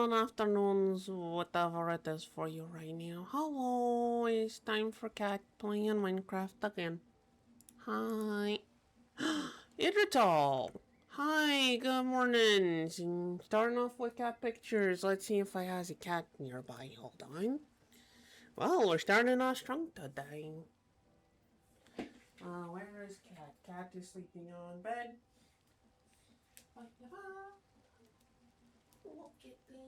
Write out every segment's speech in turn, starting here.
morning, afternoons, whatever it is for you right now. Hello, it's time for cat playing Minecraft again. Hi. Irrital. Hi, good morning. Starting off with cat pictures. Let's see if I has a cat nearby. Hold on. Well, we're starting off strong today. Where is Cat? Cat is sleeping on bed. Look at me.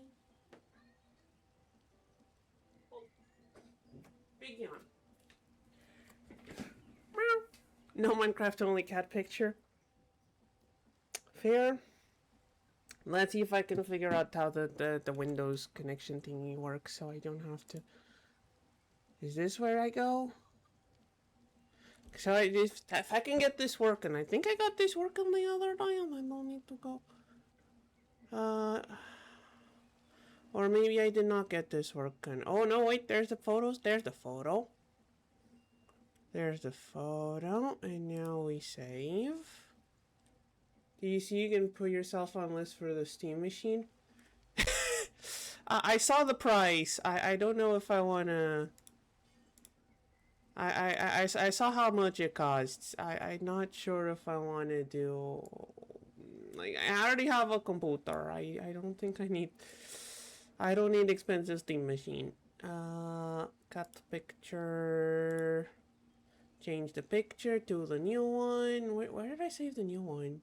Big yawn. No Minecraft only cat picture. Fair. Let's see if I can figure out how the Windows connection thingy works so I don't have to. Is this where I go? So if I can get this working, I think I got this working the other day and I don't need to go. Or maybe I did not get this working. Oh no, wait, there's the photos. There's the photo. There's the photo, and now we save. Do you see you can put yourself on list for the Steam machine? I saw the price. I don't know if I wanna. I saw how much it costs. I'm not sure if I wanna do. Like, I already have a computer. I don't think I need. I don't need expensive Steam machine. Cut the picture. Change the picture to the new one. Where did I save the new one?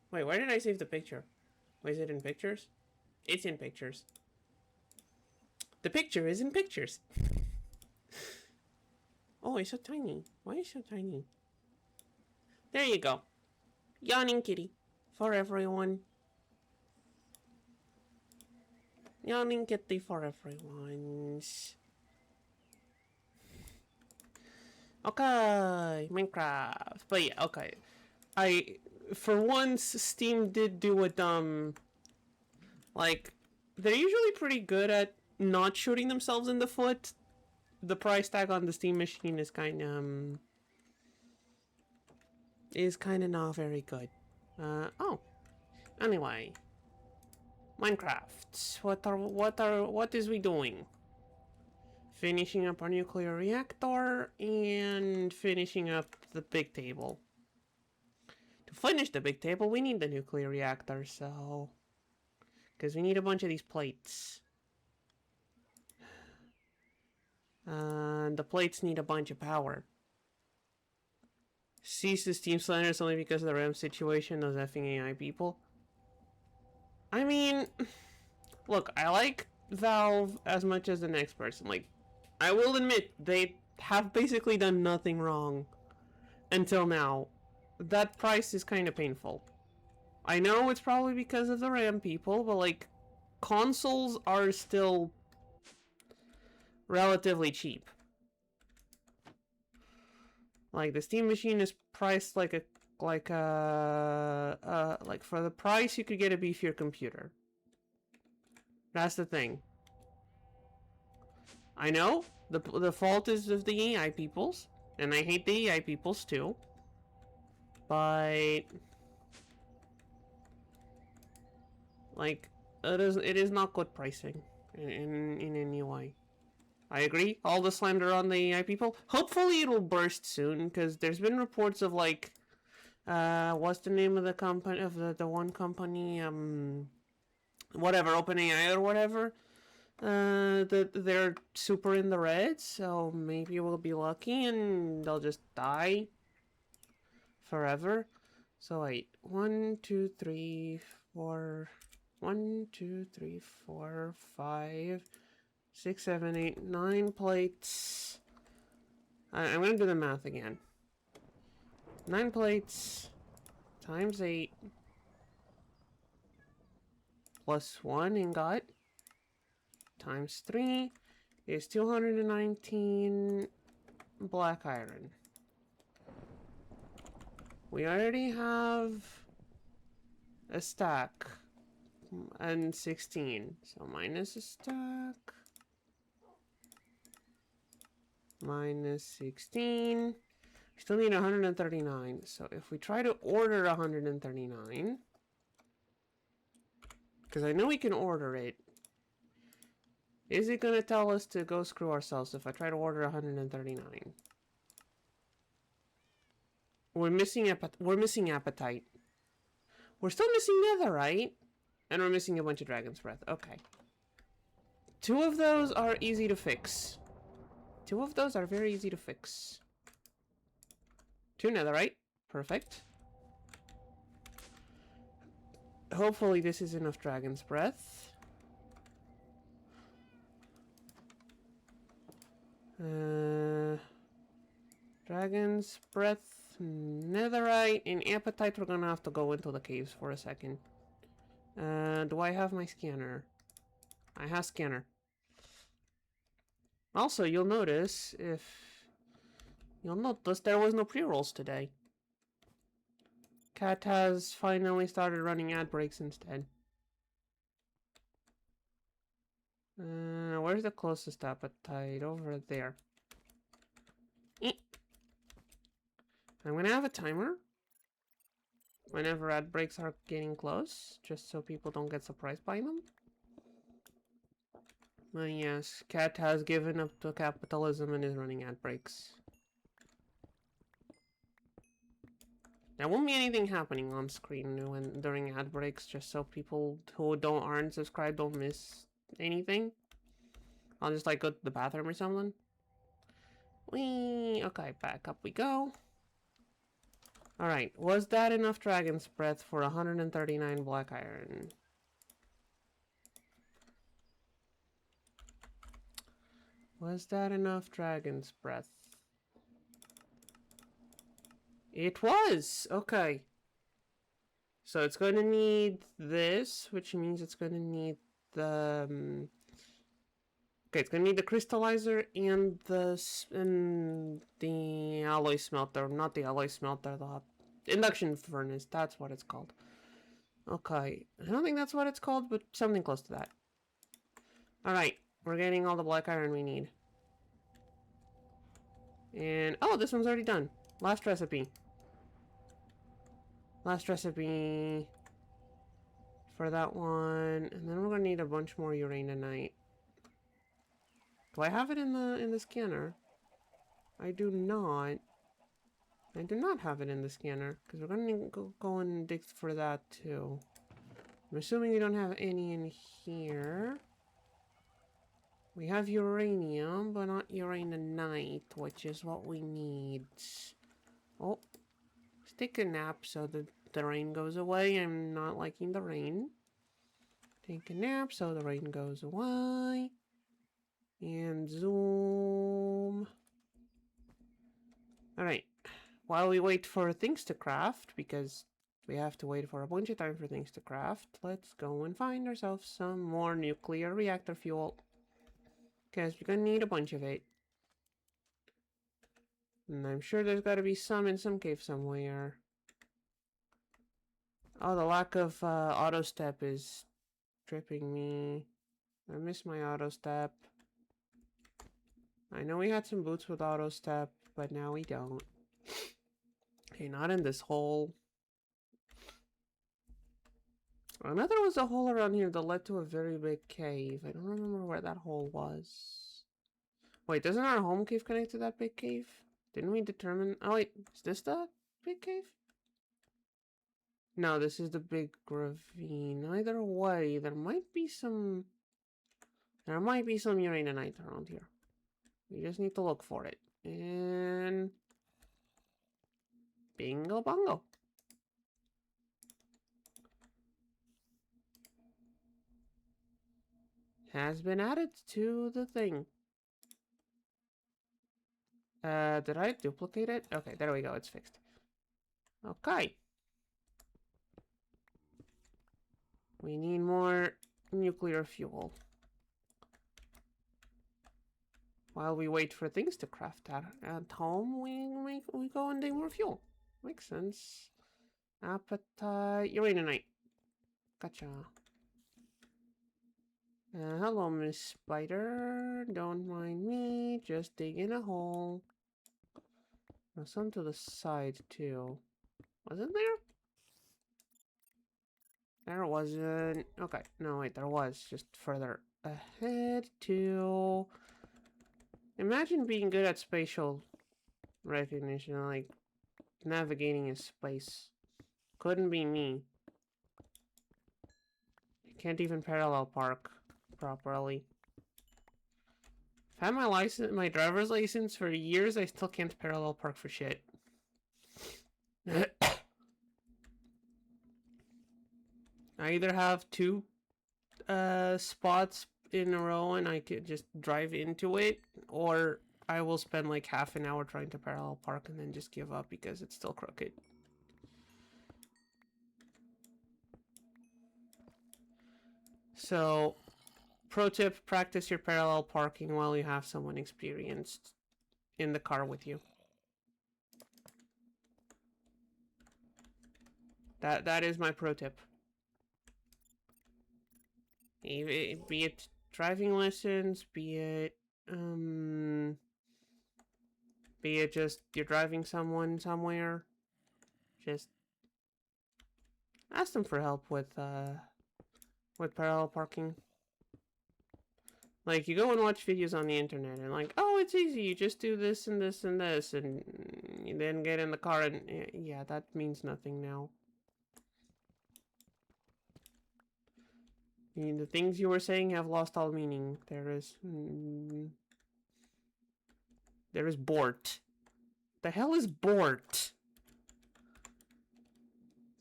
Wait, where did I save the picture? Wait, is it in pictures? It's in pictures. The picture is in pictures. Oh, it's so tiny. Why is it so tiny? There you go. Yawning kitty. For everyone. Yawning kitty for everyone. Okay, Minecraft. But yeah, okay. For once, Steam did do a like, they're usually pretty good at not shooting themselves in the foot. The price tag on the Steam machine is kind of not very good. Oh. Anyway. Minecraft. What is we doing? Finishing up our nuclear reactor and finishing up the big table. To finish the big table, we need the nuclear reactor, so... Because we need a bunch of these plates. And the plates need a bunch of power. Cease the Steam sliders only because of the RAM situation, those effing AI people. I mean... Look, I like Valve as much as the next person. Like, I will admit, they have basically done nothing wrong. Until now. That price is kind of painful. I know it's probably because of the RAM people, but like, consoles are still relatively cheap. Like, the Steam machine is priced like for the price you could get a beefier computer. That's the thing. I know the fault is of the AI peoples, and I hate the AI peoples too. But like, it is not good pricing in any way. I agree. All the slander on the AI people. Hopefully it'll burst soon, because there's been reports of like, what's the name of the company, of the one company, whatever, OpenAI or whatever, that they're super in the red, so maybe we'll be lucky and they'll just die forever. So wait, 1, 2, 3, 4, 1, 2, 3, 4, 5, 6, 7, 8, 9 plates. I'm gonna do the math again. 9 plates times 8 plus 1 ingot times 3 is 219 black iron. We already have a stack and 16, so minus a stack minus 16. We still need 139, so if we try to order 139, Because I know we can order it. Is it gonna tell us to go screw ourselves if I try to order 139? We're missing appetite. We're still missing netherite. And we're missing a bunch of dragon's breath. Okay. 2 of those are easy to fix. 2 of those are very easy to fix. 2 netherite. Perfect. Hopefully this is enough dragon's breath. Dragon's breath, netherite, and appetite. We're gonna have to go into the caves for a second. Do I have my scanner? I have scanner. Also, you'll notice there was no pre-rolls today. Cat has finally started running ad breaks instead. Where's the closest appetite? Over there. I'm gonna have a timer whenever ad breaks are getting close, just so people don't get surprised by them. But yes, Cat has given up to capitalism and is running ad breaks. There won't be anything happening on screen during ad breaks, just so people who aren't subscribed don't miss anything. I'll just like go to the bathroom or something. Okay, back up we go. Alright, was that enough dragon's breath for 139 black iron? Was that enough dragon's breath? It was! Okay. So it's going to need this, which means it's going to need the... okay, it's going to need the crystallizer and the alloy smelter. Not the alloy smelter, the induction furnace. That's what it's called. Okay. I don't think that's what it's called, but something close to that. Alright. We're getting all the black iron we need. And... oh, this one's already done. Last recipe. Last recipe for that one. And then we're gonna need a bunch more uraninite. Do I have it in the scanner? I do not. I do not have it in the scanner, because we're gonna go and dig for that too. I'm assuming we don't have any in here. We have uranium, but not uraninite, which is what we need. Oh, let's take a nap so the rain goes away. I'm not liking the rain. Take a nap so the rain goes away. And zoom. Alright. While we wait for things to craft, because we have to wait for a bunch of time for things to craft, let's go and find ourselves some more nuclear reactor fuel. Because we're gonna need a bunch of it. And I'm sure there's gotta be some in some cave somewhere. Oh, the lack of auto step is tripping me. I miss my auto step. I know we had some boots with auto step, but now we don't. Okay, not in this hole. I know there was a hole around here that led to a very big cave. I don't remember where that hole was. Wait, doesn't our home cave connect to that big cave? Didn't we determine... oh wait, is this the big cave? No, this is the big ravine. Either way, there might be some... there might be some uraninite around here. We just need to look for it. And... bingo bongo. Has been added to the thing. Did I duplicate it? Okay, there we go, it's fixed. Okay. We need more nuclear fuel. While we wait for things to craft at home, we go and dig more fuel. Makes sense. Appetite, uraninite. Gotcha. Hello, Miss Spider. Don't mind me, just digging a hole. There's some to the side, too. Wasn't there? There wasn't. Okay, no, wait, there was. Just further ahead to... Imagine being good at spatial recognition, like navigating in space. Couldn't be me. Can't even parallel park properly. I've had my license, my driver's license for years. I still can't parallel park for shit. I either have two spots in a row and I could just drive into it, or I will spend like half an hour trying to parallel park and then just give up because it's still crooked. So, pro tip, practice your parallel parking while you have someone experienced in the car with you. That is my pro tip. Be it driving lessons, be it just you're driving someone somewhere, just ask them for help with parallel parking. Like, you go and watch videos on the internet and like, oh, it's easy, you just do this and this and this, and you then get in the car and yeah, that means nothing now. I mean, the things you were saying have lost all meaning. There is Bort. The hell is Bort?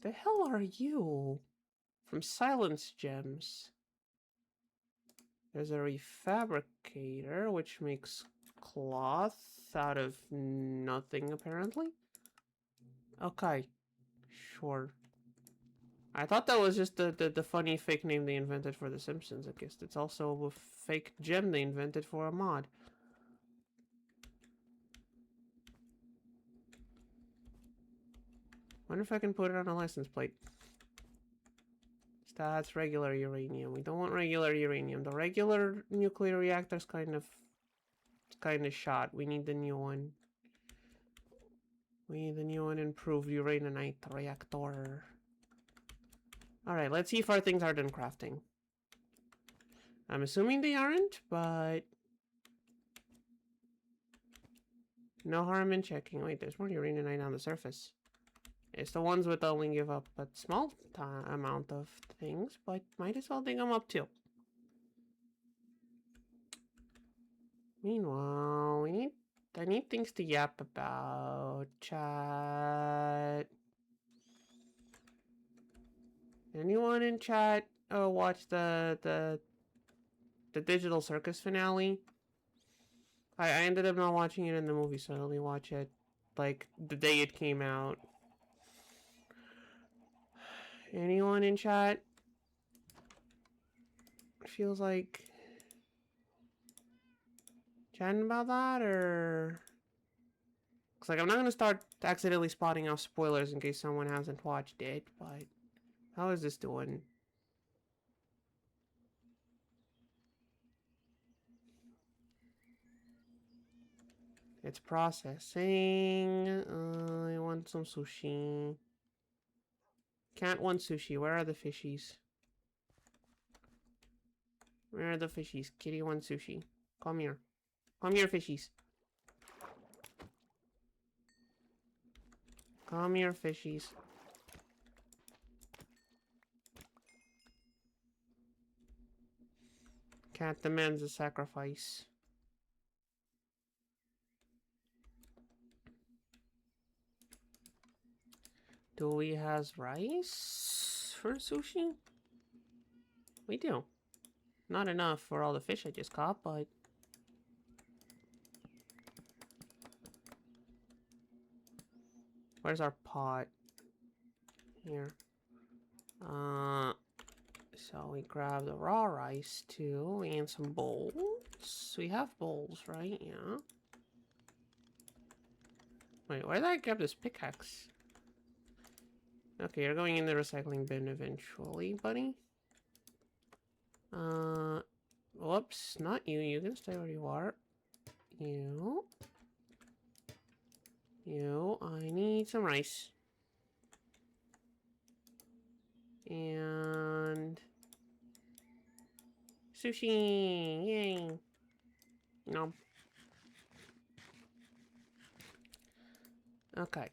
The hell are you? From Silence Gems. There's a refabricator, which makes cloth out of nothing, apparently. Okay. Sure. I thought that was just the funny fake name they invented for The Simpsons. I guess it's also a fake gem they invented for a mod. Wonder if I can put it on a license plate. That's regular uranium. We don't want regular uranium. The regular nuclear reactor's kind of shot. We need the new one. We need the new and improved uraninite reactor. Alright, let's see if our things are done crafting. I'm assuming they aren't, but... no harm in checking. Wait, there's more uraninite on the surface. It's the ones with only give up a small amount of things, but might as well dig them up too. Meanwhile, I need things to yap about. Chat. Anyone in chat watch the Digital Circus finale? I ended up not watching it in the movie, so I only watch it like the day it came out. Anyone in chat? Feels like chatting about that, or... Looks like I'm not gonna start accidentally spotting off spoilers in case someone hasn't watched it, but... how is this doing? It's processing. I want some sushi. Cat wants sushi. Where are the fishies? Where are the fishies? Kitty wants sushi. Come here. Come here, fishies. Come here, fishies. Cat demands a sacrifice. Do we have rice for sushi? We do. Not enough for all the fish I just caught, but... where's our pot? Here. So we grab the raw rice too, and some bowls. We have bowls, right? Yeah. Wait, where did I grab this pickaxe? Okay, you're going in the recycling bin eventually, buddy. Whoops, not you. You can stay where you are. You. I need some rice. And sushi, yay. No. Okay.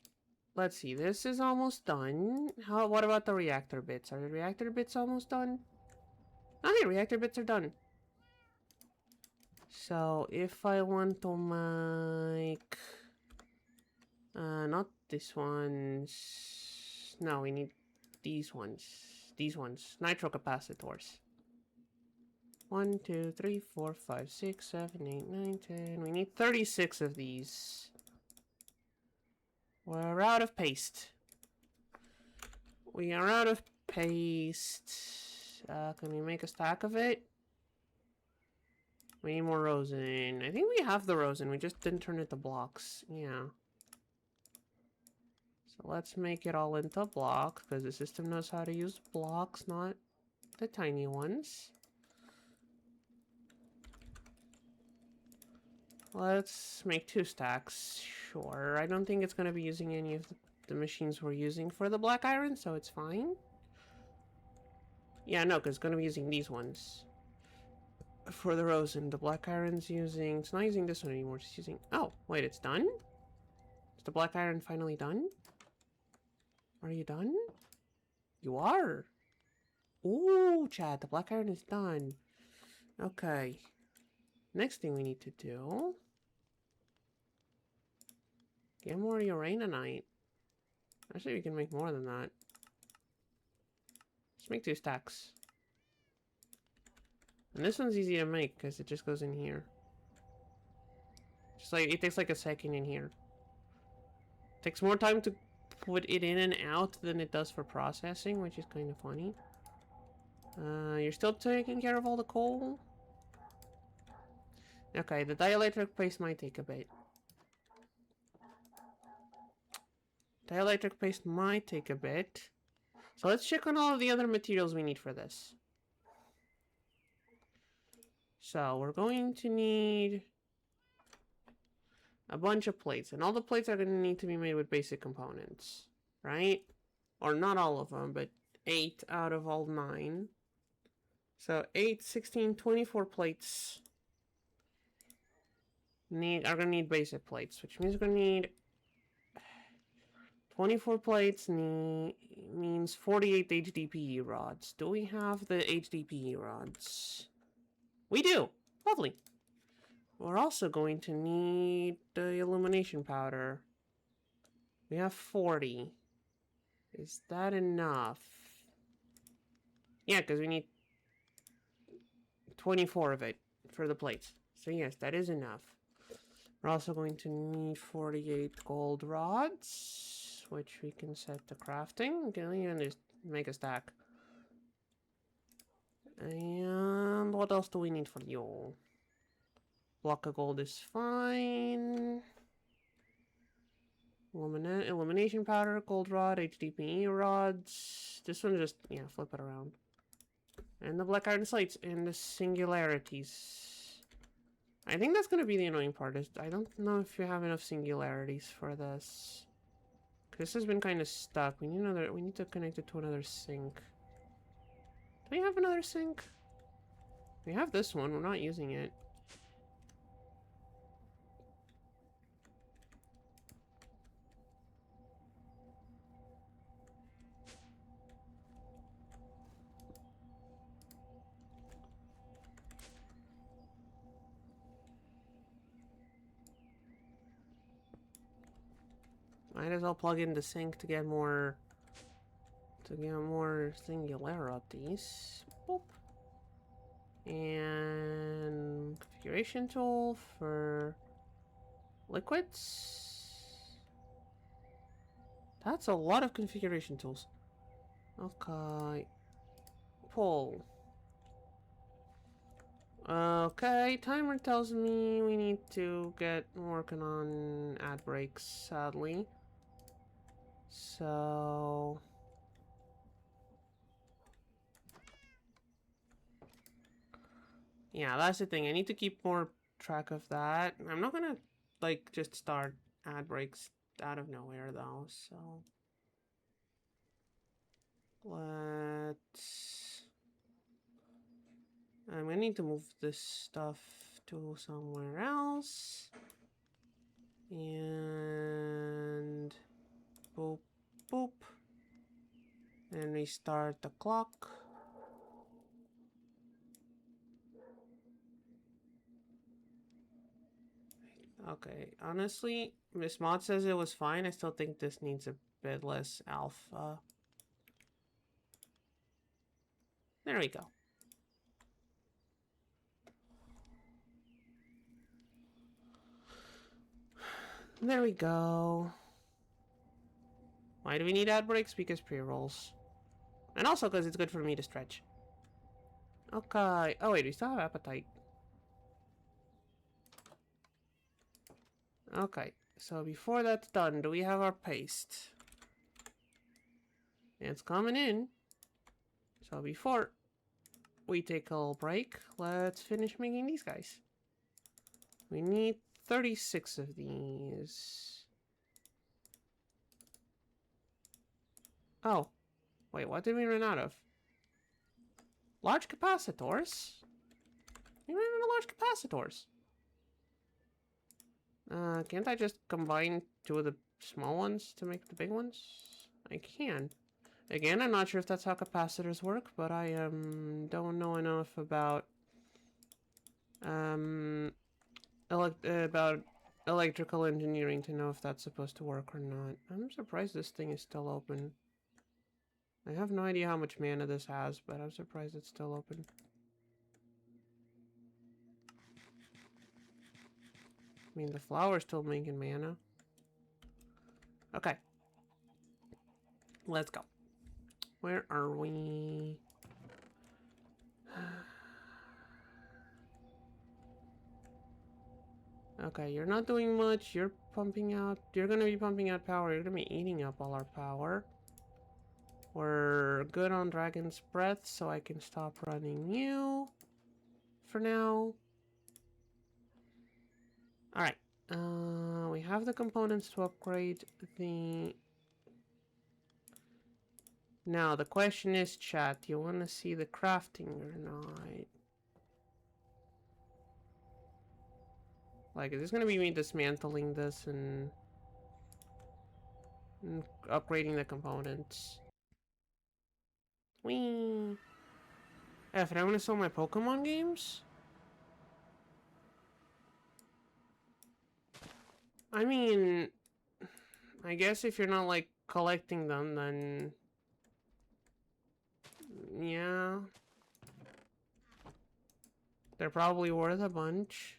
Let's see. This is almost done. What about the reactor bits? Are the reactor bits almost done? Okay, reactor bits are done. So if I want to make not this ones. No, we need these ones. These ones. Nitro capacitors. 1, 2, 3, 4, 5, 6, 7, 8, 9, 10. We need 36 of these. We're out of paste. We are out of paste. Can we make a stack of it? We need more rosin. I think we have the rosin. We just didn't turn it to blocks. Yeah. So let's make it all into blocks, because the system knows how to use blocks, not the tiny ones. Let's make 2 stacks. Sure. I don't think it's going to be using any of the machines we're using for the black iron, so it's fine. Yeah, no, because it's going to be using these ones. For the rosin, the black iron's using... It's not using this one anymore, it's using... Oh, wait, it's done? Is the black iron finally done? Are you done? You are! Ooh, Chad, the black iron is done. Okay. Next thing we need to do... Get more uraninite. Actually, we can make more than that. Let's make 2 stacks. And this one's easy to make, because it just goes in here. Just like, it takes like a second in here. It takes more time to put it in and out than it does for processing, which is kind of funny. You're still taking care of all the coal? Okay, the dielectric paste might take a bit. Dielectric paste might take a bit. So let's check on all of the other materials we need for this. So we're going to need a bunch of plates, and all the plates are going to need to be made with basic components, right? Or not all of them, but 8 out of all 9. So 8, 16, 24 plates are going to need basic plates, which means we're going to need 24 plates means 48 HDPE rods. Do we have the HDPE rods? We do! Lovely. We're also going to need the illumination powder. We have 40. Is that enough? Yeah, because we need 24 of it for the plates. So yes, that is enough. We're also going to need 48 gold rods, which we can set to crafting. Okay, and just make a stack. And what else do we need for you? Block of gold is fine. Illumination powder, gold rod, HDPE rods. This one just, yeah, flip it around. And the black iron slates and the singularities. I think that's going to be the annoying part. Is I don't know if you have enough singularities for this. This has been kind of stuck. We need to connect it to another sink. Do we have another sink? We have this one. We're not using it. Might as well plug in the sink to get more singularities. Boop. And configuration tool for liquids. That's a lot of configuration tools. Okay. Pull. Okay, timer tells me we need to get working on ad breaks, sadly. So... yeah, that's the thing. I need to keep more track of that. I'm not gonna, like, just start ad breaks out of nowhere, though, so... Let's... I'm gonna need to move this stuff to somewhere else. And... boop, boop. And restart the clock. Okay, honestly, Miss Mod says it was fine. I still think this needs a bit less alpha. There we go. There we go. Why do we need ad breaks? Because pre-rolls. And also because it's good for me to stretch. Okay. Oh wait, we still have appetite. Okay. So before that's done, do we have our paste? It's coming in. So before we take a little break, let's finish making these guys. We need 36 of these. Oh. Wait, what did we run out of? Large capacitors? We ran out of large capacitors. Can't I just combine two of the small ones to make the big ones? I can. Again, I'm not sure if that's how capacitors work, but I don't know enough about electrical engineering to know if that's supposed to work or not. I'm surprised this thing is still open. I have no idea how much mana this has, but I'm surprised it's still open. I mean, the flower's still making mana. Okay. Let's go. Where are we? Okay, you're not doing much. You're pumping out... You're gonna be pumping out power. You're gonna be eating up all our power. We're good on Dragon's Breath, so I can stop running you. For now. Alright. We have the components to upgrade the... Now, the question is, chat, do you want to see the crafting or not? Like, is this going to be me dismantling this and upgrading the components? Whee! If I want to sell my Pokemon games? I mean, I guess if you're not, like, collecting them, then... yeah. They're probably worth a bunch.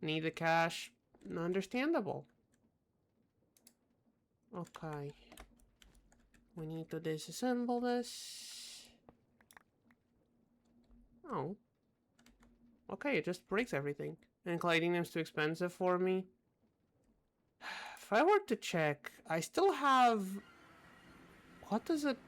Need the cash. Understandable. Okay. We need to disassemble this. Oh. Okay, it just breaks everything. And colliding them's too expensive for me. If I were to check, I still have... What does it...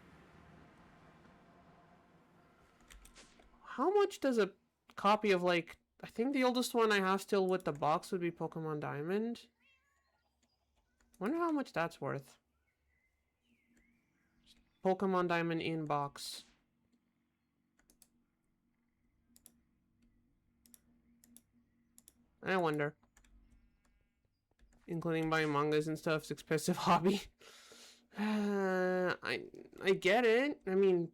How much does a copy of, like... I think the oldest one I have still with the box would be Pokemon Diamond. Wonder how much that's worth. Pokemon Diamond in box. I wonder. Including buying mangas and stuff, it's expensive hobby. I get it. I mean,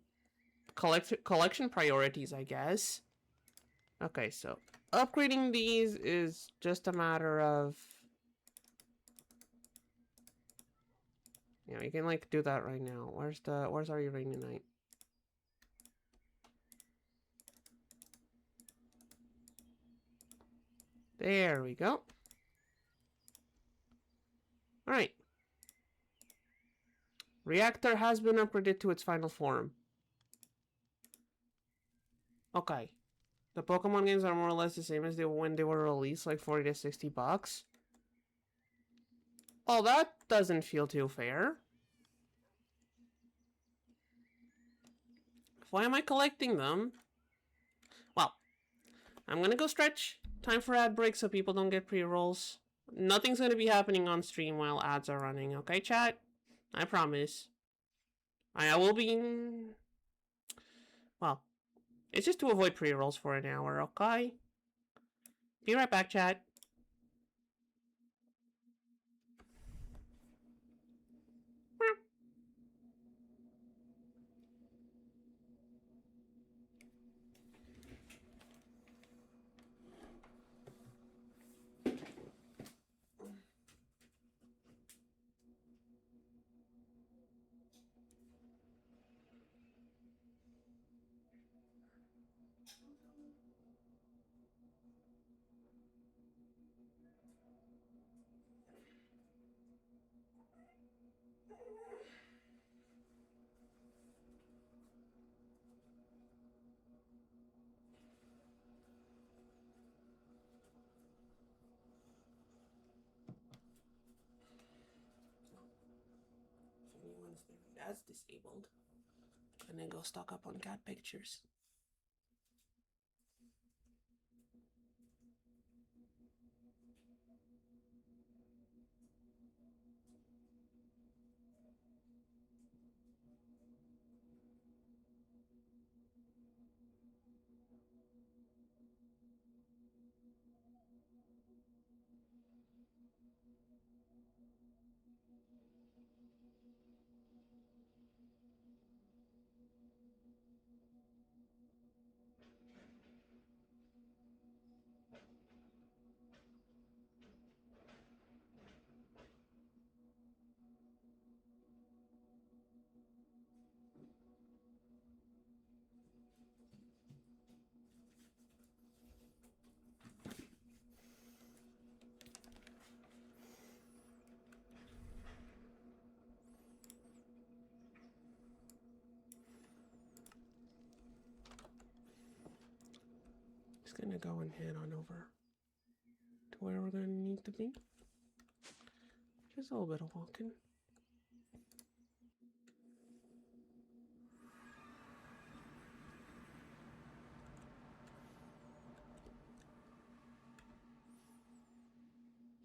collection priorities, I guess. Okay, so upgrading these is just a matter of... Yeah, we can like do that right now. Where's our Uraninite? There we go. Alright. Reactor has been upgraded to its final form. Okay. The Pokemon games are more or less the same as they were when they were released, like 40 to 60 bucks. Oh, that doesn't feel too fair. Why am I collecting them? Well, I'm gonna go stretch. Time for ad break so people don't get pre-rolls. Nothing's gonna be happening on stream while ads are running, okay, chat? I promise. I will be... Well, it's just to avoid pre-rolls for an hour, okay? Be right back, chat. If anyone's there, that's disabled. And then go stock up on cat pictures. Just gonna go and head on over to where we're gonna need to be. Just a little bit of walking.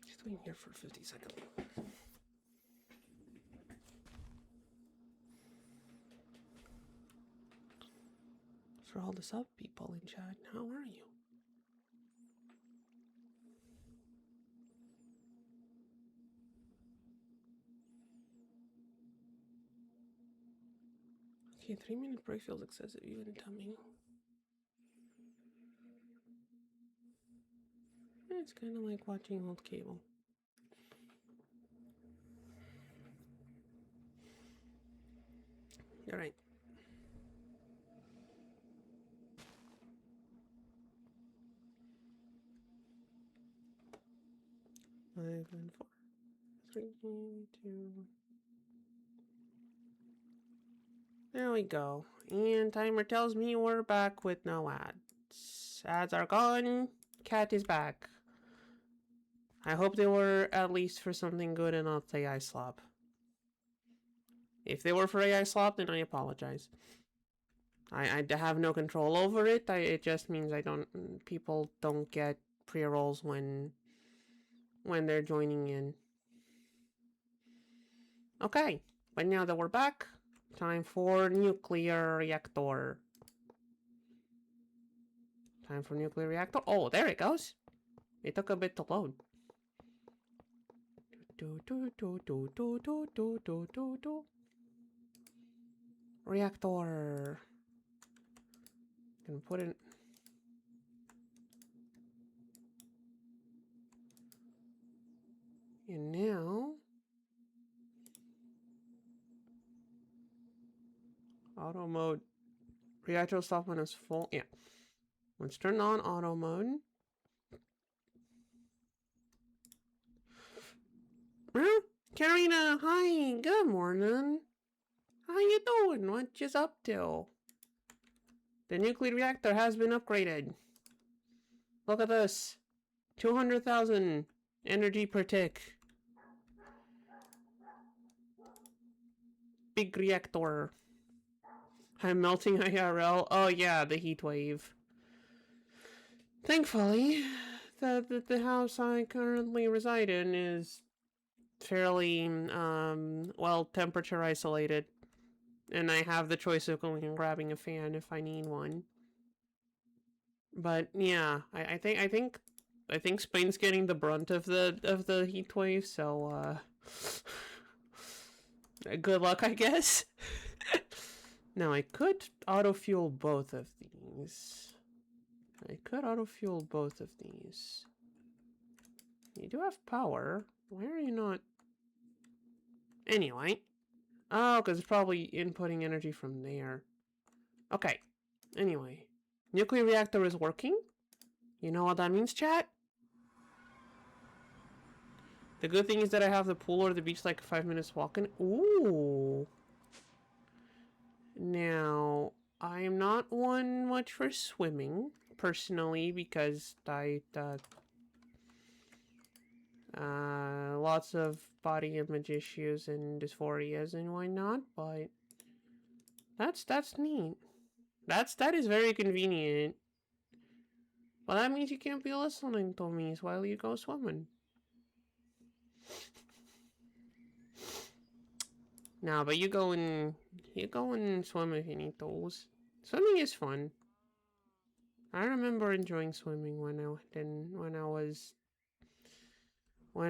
Just waiting here for 50 seconds. For all the sub people in chat, how are you? Okay, 3-minute break feels excessive even to me. It's kind of like watching old cable. You're right. Five and 4. 3, 2. There we go. And timer tells me we're back with no ads. Ads are gone. Cat is back. I hope they were at least for something good and not AI slop. If they were for AI slop, then I apologize. I have no control over it. It just means people don't get pre-rolls when they're joining in. Okay, but now that we're back, time for nuclear reactor. Time for nuclear reactor. Oh, there it goes. It took a bit to load. Reactor. Gonna put it. And now, auto mode. Reactor stop when it's full. Yeah. Let's turn on auto mode. Karina, hi. Good morning. How you doing? What you up to? The nuclear reactor has been upgraded. Look at this. 200,000 energy per tick. Big reactor. I'm melting IRL. Oh yeah, the heat wave. Thankfully, the house I currently reside in is fairly well temperature isolated. and I have the choice of going and grabbing a fan if I need one. But yeah, I think Spain's getting the brunt of the heat wave, so good luck, I guess. Now I could auto fuel both of these. You do have power. Why are you not? Anyway. Oh, because it's probably inputting energy from there. Okay. Anyway. Nuclear reactor is working. You know what that means, chat? The good thing is that I have the pool or the beach like 5 minutes walking. Ooh. Now, I am not one much for swimming, personally, because lots of body image issues and dysphorias and whatnot, but that's neat. That is very convenient. Well, that means you can't be listening to me while you go swimming. No, but you go and swim if you need those. Swimming is fun. I remember enjoying swimming when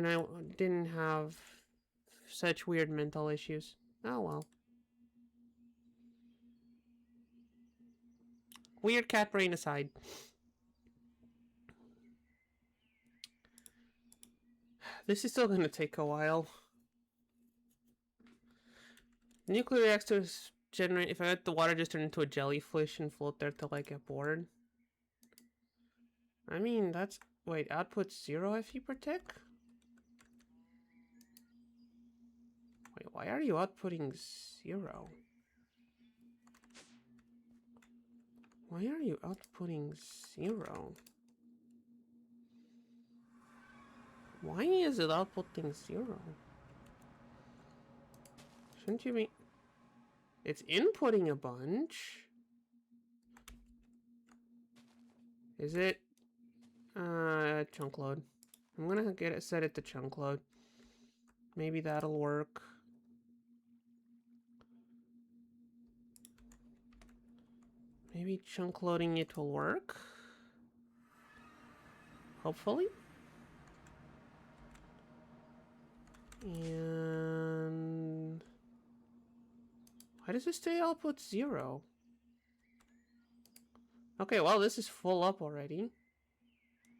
I didn't have such weird mental issues. Oh well. Weird cat brain aside. This is still gonna take a while. Nuclear reactors generate. If I let the water just turn into a jellyfish and float there till I get bored. I mean, that's. Wait, output 0 FE per tick? Wait, why are you outputting 0? Why are you outputting 0? Why is it outputting 0? Shouldn't you be... It's inputting a bunch. Is it? Chunk load. I'm gonna set it to chunk load. Maybe that'll work. Maybe chunk loading it will work. Hopefully. And... Why does it stay output 0? Okay, well, this is full up already.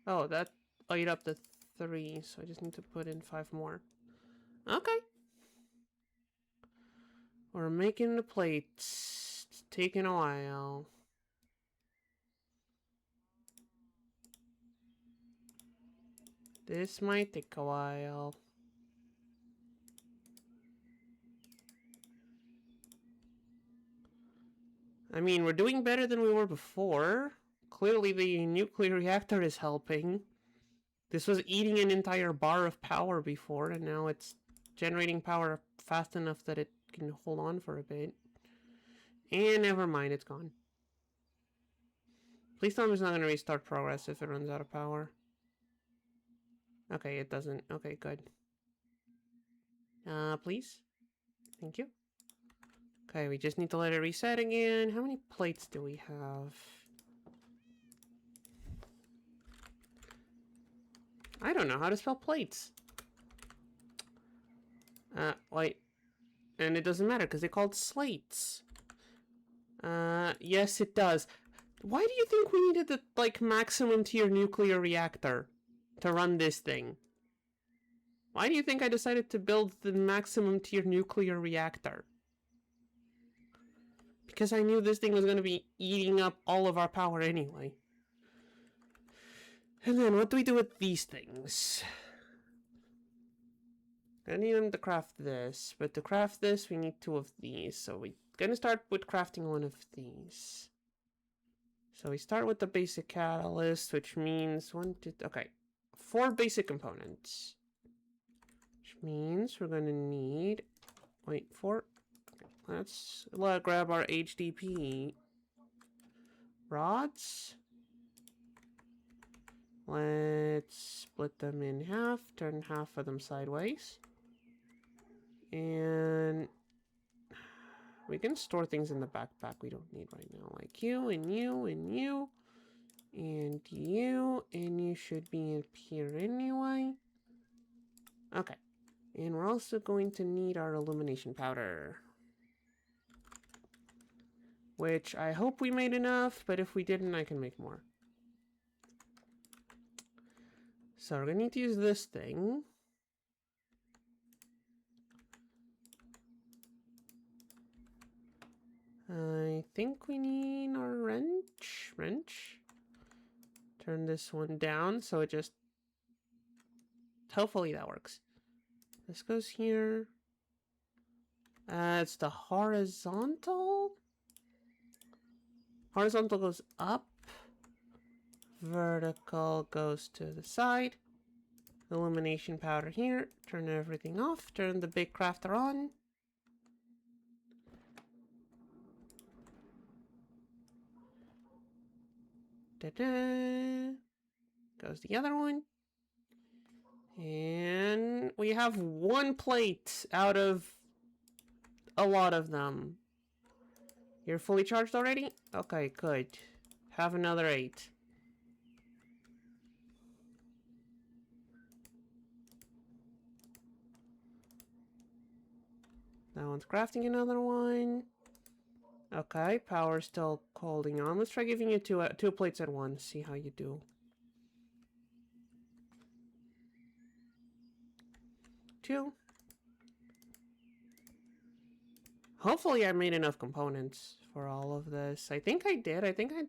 Oh, that ate up to 3, so I just need to put in 5 more. Okay. We're making the plates. It's taking a while. This might take a while. I mean, we're doing better than we were before. Clearly the nuclear reactor is helping. This was eating an entire bar of power before, and now it's generating power fast enough that it can hold on for a bit. And never mind, it's gone. Please tell me it's not going to restart progress if it runs out of power. Okay, it doesn't. Okay, good. Please? Thank you. Okay, we just need to let it reset again. How many plates do we have? I don't know how to spell plates. Wait. And it doesn't matter because they're called slates. Yes, it does. Why do you think we needed the, like, maximum tier nuclear reactor to run this thing? Why do you think I decided to build the maximum tier nuclear reactor? Because I knew this thing was going to be eating up all of our power anyway. And then what do we do with these things? I need them to craft this, but to craft this we need 2 of these, so we're gonna start with crafting 1 of these. So we start with the basic catalyst, which means 1, 2, okay, 4 basic components. Which means we're gonna need, wait, 4, okay, let's grab our HDP rods. Let's split them in half, turn half of them sideways. And We can store things in the backpack we don't need right now. Like you, and you, and you, and you, and you should be up here anyway. Okay. And we're also going to need our illumination powder. Which I hope we made enough, but if we didn't, I can make more. So we're gonna need to use this thing. I think we need our wrench. Turn this one down so it just... Hopefully that works. This goes here. It's the horizontal. Horizontal goes up. Vertical goes to the side. Illumination powder here. Turn everything off. Turn the big crafter on. Da-da. Goes the other one. And we have one plate out of a lot of them. You're fully charged already? Okay, good. Have another 8. That one's crafting another one. Okay, power's still holding on. Let's try giving you two plates at once. See how you do. Two. Hopefully I made enough components for all of this. I think I did. I think I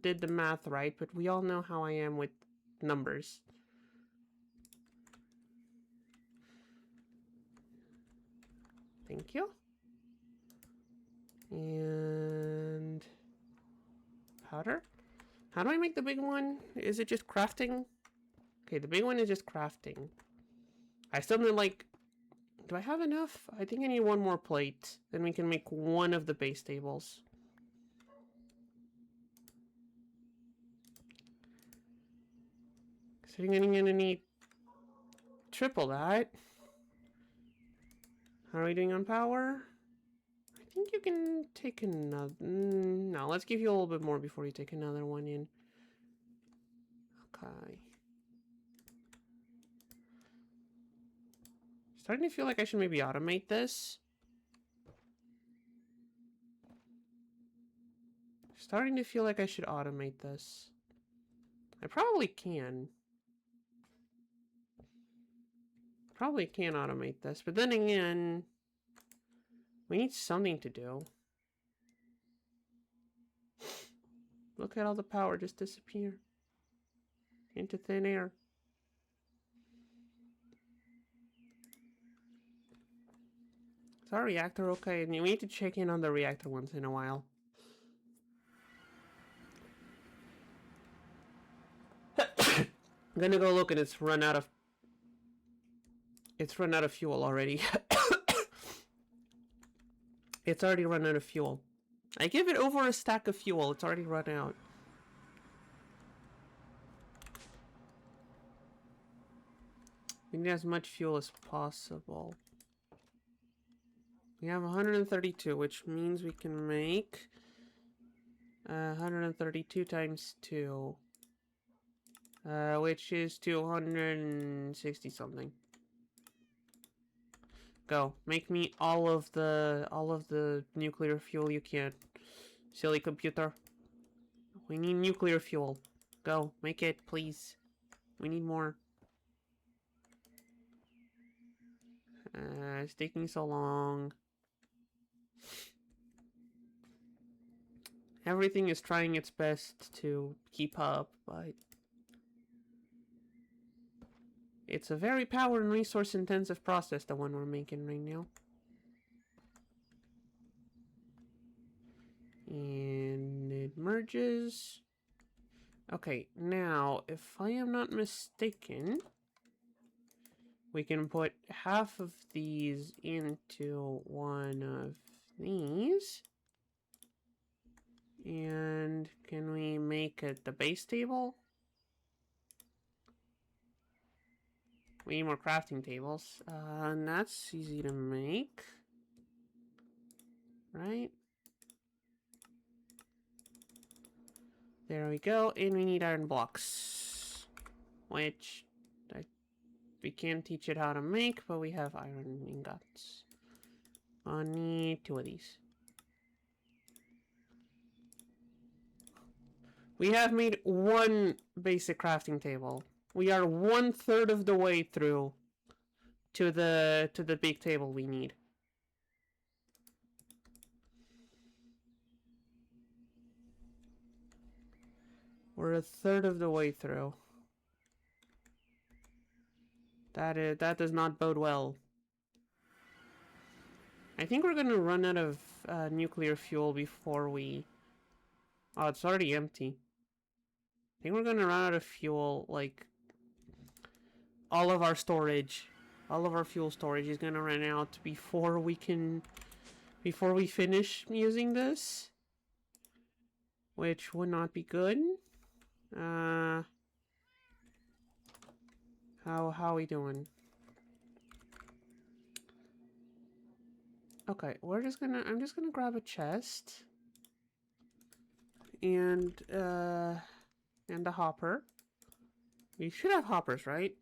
did the math right, but we all know how I am with numbers. Thank you. And... powder? How do I make the big one? Is it just crafting? Okay, the big one is just crafting. I still need, like... Do I have enough? I think I need one more plate. Then we can make one of the base tables. So I'm gonna need triple that. How are we doing on power? I think you can take another... no, let's give you a little bit more before you take another one in. Okay. Starting to feel like I should maybe automate this. Starting to feel like I should automate this. I probably can. Probably can automate this, but then again, we need something to do. Look at all the power just disappear into thin air. Is our reactor okay? And we need to check in on the reactor once in a while. I'm gonna go look and it's run out of fuel already. It's already run out of fuel. I give it over a stack of fuel. It's already run out. We need as much fuel as possible. We have 132, which means we can make 132 times 2. Which is 260 something. Go. Make me all of the nuclear fuel you can. Silly computer. We need nuclear fuel. Go. Make it, please. We need more. It's taking so long. Everything is trying its best to keep up, but it's a very power and resource intensive process, the one we're making right now. And it merges. Okay, now, if I am not mistaken, we can put half of these into one of these. And can we make it the base table? We need more crafting tables. And that's easy to make. right? There we go. And we need iron blocks, which we can't teach it how to make, but we have iron ingots. I need 2 of these. We have made 1 basic crafting table. We are 1/3 of the way through to the big table we need. We're 1/3 of the way through. That does not bode well. I think we're gonna run out of nuclear fuel before we... Oh, it's already empty. I think we're gonna run out of fuel, like... all of our storage. All of our fuel storage is gonna run out before we can... before we finish using this. Which would not be good. How are we doing? Okay, I'm just gonna grab a chest. And a hopper. We should have hoppers, right?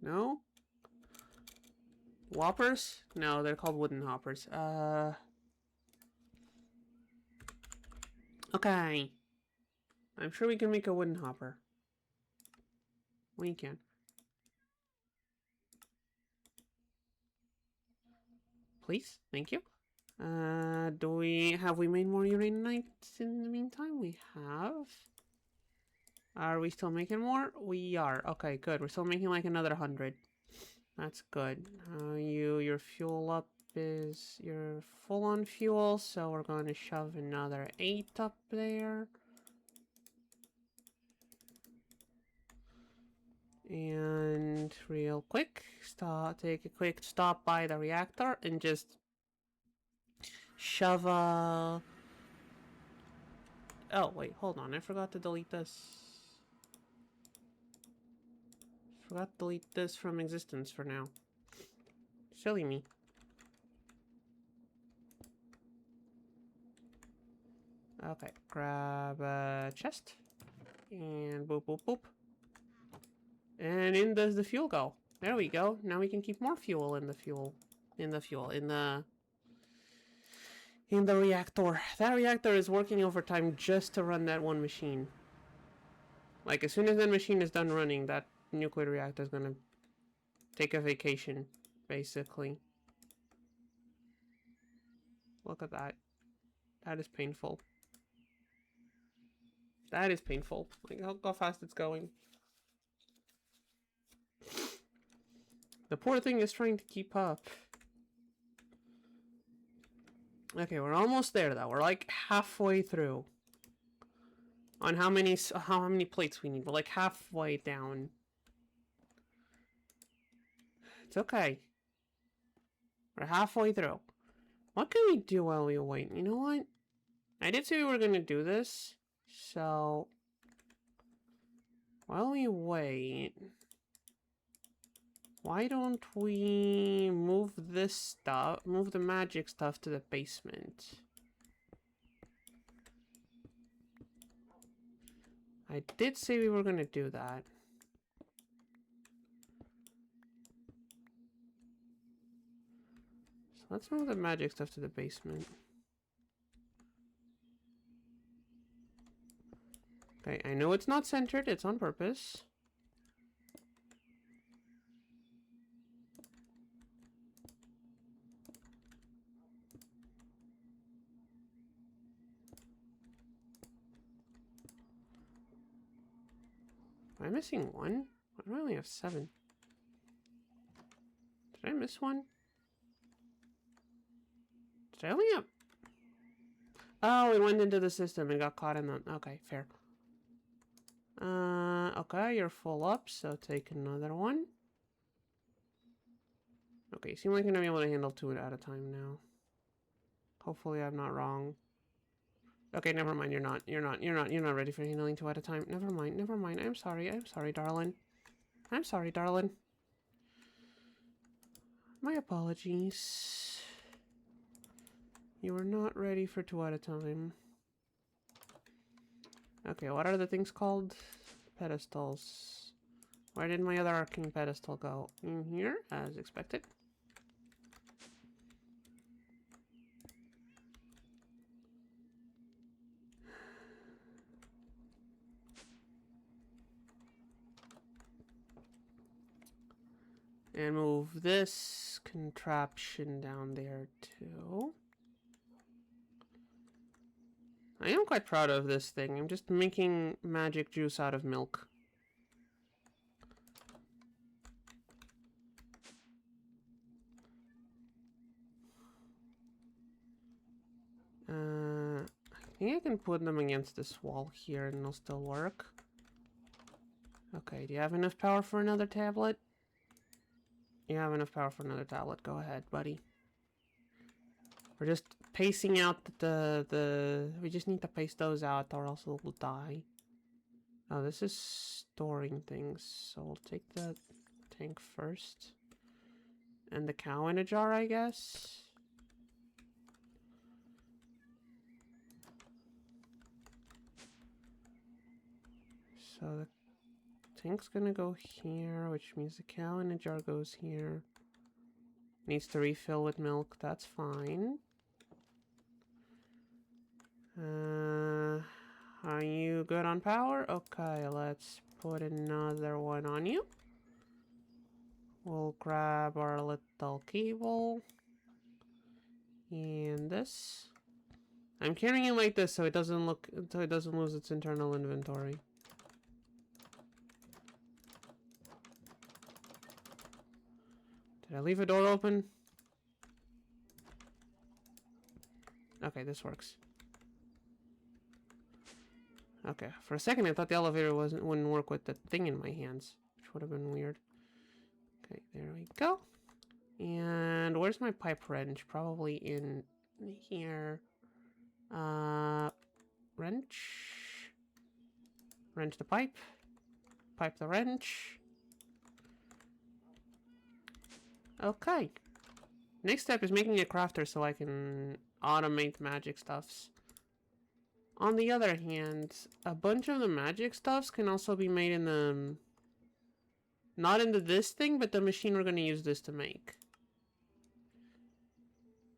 No? Whoppers? No, they're called wooden hoppers. Okay. I'm sure we can make a wooden hopper. We can. Please? Thank you. Have we made more uraninite in the meantime? We have. Are we still making more? We are. Okay, good. We're still making like another 100. That's good. Your fuel up is... you're full on fuel, so we're going to shove another 8 up there. And real quick, take a quick stop by the reactor and just shove a... Oh, wait, hold on. I forgot to delete this. Forgot to delete this from existence for now. Silly me. Okay, grab a chest. And boop, boop, boop. And in does the fuel go. There we go. Now we can keep more fuel in the reactor. That reactor is working overtime just to run that one machine. Like, as soon as that machine is done running, that nuclear reactor is gonna take a vacation, basically. Look at that. That is painful. That is painful. Like, look how fast it's going. The poor thing is trying to keep up. Okay, we're almost there though. We're like halfway through. On how many plates we need. We're like halfway down. It's okay. We're halfway through. What can we do while we wait? You know what? I did say we were gonna do this. So while we wait, why don't we move this stuff, move the magic stuff to the basement? I did say we were gonna do that. So let's move the magic stuff to the basement. Okay, I know it's not centered, it's on purpose. Am I missing one? Why do I only have 7? Did I miss one? Did I only have... Oh, it went into the system and got caught in the... Okay, fair. Okay, you're full up, so take another one. Okay, you seem like you're gonna be able to handle 2 at a time now. Hopefully I'm not wrong. Okay, never mind, you're not ready for handling 2 at a time. Never mind. I'm sorry, darling. I'm sorry, darling. My apologies. You are not ready for 2 at a time. Okay, what are the things called? Pedestals. Where did my other arcane pedestal go? In here, as expected. And move this contraption down there too. I am quite proud of this thing. I'm just making magic juice out of milk. I think I can put them against this wall here and they'll still work. Okay, do you have enough power for another tablet? You have enough power for another tablet. Go ahead, buddy. We're just pacing out we just need to pace those out or else it will die. Oh, this is storing things. So we'll take the tank first. And the cow in a jar, I guess. So the tank's gonna go here, which means the cow in a jar goes here. Needs to refill with milk, that's fine. Are you good on power? Okay, let's put another one on you. We'll grab our little cable. And this. I'm carrying it like this so it doesn't lose its internal inventory. Did I leave a door open? Okay, this works. Okay, for a second I thought the elevator wouldn't work with the thing in my hands, which would have been weird. Okay, there we go. And where's my pipe wrench? Probably in here. Wrench. Wrench the pipe. Pipe the wrench. Okay. Next step is making a crafter so I can automate magic stuffs. On the other hand, a bunch of the magic stuffs can also be made in the... Not into this thing, but the machine we're going to use this to make.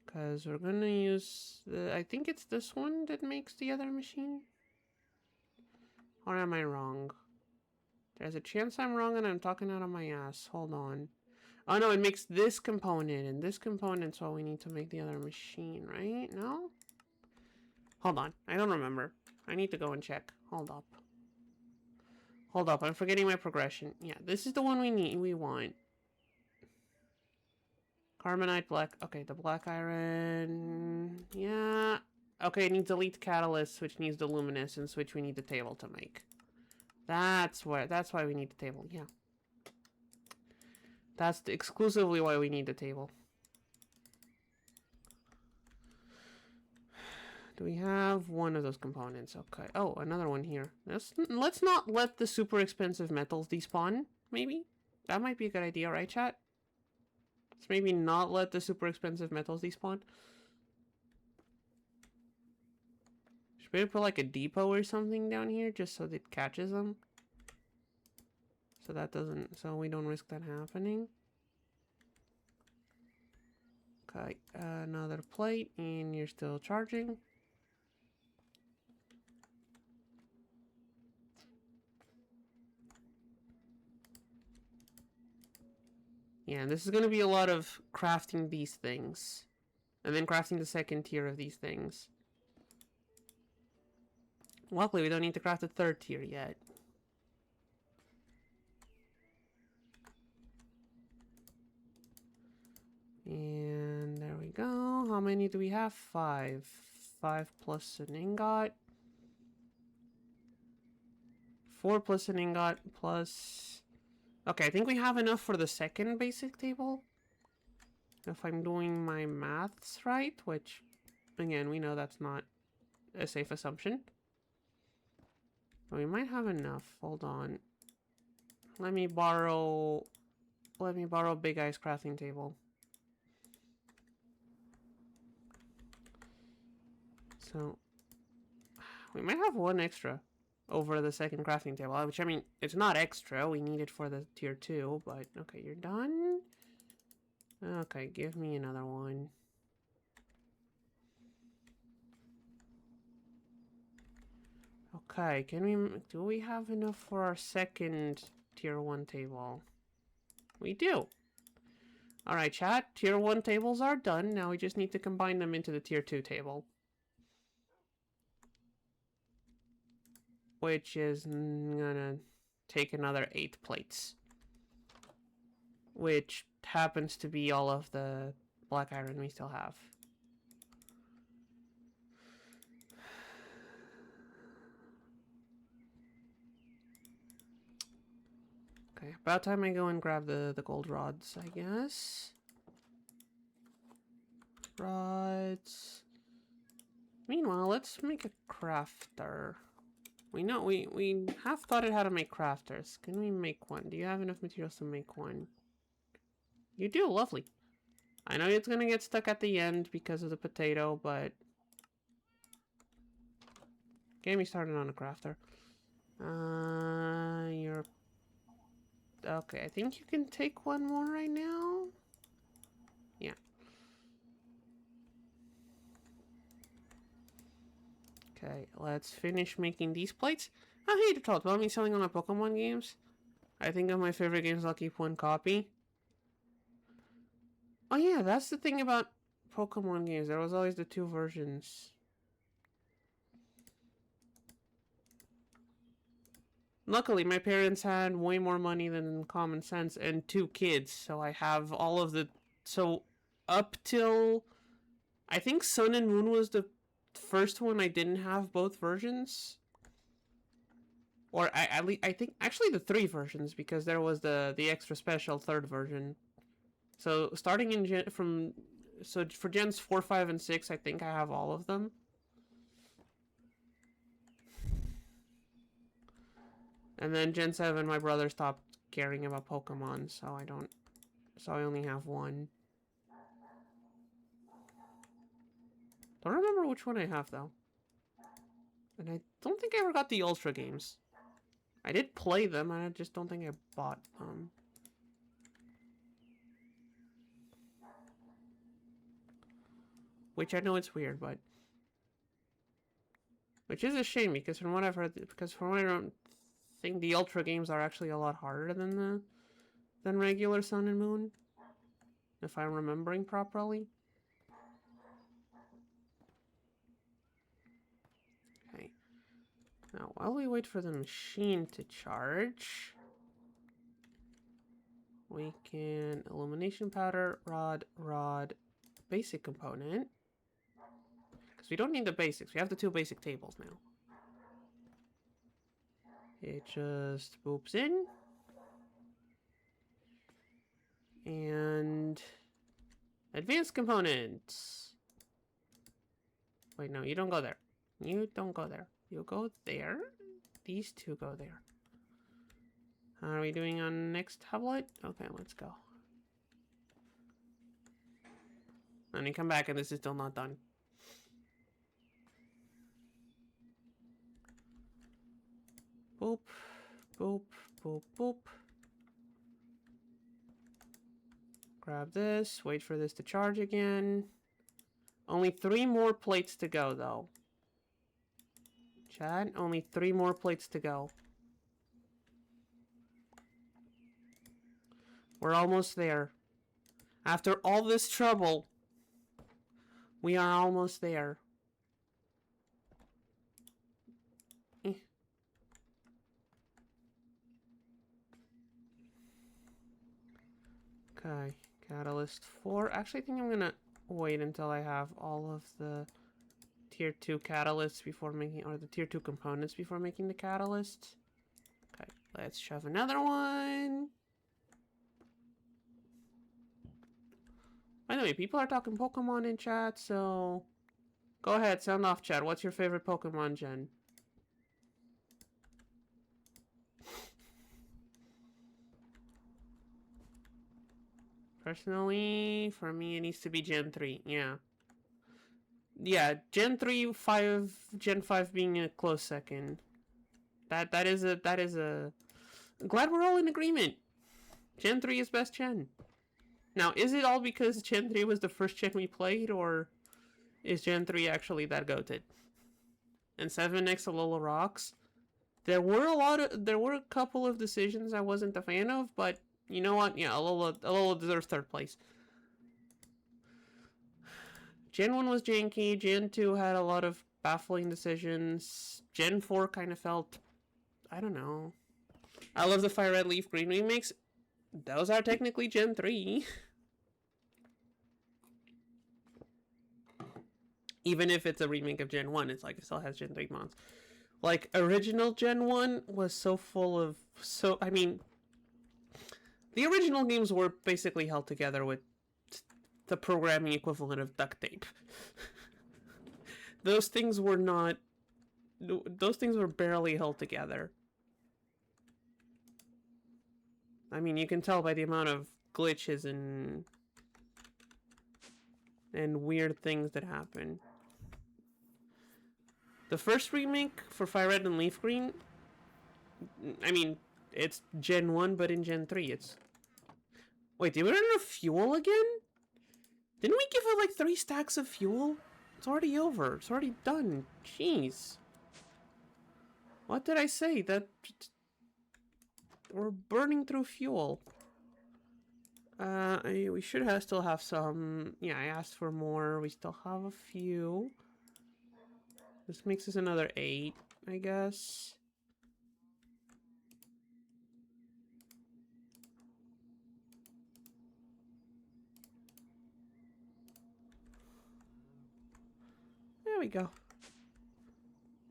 Because we're going to use... I think it's this one that makes the other machine? Or am I wrong? There's a chance I'm wrong and I'm talking out of my ass. Hold on. Oh no, it makes this component, and this component's what we need to make the other machine, right? No? Hold on, I don't remember. I need to go and check. Hold up. Hold up, I'm forgetting my progression. Yeah, this is the one we want. Carbonite, black. Okay, the black iron. Yeah. Okay, it needs elite catalyst, which needs the luminescence, which we need the table to make. That's why we need the table, yeah. That's exclusively why we need the table. Do we have one of those components? Okay. Oh, another one here. Let's not let the super expensive metals despawn, maybe? That might be a good idea, right, chat? Let's maybe not let the super expensive metals despawn. Should we put like a depot or something down here just so that it catches them? So we don't risk that happening. Okay, another plate, and you're still charging. Yeah, and this is going to be a lot of crafting these things. And then crafting the second tier of these things. Luckily, we don't need to craft the third tier yet. And there we go. How many do we have? 5. 5 plus an ingot. 4 plus an ingot plus... Okay, I think we have enough for the second basic table. If I'm doing my maths right, which, again, we know that's not a safe assumption. But we might have enough. Hold on. Let me borrow Big Eye's crafting table. So, we might have one extra over the second crafting table, which, I mean, it's not extra. We need it for the tier 2, but okay, you're done. Okay, give me another one. Okay, do we have enough for our second tier 1 table? We do. Alright, chat, tier 1 tables are done. Now we just need to combine them into the tier 2 table. Which is gonna take another 8 plates. Which happens to be all of the black iron we still have. Okay, about time I go and grab the gold rods, I guess. Rods. Meanwhile, let's make a crafter. We know, we have thought it how to make crafters. Can we make one? Do you have enough materials to make one? You do, lovely. I know it's gonna get stuck at the end because of the potato, but... Get me started on a crafter. You're... Okay, I think you can take one more right now. Yeah. Okay, let's finish making these plates. I hate to talk about me selling on my Pokemon games. I think of my favorite games, I'll keep one copy. Oh yeah, that's the thing about Pokemon games. There was always the 2 versions. Luckily, my parents had way more money than common sense and 2 kids, so I have all of the... So, up till... I think Sun and Moon was the first one I didn't have both versions. Or I think... Actually, the 3 versions, because there was the extra special 3rd version. So, starting in So, for Gens 4, 5, and 6, I think I have all of them. And then Gen 7, my brother stopped caring about Pokemon, so I don't... So I only have one. Don't remember which one I have, though. And I don't think I ever got the Ultra games. I did play them, and I just don't think I bought them. Which I know it's weird, but... Which is a shame, because from what I've heard... Because from what I don't think the Ultra games are actually a lot harder than regular Sun and Moon. If I'm remembering properly. Okay. Now, while we wait for the machine to charge... We can... Illumination powder, rod, basic component. Because we don't need the basics. We have the 2 basic tables now. It just boops in. And... Advanced components. Wait, no, you don't go there. You don't go there. You go there. These 2 go there. How are we doing on next tablet? Okay, let's go. And then come back and this is still not done. Boop, boop, boop, boop. Grab this, wait for this to charge again. Only 3 more plates to go, though. Chat, only 3 more plates to go. We're almost there. After all this trouble, we are almost there. Okay, Catalyst 4. Actually, I think I'm gonna wait until I have all of the tier 2 catalysts before making, or the tier 2 components before making the catalyst. Okay, let's shove another one. By the way, people are talking Pokemon in chat, so go ahead, sound off, chat. What's your favorite Pokemon gen? Personally, for me, it needs to be Gen 3. Yeah. yeah, Gen 3, 5, Gen 5 being a close second. That is a glad we're all in agreement. Gen 3 is best gen. Now, is it all because Gen 3 was the first gen we played, or is Gen 3 actually that goated? And 7X Alola rocks. There were a couple of decisions I wasn't a fan of, but you know what? Yeah, Alola deserves third place. Gen 1 was janky, Gen 2 had a lot of baffling decisions, Gen 4 kind of felt, I don't know. I love the Fire Red Leaf Green remakes. Those are technically Gen 3. Even if it's a remake of Gen 1, it's like it still has Gen 3 mods. Like, original Gen 1 was so full of... I mean... The original games were basically held together with the programming equivalent of duct tape. Those things were not... Those things were barely held together. I mean, you can tell by the amount of glitches and weird things that happen. The first remake for Fire Red and Leaf Green, I mean, it's Gen 1, but in Gen 3, it's... Wait, did we run out of fuel again? Didn't we give it like 3 stacks of fuel? It's already over. It's already done. Jeez. What did I say? That... We're burning through fuel. We should still have some... Yeah, I asked for more. We still have a few. This makes us another 8, I guess. There we go.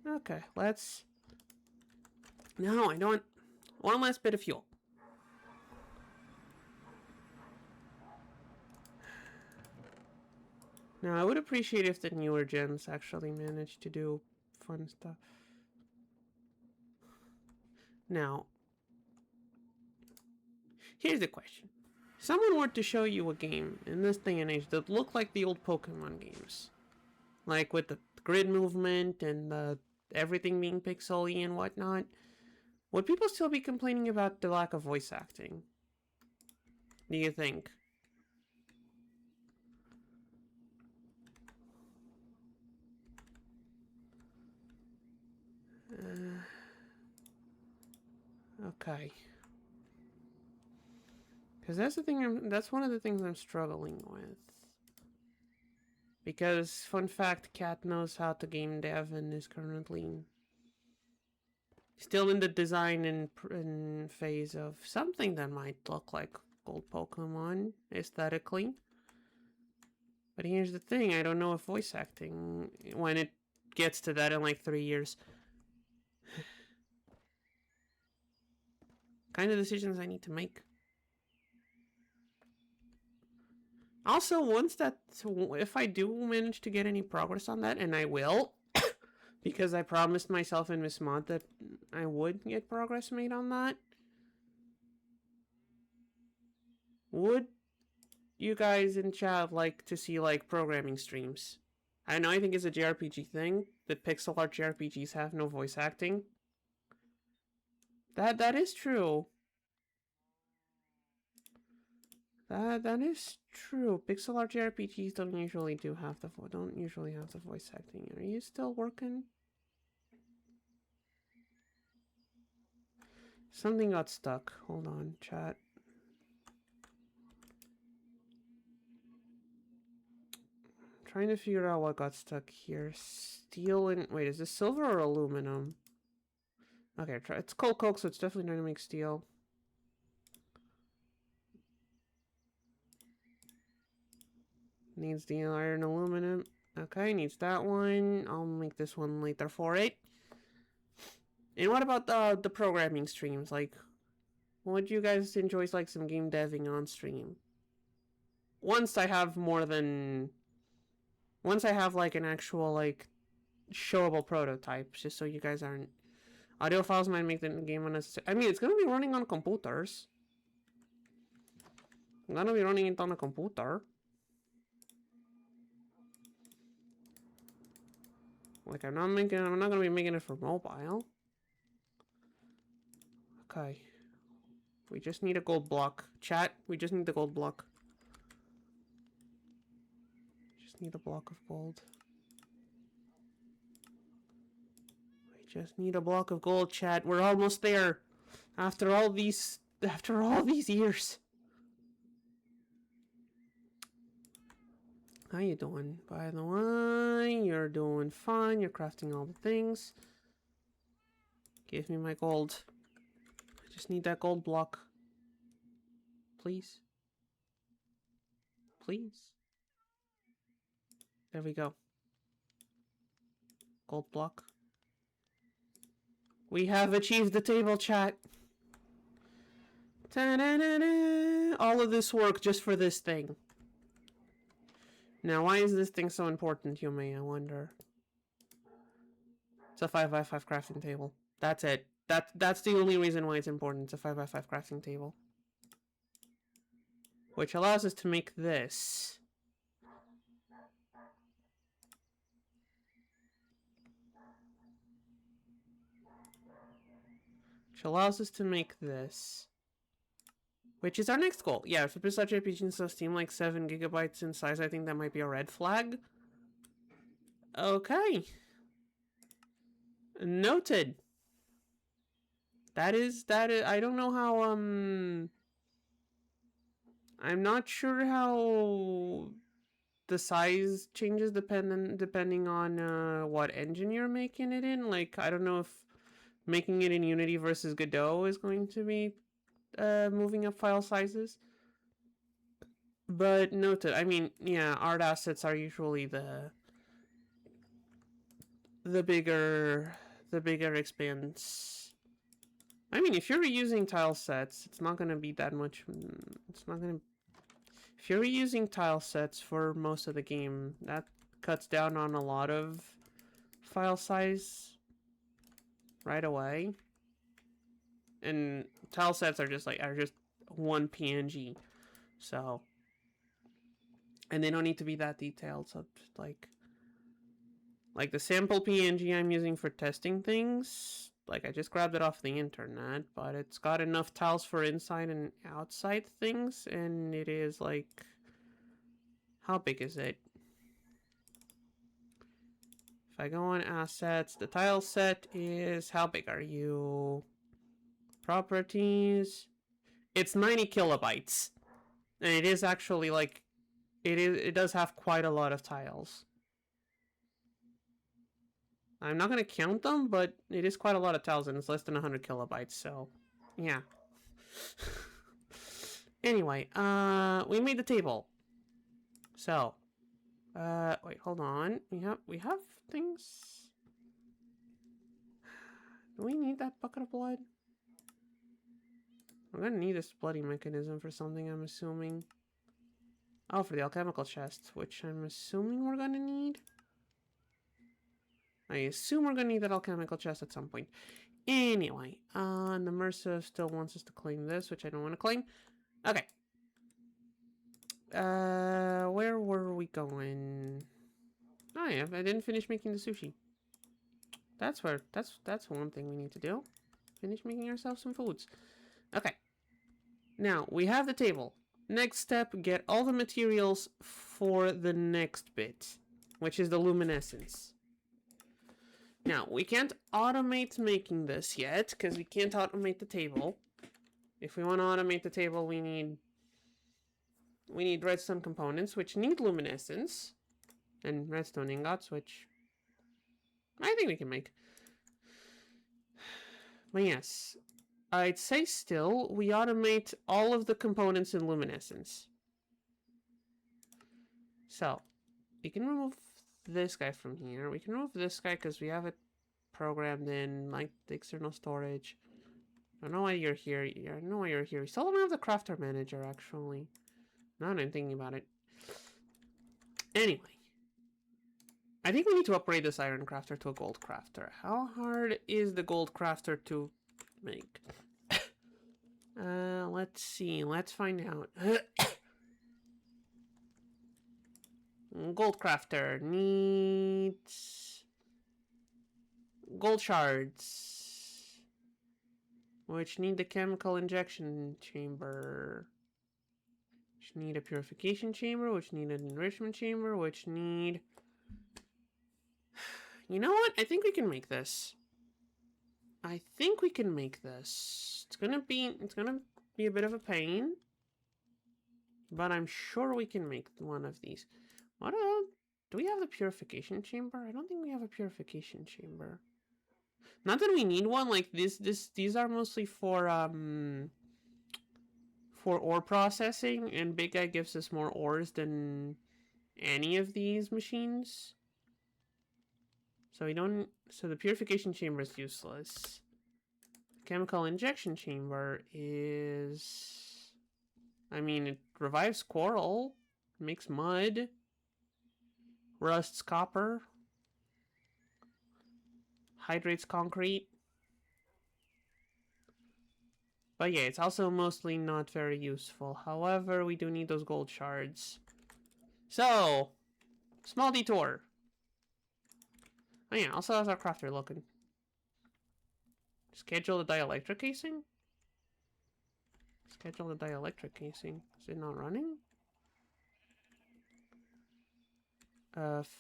Okay, let's... No, I don't... One last bit of fuel. Now, I would appreciate if the newer gens actually managed to do fun stuff. Now, here's the question. Someone were to show you a game in this day and age that looked like the old Pokemon games. Like with the grid movement and everything being pixely and whatnot. Would people still be complaining about the lack of voice acting? Do you think? Okay. Because that's the thing. That's one of the things I'm struggling with. Because, fun fact, Cat knows how to game dev and is currently still in the design and phase of something that might look like old Pokemon aesthetically. But here's the thing, I don't know if voice acting, when it gets to that in like 3 years. Kind of decisions I need to make. Also, if I do manage to get any progress on that, and I will, because I promised myself in Miss Mod that I would get progress made on that. Would you guys in chat like to see like programming streams? I know I think it's a JRPG thing, that pixel art JRPGs have no voice acting. That is true. That is true. Pixel art JRPGs don't usually have the voice acting. Are you still working? Something got stuck. Hold on, chat. I'm trying to figure out what got stuck here. Steel and... Wait, is this silver or aluminum? Okay, it's coal coke, so it's definitely going to make steel. Needs the iron aluminum. Okay, needs that one. I'll make this one later for it. And what about the programming streams? Like, would you guys enjoy like some game deving on stream? Once I have like an actual like showable prototype, just so you guys aren't... Audio files might make the game unnecessary. I mean, it's gonna be running on computers. I'm gonna be running it on a computer. Like, I'm not gonna be making it for mobile. Okay. We just need a gold block. Chat, we just need the gold block. Just need a block of gold. We just need a block of gold, chat. We're almost there. After all these years. How you doing? By the way, you're doing fine. You're crafting all the things. Give me my gold. I just need that gold block. Please. Please. There we go. Gold block. We have achieved the table, chat. Ta-da-da-da. All of this work just for this thing. Now, why is this thing so important, you may, I wonder? It's a 5x5 crafting table. That's it. That's the only reason why it's important. It's a 5x5 crafting table. Which allows us to make this. Which allows us to make this. Which is our next goal. Yeah, if it's such a RPG so Steam like 7 GB in size, I think that might be a red flag. Okay. Noted. That is, I don't know how, I'm not sure how the size changes depending on, what engine you're making it in. Like, I don't know if making it in Unity versus Godot is going to be, moving up file sizes. But noted, I mean, yeah, art assets are usually the bigger expanse. I mean, if you're reusing tile sets, it's not going to be that much. It's not going to. If you're reusing tile sets for most of the game, that cuts down on a lot of file size right away. And tile sets are just one PNG, so, and they don't need to be that detailed. So just like the sample PNG I'm using for testing things, like I just grabbed it off the internet, but it's got enough tiles for inside and outside things, and it is like, how big is it? If I go on assets, the tile set is, how big are you? Properties. It's 90 kilobytes. And it is actually like, it does have quite a lot of tiles. I'm not going to count them, but it is quite a lot of tiles, and it's less than 100 kilobytes, so yeah. Anyway, we made the table. So, wait, hold on. We have things. Do we need that bucket of blood? I'm gonna need this bloody mechanism for something, I'm assuming. Oh, for the alchemical chest, which I'm assuming we're gonna need. I assume we're gonna need that alchemical chest at some point. Anyway, and the Mercer still wants us to claim this, which I don't want to claim. Okay. Where were we going? Oh yeah, I didn't finish making the sushi. That's one thing we need to do. Finish making ourselves some foods. Okay. Now, we have the table. Next step, get all the materials for the next bit, which is the luminescence. Now, we can't automate making this yet, because we can't automate the table. If we want to automate the table, we need redstone components, which need luminescence, and redstone ingots, which I think we can make. But yes, I'd say still, we automate all of the components in luminescence. So, we can remove this guy from here. We can remove this guy because we have it programmed in, like, the external storage. I don't know why you're here. I don't know why you're here. We still don't have the crafter manager, actually. Now that I'm thinking about it. Anyway. I think we need to upgrade this iron crafter to a gold crafter. How hard is the gold crafter to make? Let's see. Let's find out. Gold crafter needs gold shards, which need the chemical injection chamber, which need a purification chamber, which need an enrichment chamber, which need... You know what? I think we can make this. I think we can make this. It's gonna be a bit of a pain, but I'm sure we can make one of these. What do we have the purification chamber? I don't think we have a purification chamber. Not that we need one. Like these are mostly for ore processing, and Big Guy gives us more ores than any of these machines. So we don't. So the purification chamber is useless. Chemical injection chamber is... I mean, it revives coral, makes mud, rusts copper, hydrates concrete. But yeah, it's also mostly not very useful. However, we do need those gold shards. So, small detour. Oh yeah, also how's our crafter looking? Schedule the dielectric casing? Schedule the dielectric casing. Is it not running?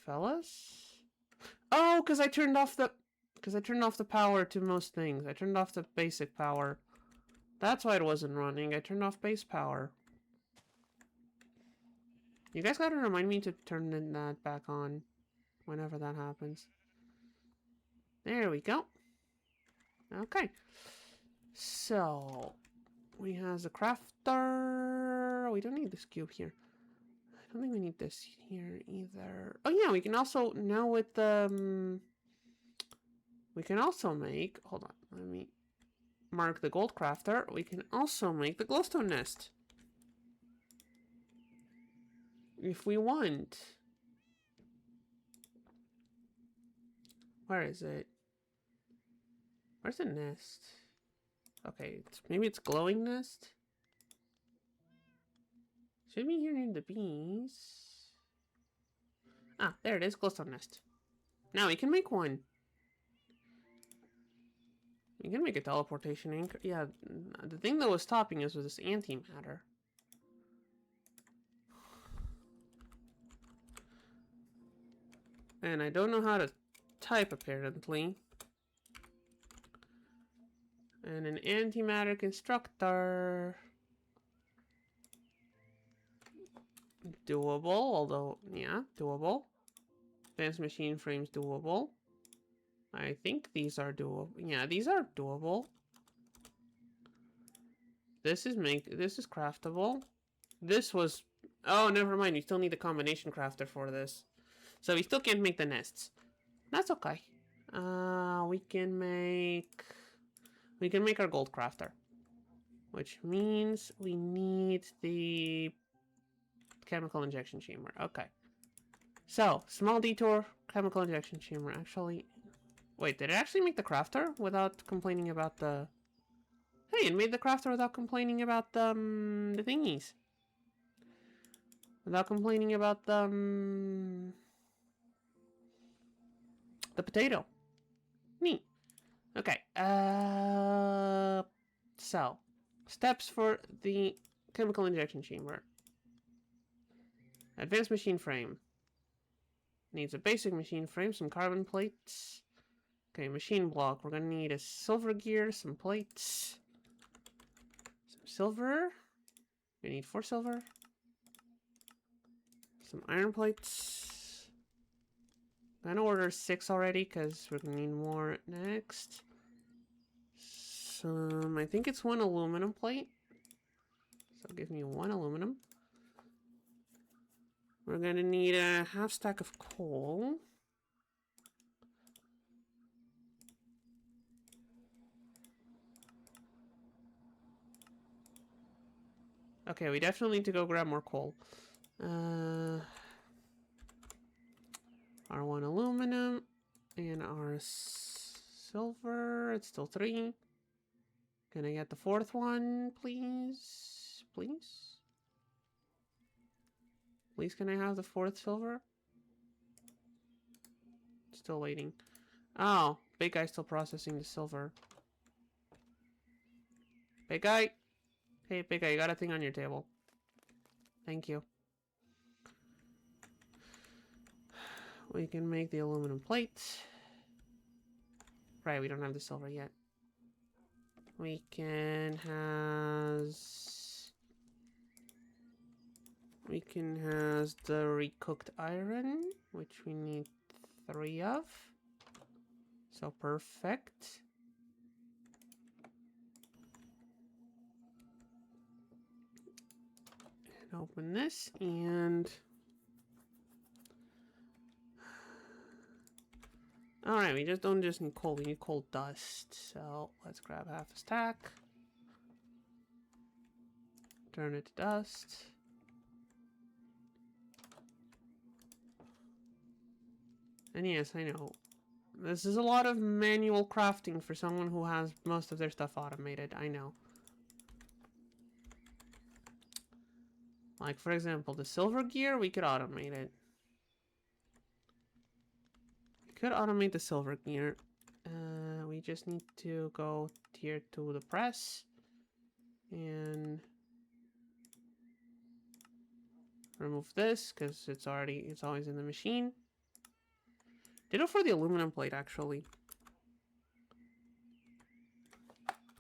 Fellas? Oh, because I turned off the power to most things. I turned off the basic power. That's why it wasn't running. I turned off base power. You guys gotta remind me to turn that back on whenever that happens. There we go. Okay. So, we have the crafter. We don't need this cube here. I don't think we need this here either. Oh yeah, we can also, now with the... we can also make... Hold on, let me mark the gold crafter. We can also make the glowstone nest. If we want. Where is it? Where's the nest? Okay, maybe it's glowing nest? Should be here near the bees. Ah, there it is, glowstone nest. Now we can make one. We can make a teleportation anchor. Yeah, the thing that was stopping us was this antimatter. And I don't know how to type, apparently. And an antimatter constructor. Doable, although, yeah, doable. Advanced machine frames doable. I think these are doable. Yeah, these are doable. This is craftable. This was... Oh, never mind. You still need the combination crafter for this. So we still can't make the nests. That's okay. We can make our gold crafter. Which means we need the chemical injection chamber. Okay. So, small detour, chemical injection chamber. Actually, wait, did it actually make the crafter without complaining about the... Hey, it made the crafter without complaining about the thingies. Without complaining about the potato. Neat. Okay, so, steps for the chemical injection chamber. Advanced machine frame. Needs a basic machine frame, some carbon plates. Okay, machine block. We're gonna need a silver gear, some plates. Some silver. We need 4 silver. Some iron plates. I'm gonna order 6 already, because we're gonna need more next. Some, I think it's 1 aluminum plate. So give me 1 aluminum. We're gonna need a half stack of coal. Okay, we definitely need to go grab more coal. Our 1 aluminum and our silver. It's still 3. Can I get the 4th one, please? Please? Please, can I have the 4th silver? Still waiting. Oh, big guy still processing the silver. Big guy. Hey, big guy, you got a thing on your table. Thank you. We can make the aluminum plate. Right, we don't have the silver yet. We can has the recooked iron, which we need 3 of. So perfect. And open this and alright, we don't just need coal, we need coal dust. So let's grab half a stack. Turn it to dust. And yes, I know. This is a lot of manual crafting for someone who has most of their stuff automated. I know. Like, for example, the silver gear, we could automate it. We could automate the silver gear. We just need to go here to the press. And remove this, because it's always in the machine. Ditto for the aluminum plate, actually.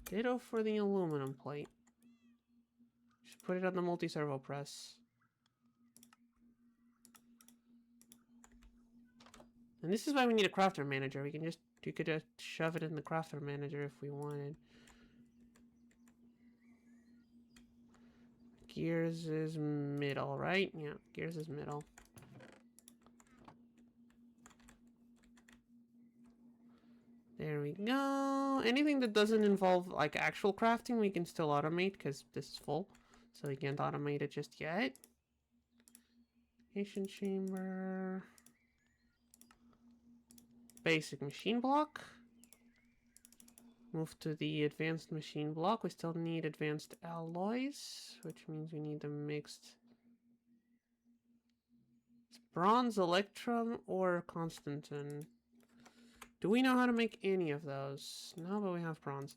Ditto for the aluminum plate. Just put it on the multi-servo press. And this is why we need a crafter manager. You could just shove it in the crafter manager if we wanted. Gears is middle, right? Yeah, gears is middle. There we go. Anything that doesn't involve like actual crafting, we can still automate because this is full. So we can't automate it just yet. Ignition chamber. Basic machine block. Move to the advanced machine block. We still need advanced alloys, which means we need the mixed. It's bronze, electrum, or constantin. Do we know how to make any of those? No, but we have bronze.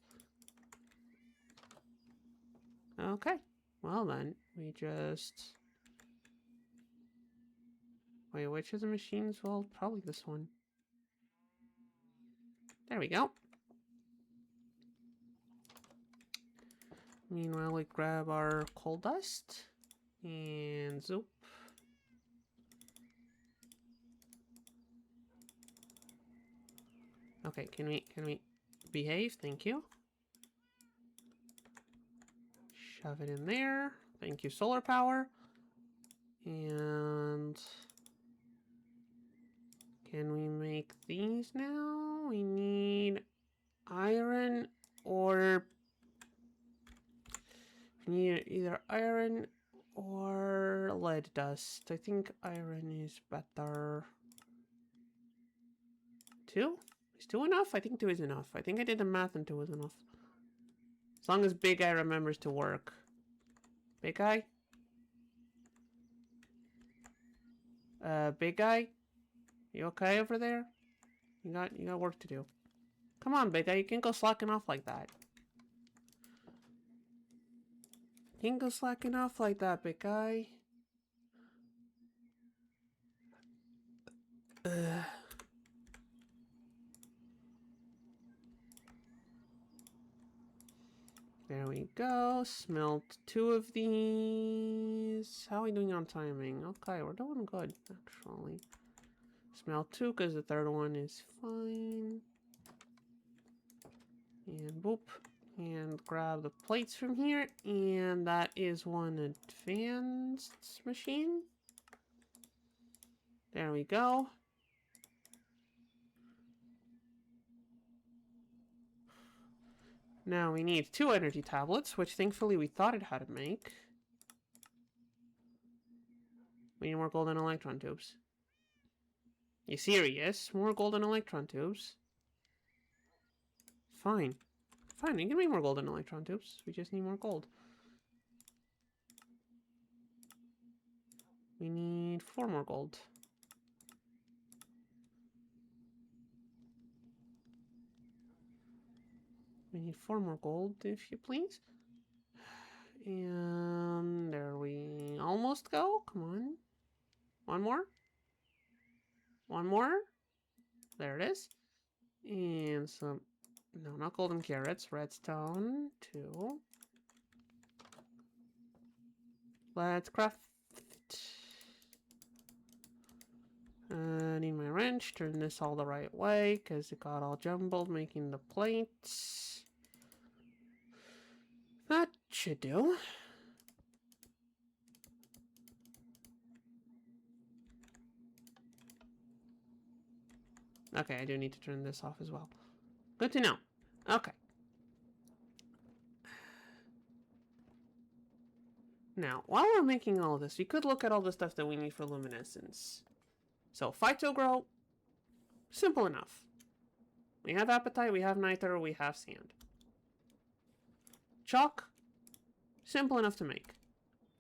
Okay. Well then, we just... Wait, which of the machines? Well, probably this one. There we go. Meanwhile, we grab our coal dust. And zoop. Okay, can we behave? Thank you. Shove it in there. Thank you, solar power. And can we make these now? We need iron or we need either iron or lead dust. I think iron is better. 2? Is 2 enough? I think 2 is enough. I think I did the math and 2 is enough. As long as Big Guy remembers to work. Big Guy? Big Guy? You okay over there? You got work to do. Come on, Big Guy, you can't go slacking off like that. You can't go slacking off like that, Big Guy. There we go. Smelt 2 of these. How are we doing on timing? Okay, we're doing good, actually. Smelt 2 because the third one is fine. And boop. And grab the plates from here. And that is one advanced machine. There we go. Now we need 2 energy tablets, which thankfully we thought it had to make. We need more golden electron tubes. You serious? More golden electron tubes? Fine. Fine, you can make more golden electron tubes. We just need more gold. We need 4 more gold. need 4 more gold, if you please. And there we almost go. Come on. One more. One more. There it is. And some, no, not golden carrots, redstone, 2. Let's craft. I need my wrench, turn this all the right way, because it got all jumbled making the plates. That should do. Okay, I do need to turn this off as well. Good to know. Okay. Now, while we're making all this, we could look at all the stuff that we need for luminescence. So, phyto-grow, simple enough. We have apatite, we have niter, we have sand. Chalk, simple enough to make.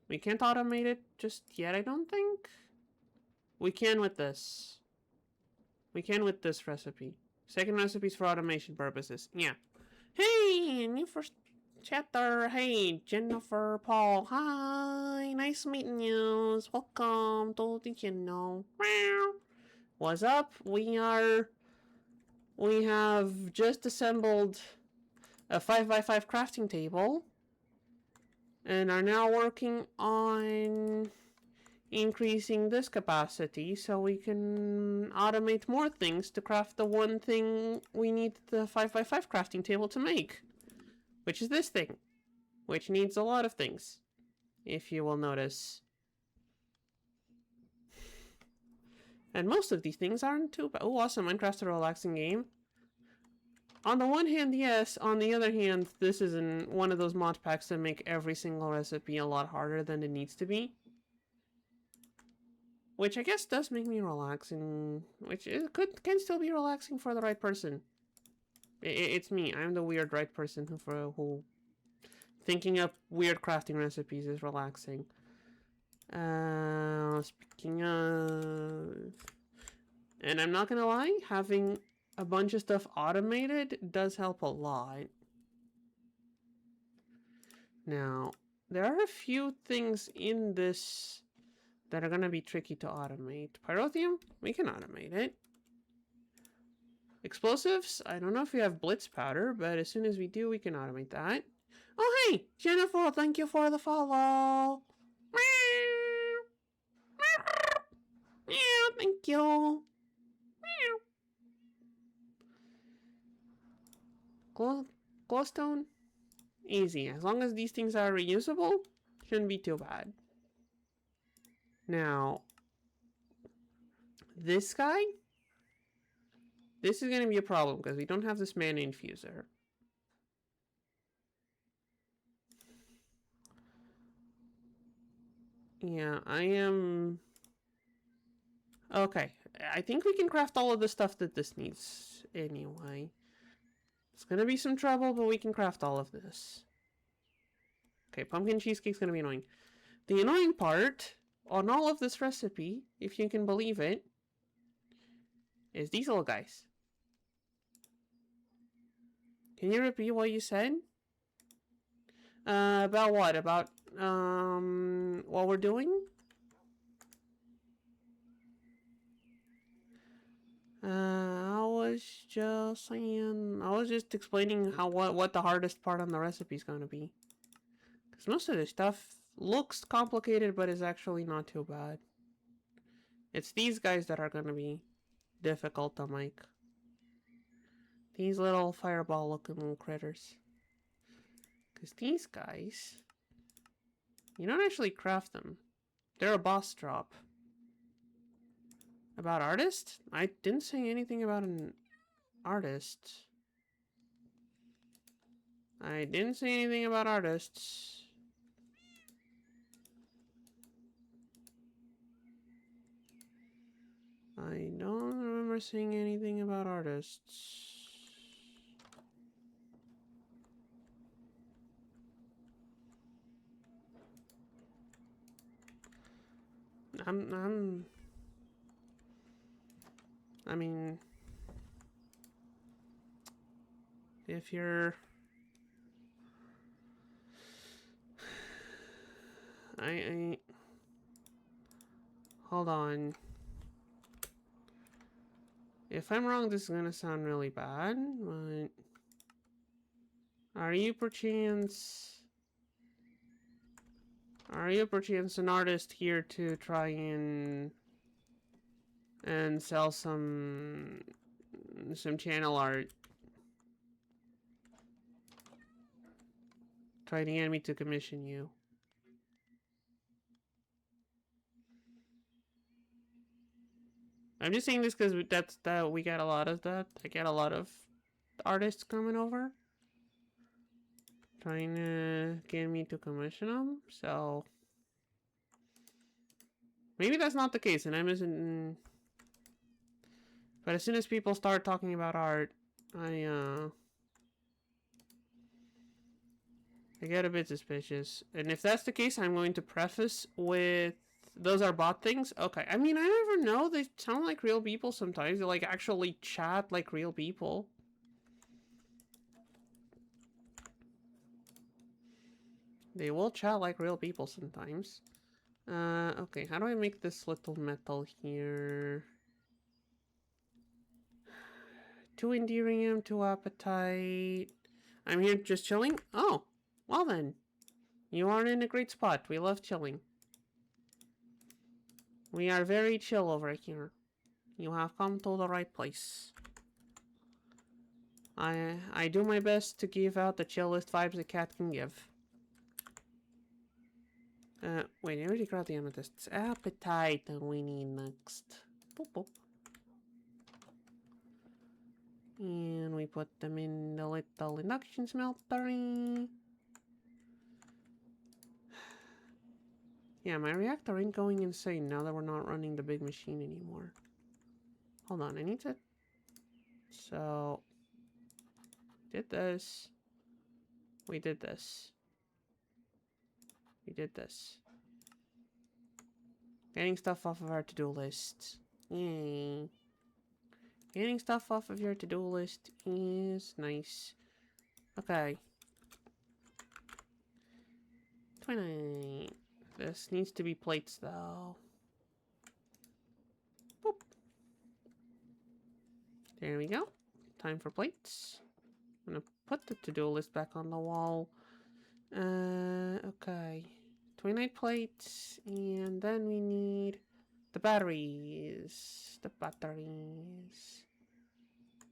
We can't automate it just yet, I don't think. We can with this. We can with this recipe. Second recipe's for automation purposes. Yeah. Hey, new first chatter. Hey, Jennifer, Paul. Hi, nice meeting you. Welcome to the channel. What's up? We have just assembled a 5x5 crafting table and are now working on increasing this capacity so we can automate more things to craft the one thing we need the 5x5 crafting table to make, which is this thing, which needs a lot of things, if you will notice. And most of these things aren't too bad. Oh, awesome, Minecraft's a relaxing game. On the one hand, yes. On the other hand, this is one of those mod packs that make every single recipe a lot harder than it needs to be. Which I guess does make me relaxing, which it can still be relaxing for the right person. It's me. I'm the weird right person who thinking up weird crafting recipes is relaxing. Speaking of, and I'm not gonna lie, having a bunch of stuff automated does help a lot. Now, there are a few things in this that are going to be tricky to automate. Pyrotheum, we can automate it. Explosives, I don't know if we have blitz powder, but as soon as we do, we can automate that. Oh, hey, Jennifer, thank you for the follow. Yeah, thank you. Glowstone, easy. As long as these things are reusable, shouldn't be too bad. Now, this guy, this is going to be a problem because we don't have this mana infuser. Yeah, I am... Okay, I think we can craft all of the stuff that this needs anyway. It's going to be some trouble, but we can craft all of this. Okay, pumpkin cheesecake's going to be annoying. The annoying part on all of this recipe, if you can believe it, is these little guys. Can you repeat what you said? About what? About, what we're doing? I was just saying, I was just explaining what the hardest part on the recipe is going to be. Because most of this stuff looks complicated, but is actually not too bad. It's these guys that are going to be difficult to make. These little fireball looking critters. Because these guys, you don't actually craft them. They're a boss drop. About artist? I didn't say anything about an artist. I didn't say anything about artists. I don't remember saying anything about artists. I mean, if you're I... Hold on. If I'm wrong, this is gonna sound really bad, but... Are you perchance an artist here to try and sell some channel art? Try to get me to commission you. I'm just saying this because we get a lot of that. I get a lot of artists coming over, trying to get me to commission them. So maybe that's not the case, and I'm isn't. But as soon as people start talking about art, I get a bit suspicious. And if that's the case, I'm going to preface with, those are bot things? Okay. I mean, I never know. They sound like real people sometimes. They, like, actually chat like real people. They will chat like real people sometimes. Okay. How do I make this little metal here? Too endearing, too appetite. I'm here just chilling? Oh. Well then. You are in a great spot. We love chilling. We are very chill over here. You have come to the right place. I do my best to give out the chillest vibes a cat can give. Wait, I already grabbed the amethysts. Appetite we need next. Boop, boop. And we put them in the little induction smelter. Yeah, my reactor ain't going insane now that we're not running the big machine anymore. Hold on, I need to... So... Did this. We did this. We did this. Getting stuff off of our to-do list. Yay. Getting stuff off of your to-do list is nice. Okay. 29. This needs to be plates, though. Boop. There we go. Time for plates. I'm gonna put the to-do list back on the wall. Okay. 29 plates, and then we need the batteries. The batteries.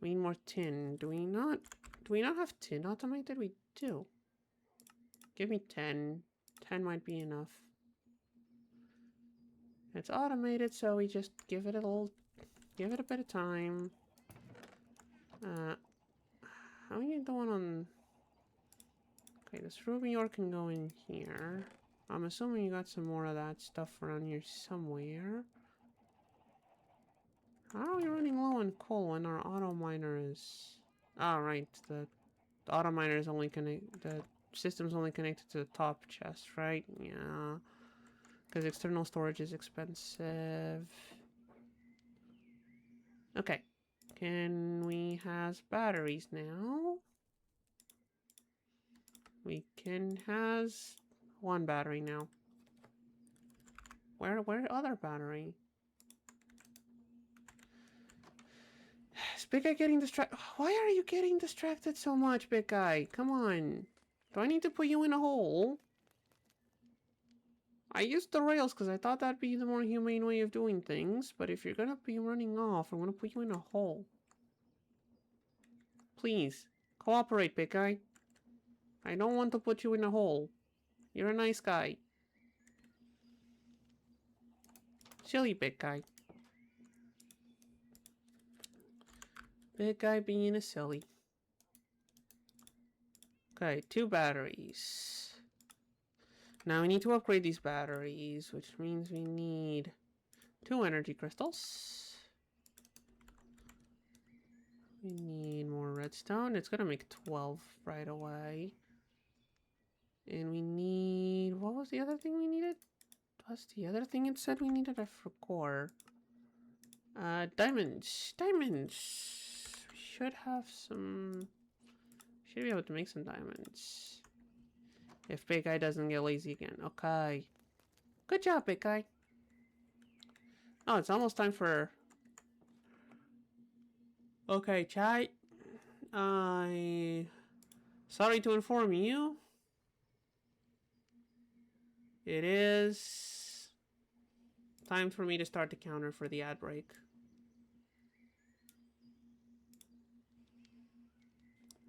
We need more tin. Do we not have tin automated? We do. Give me 10. 10 might be enough. It's automated, so we just give it a bit of time. How are you doing on... Okay, this ruby ore can go in here. I'm assuming you got some more of that stuff around here somewhere. How are we running low on coal when our auto miner is... Ah, right. The auto miner is only the system's only connected to the top chest, right? Yeah. Because external storage is expensive. Okay. Can we has batteries now? We can has one battery now. Where other battery? Is Big Guy getting distracted? Why are you getting distracted so much, Big Guy? Come on. Do I need to put you in a hole? I used the rails because I thought that'd be the more humane way of doing things, but if you're gonna be running off, I'm gonna put you in a hole. Please, cooperate, Big Guy. I don't want to put you in a hole. You're a nice guy. Silly Big Guy. Big Guy being a silly. Okay, 2 batteries. Now we need to upgrade these batteries, which means we need 2 energy crystals. We need more redstone. It's gonna make 12 right away. And we need... What was the other thing we needed? What's the other thing it said we needed? I forgot. Diamonds. Diamonds. We should have some... Should be able to make some diamonds. If Big Guy doesn't get lazy again. Okay. Good job, big guy. Oh, it's almost time for... Okay, chat. Sorry to inform you. It is... time for me to start the counter for the ad break.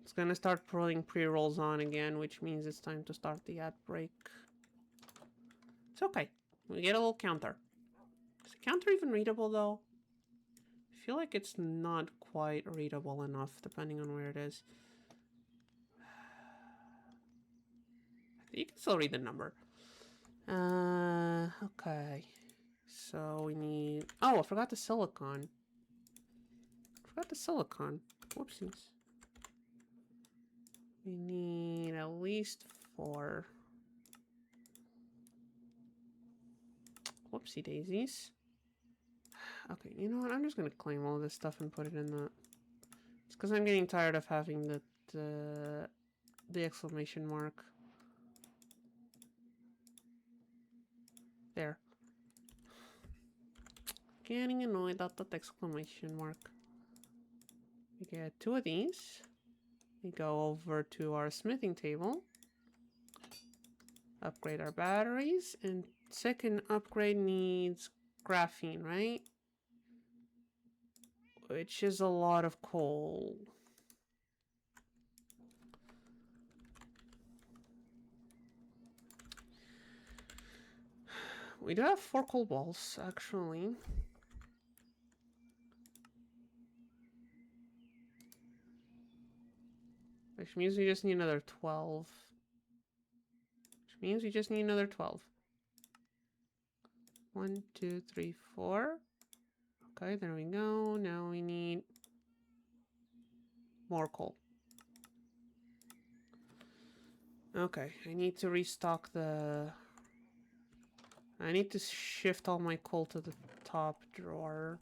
It's gonna start pulling pre-rolls on again, which means it's time to start the ad break. It's okay. We get a little counter. Is the counter even readable, though? I feel like it's not quite readable enough, depending on where it is. You can still read the number. Okay. So we need... Oh, I forgot the silicon. Whoopsies. We need at least 4. Whoopsie daisies. Okay, you know what? I'm just gonna claim all this stuff and put it in the... It's because I'm getting tired of having the exclamation mark. There. Getting annoyed at that exclamation mark. We get 2 of these. We go over to our smithing table. Upgrade our batteries. And second upgrade needs graphene, right? Which is a lot of coal. We do have 4 coal balls, actually. Which means we just need another 12. Which means we just need another 12. 1, 2, 3, 4. Okay, there we go. Now we need more coal. Okay, I need to restock the... I need to shift all my coal to the top drawer.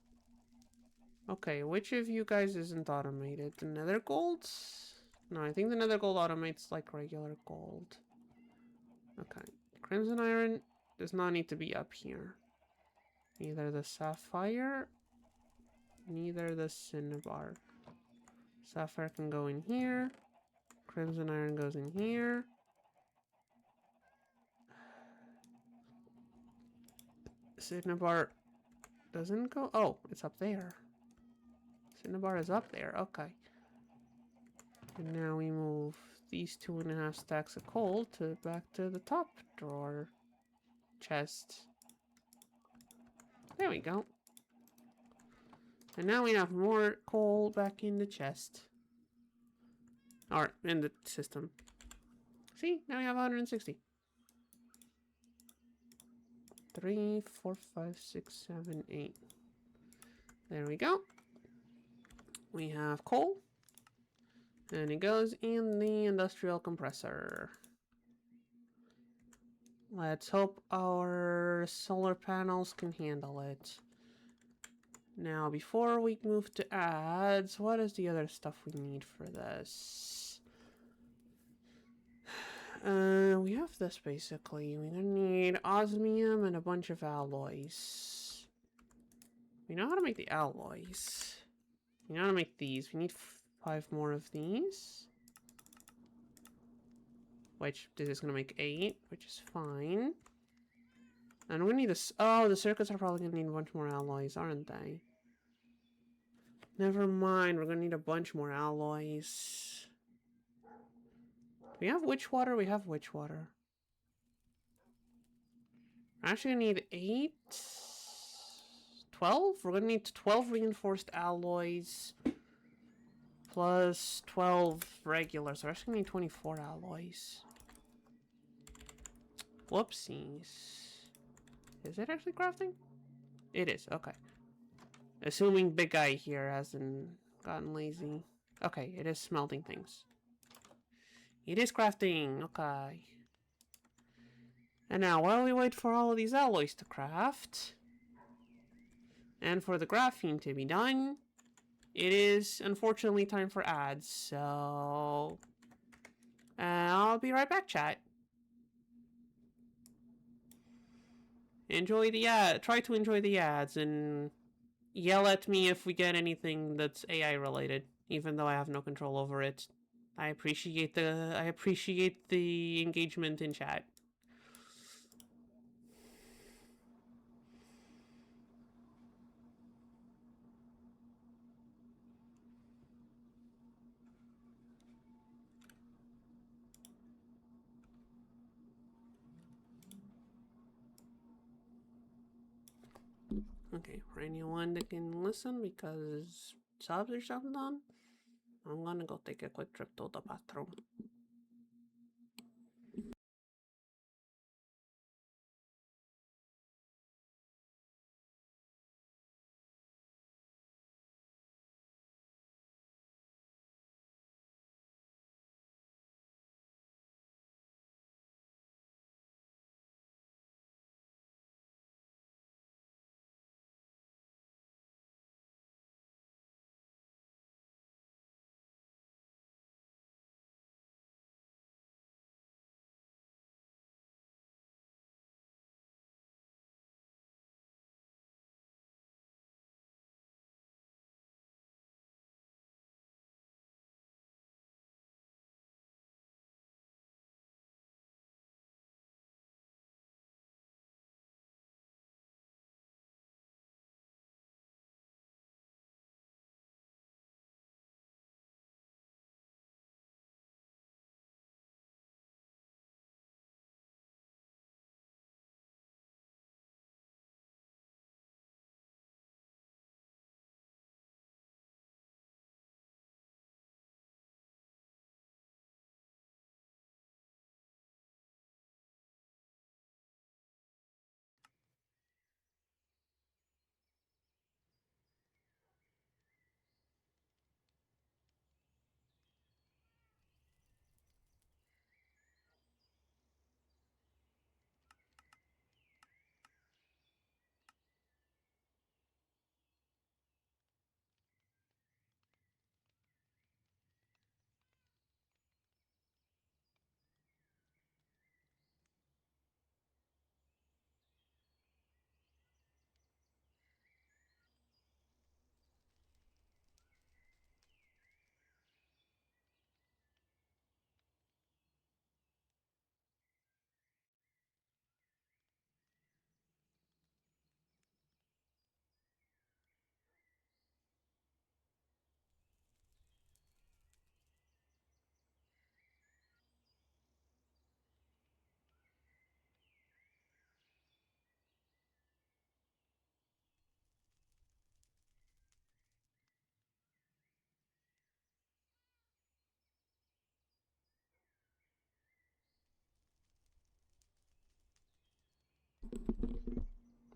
Okay, which of you guys isn't automated? The nether golds? No, I think the nether gold automates like regular gold. Okay. Crimson iron does not need to be up here. Neither the sapphire, neither the cinnabar. Sapphire can go in here. Crimson iron goes in here. Cinnabar doesn't go... Oh, it's up there. Cinnabar is up there. Okay. And now we move these 2.5 stacks of coal to back to the top drawer chest. There we go. And now we have more coal back in the chest. Or in the system. See? Now we have 160. 3, 4, 5, 6, 7, 8. There we go. We have coal. And it goes in the industrial compressor. Let's hope our solar panels can handle it. Now, before we move to ads, what is the other stuff we need for this? We have this basically. We're gonna need osmium and a bunch of alloys. We know how to make the alloys. We know how to make these. We need 5 more of these. Which this is gonna make 8, which is fine. And we need this. Oh, the circuits are probably gonna need a bunch more alloys, aren't they? Never mind, we're gonna need a bunch more alloys. We have witch water, we have witch water. We're actually gonna need 8... 12? We're gonna need 12 reinforced alloys. Plus 12 regular, so we're actually gonna need 24 alloys. Whoopsies. Is it actually crafting? It is, okay. Assuming big guy here hasn't gotten lazy. Okay, it is smelting things. It is crafting, okay. And now, while we wait for all of these alloys to craft, and for the graphene to be done, it is unfortunately time for ads, so... I'll be right back, chat. Enjoy the ad. Try to enjoy the ads and yell at me if we get anything that's AI related, even though I have no control over it. I appreciate the engagement in chat. Okay, for anyone that can listen because subs or something done, I'm gonna go take a quick trip to the bathroom.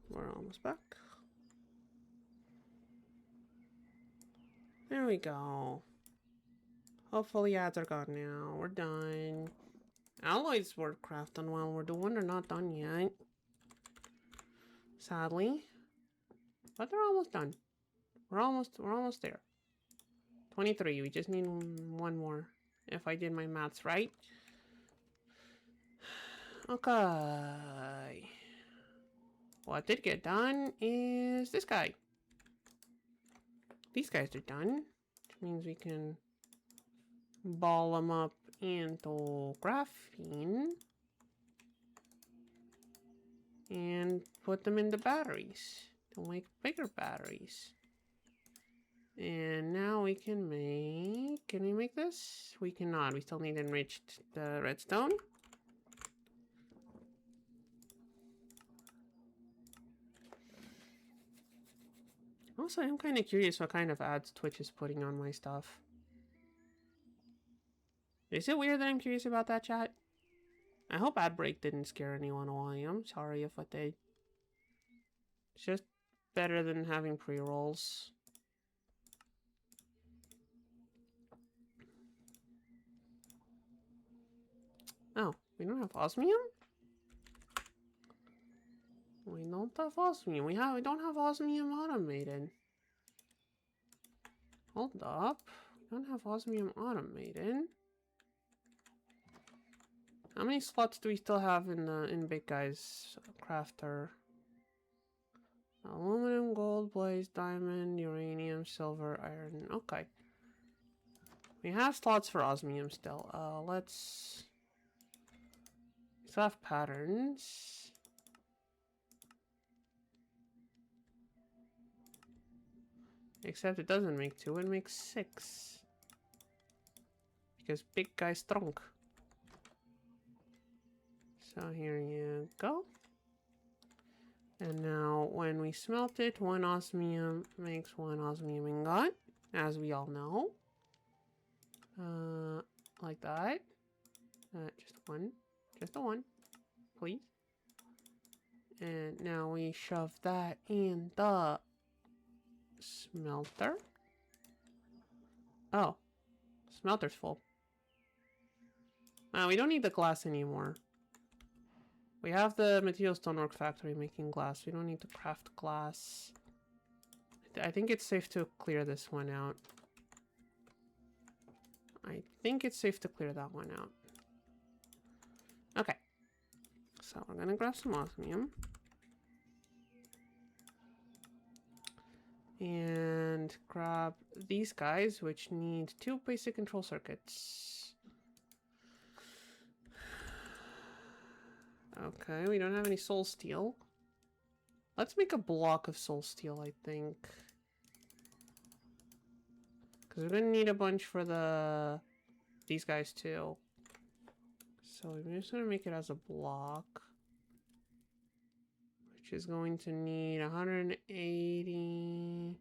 We're almost back. There we go. Hopefully ads are gone now. We're done. Alloys were crafting while we're doing. They're not done yet. Sadly. But they're almost done. We're almost there. 23. We just need one more. If I did my maths right. Okay. What did get done is this guy. These guys are done. Which means we can ball them up into graphene. And put them in the batteries to make bigger batteries. And now we can we make this? We cannot, we still need enriched redstone. Also, I'm kind of curious what kind of ads Twitch is putting on my stuff. Is it weird that I'm curious about that, chat? I hope ad break didn't scare anyone away. I'm sorry if it did. It's just better than having pre-rolls. Oh, we don't have osmium? We don't have osmium. We don't have osmium automated. Hold up. We don't have osmium automated. How many slots do we still have in Big Guy's crafter? Aluminum, gold, blaze, diamond, uranium, silver, iron. Okay. We have slots for osmium still. Let's have patterns. Except it doesn't make 2, it makes 6. Because big guy's strong. So here you go. And now when we smelt it, 1 osmium makes 1 osmium ingot, as we all know. Like that. Just one. Just a 1. Please. And now we shove that in the smelter. Oh. Smelter's full. We don't need the glass anymore. We have the material stonework factory making glass. We don't need to craft glass. I think it's safe to clear this one out. I think it's safe to clear that one out. Okay. So we're gonna grab some osmium. And grab these guys, which need 2 basic control circuits. Okay, we don't have any soul steel. Let's make a block of soul steel, I think. Because we're gonna need a bunch for these guys too. So we're just gonna make it as a block. Which is going to need 180.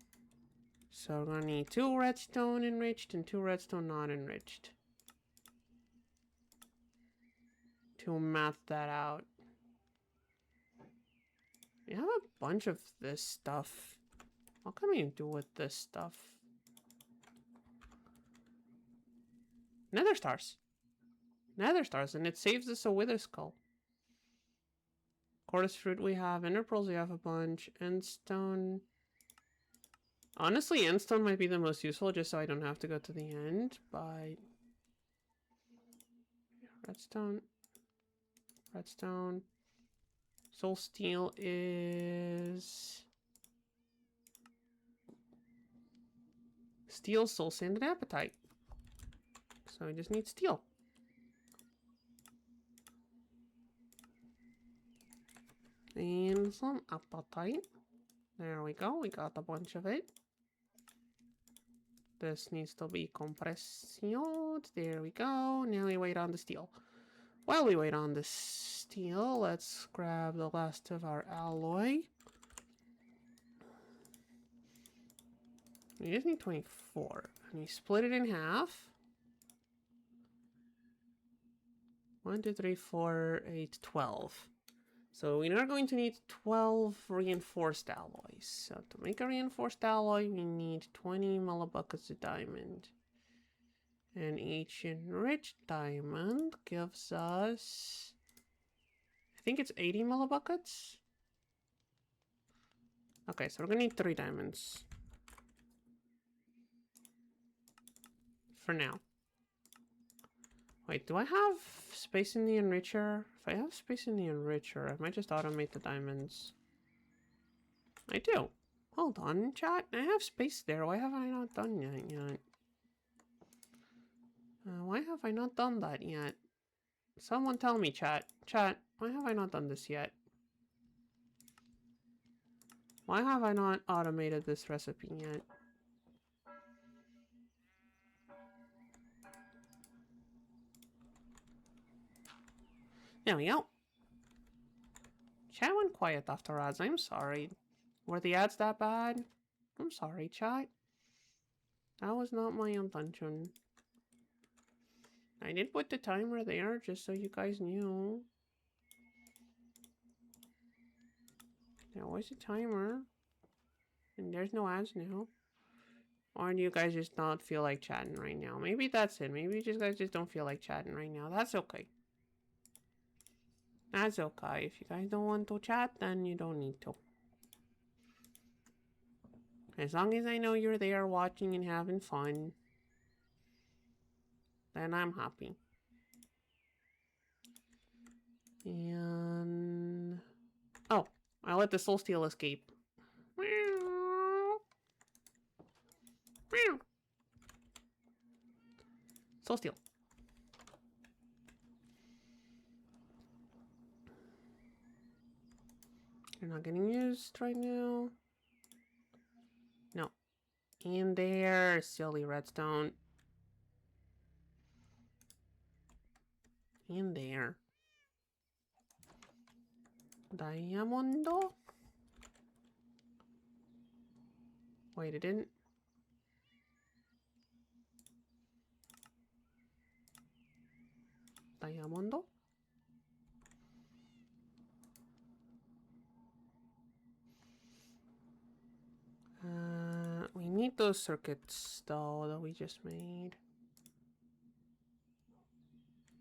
So we're gonna need 2 redstone enriched and 2 redstone not enriched. To math that out. We have a bunch of this stuff. What can we do with this stuff? Nether stars. Nether stars, and it saves us a wither skull. Quartz fruit we have. Ender pearls we have a bunch. Endstone. Honestly, endstone might be the most useful, just so I don't have to go to the end. But redstone. Redstone. Soul steel is steel, soul sand, and apatite. So we just need steel. And some apatite. There we go. We got a bunch of it. This needs to be compressioned. There we go. Now we wait on the steel. While we wait on the steel, let's grab the last of our alloy. We just need 24. And we split it in half. 1, 2, 3, 4, 8, 12. So we are going to need 12 reinforced alloys. So to make a reinforced alloy, we need 20 millibuckets of diamond. And each enriched diamond gives us, I think it's 80 millibuckets. Okay, so we're gonna need 3 diamonds. For now. Wait, do I have space in the enricher? If I have space in the enricher, I might just automate the diamonds. I do. Hold on, chat. I have space there. Why have I not done that yet? Why have I not done that yet? Someone tell me, chat. Chat, why have I not done this yet? Why have I not automated this recipe yet? There we go. Chat went quiet after ads. I'm sorry. Were the ads that bad? I'm sorry, chat. That was not my intention. I did put the timer there just so you guys knew. There was a timer. And there's no ads now. Or do you guys just not feel like chatting right now? Maybe that's it. Maybe you guys just don't feel like chatting right now. That's okay. That's okay. If you guys don't want to chat, then you don't need to. As long as I know you're there watching and having fun, then I'm happy. And... oh, I let the soul steel escape. Soul steel. You're not getting used right now. No. In there, silly redstone. In there. Diamondo? Wait, it didn't. Diamondo? We need those circuits though that we just made.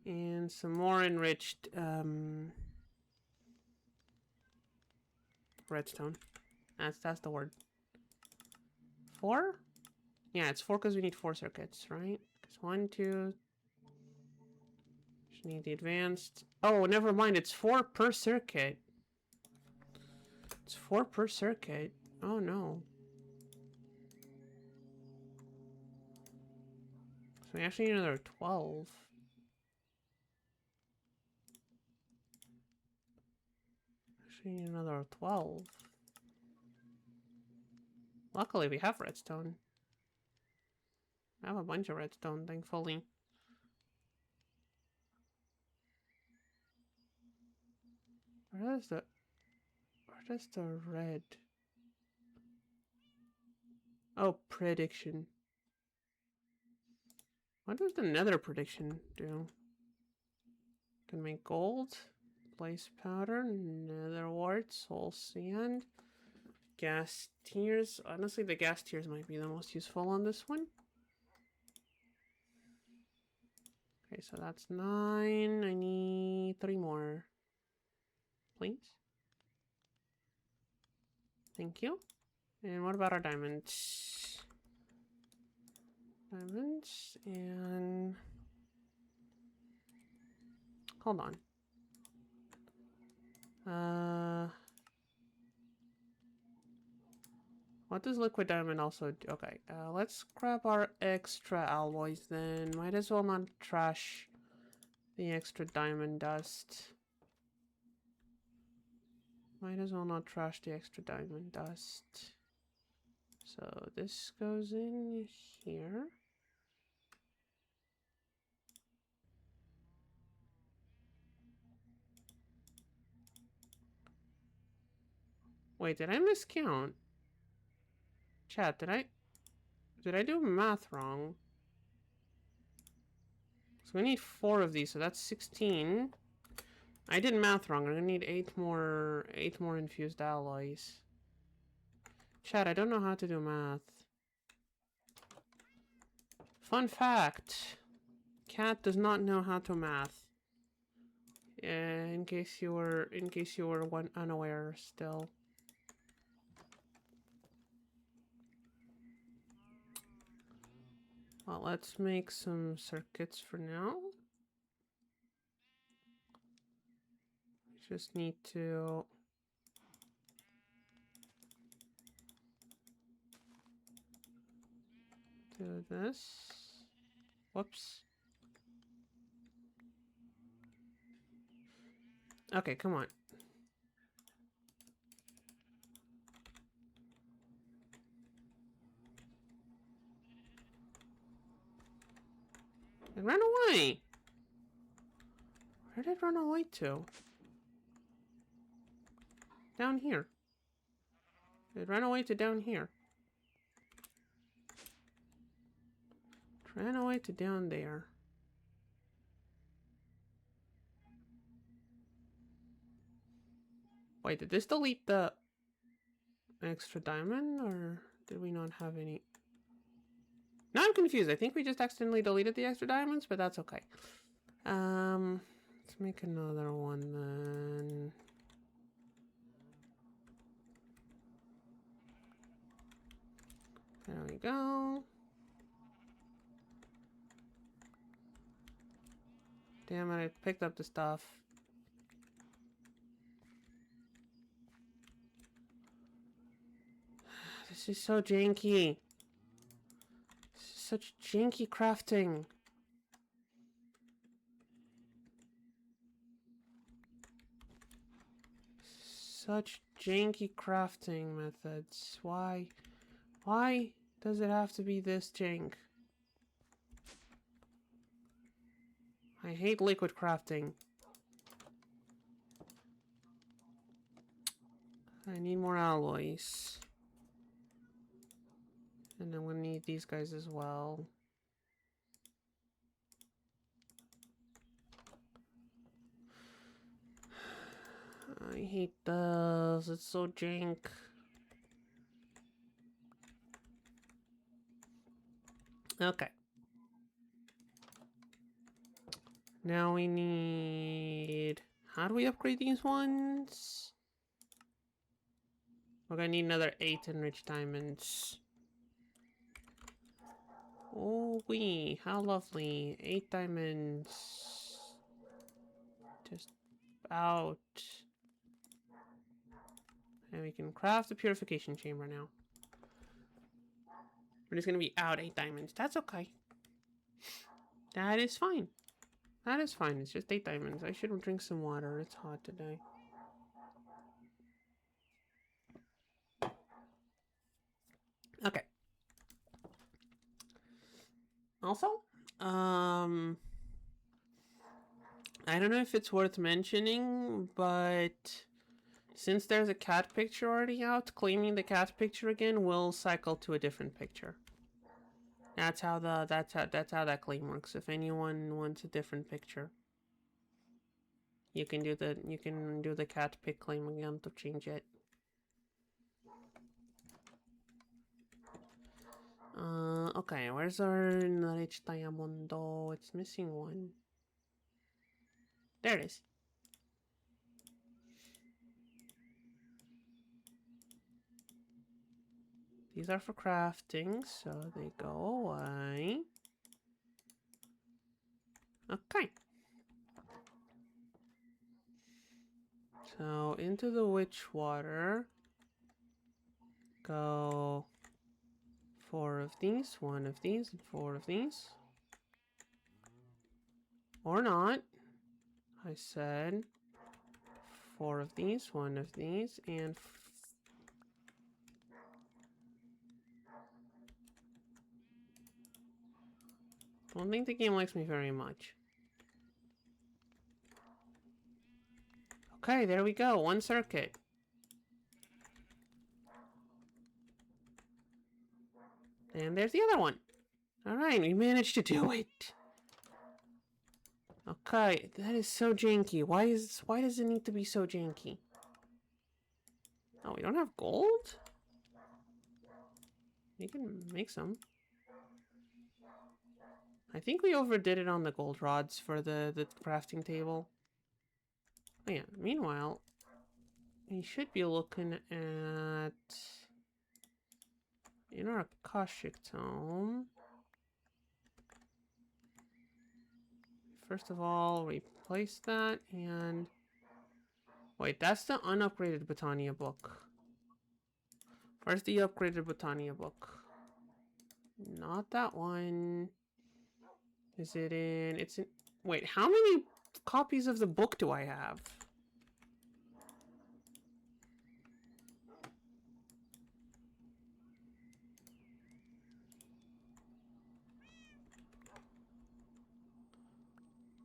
And some more enriched redstone. That's the word. 4? Yeah, it's 4 because we need 4 circuits, right? Because 1, 2. Just need the advanced. Oh, never mind. It's 4 per circuit. It's 4 per circuit. Oh no. So we actually need another 12. Actually need another 12. Luckily we have redstone. I have a bunch of redstone, thankfully. Where is the red? Oh, prediction. What does the nether prediction do? Can make gold, blaze powder, nether wart, soul sand, gas tiers. Honestly, the gas tiers might be the most useful on this one. Okay, so that's 9. I need 3 more. Please. Thank you. And what about our diamonds? Diamonds and... Hold on. What does liquid diamond also do? Okay, let's grab our extra alloys then. Might as well not trash the extra diamond dust. Might as well not trash the extra diamond dust. So this goes in here. Wait, did I miscount? Chat, did I do math wrong? So we need 4 of these, so that's 16. I did math wrong. I'm gonna need 8 more infused alloys. Chat, I don't know how to do math. Fun fact. Cat does not know how to math. In case you were unaware still. Well, let's make some circuits for now. Just need to do this. Whoops. Okay, come on. It ran away. Where did it run away to? Down here. It ran away to down here. It ran away to down there. Wait, did this delete the extra diamond, or did we not have any? Now I'm confused. I think we just accidentally deleted the extra diamonds, but that's okay. Let's make another one then. There we go. Damn it, I picked up the stuff. This is so janky. This is such janky crafting. Such janky crafting methods. Why? Why does it have to be this jank? I hate liquid crafting. I need more alloys. And I'm gonna need these guys as well. I hate those. It's so jank. Okay. Now we need... How do we upgrade these ones? We're gonna need another 8 enriched diamonds. Oh wee, how lovely. 8 diamonds. Just out. And we can craft a purification chamber now. We're just gonna be out 8 diamonds. That's okay. That is fine. That is fine. It's just 8 diamonds. I should drink some water. It's hot today. Okay. Also, I don't know if it's worth mentioning, but since there's a cat picture already out, claiming the cat picture again will cycle to a different picture. That's how that claim works. If anyone wants a different picture, you can do the cat pic claim again to change it. Okay, where's our rich diamond? Oh, it's missing one. There it is. These are for crafting, so they go away. Okay. So into the witch water go 4 of these, 1 of these, and 4 of these. Or not. I said 4 of these, 1 of these, and I don't think the game likes me very much. Okay, there we go. 1 circuit. And there's the other one. Alright, we managed to do it. Okay, that is so janky. Why does it need to be so janky? Oh, we don't have gold? We can make some. I think we overdid it on the gold rods for the crafting table. Oh yeah, meanwhile, we should be looking at... in our Akashic Tome. First of all, replace that and... Wait, that's the unupgraded Botania book. Where's the upgraded Botania book? Not that one. Is it in... It's in... Wait, how many copies of the book do I have?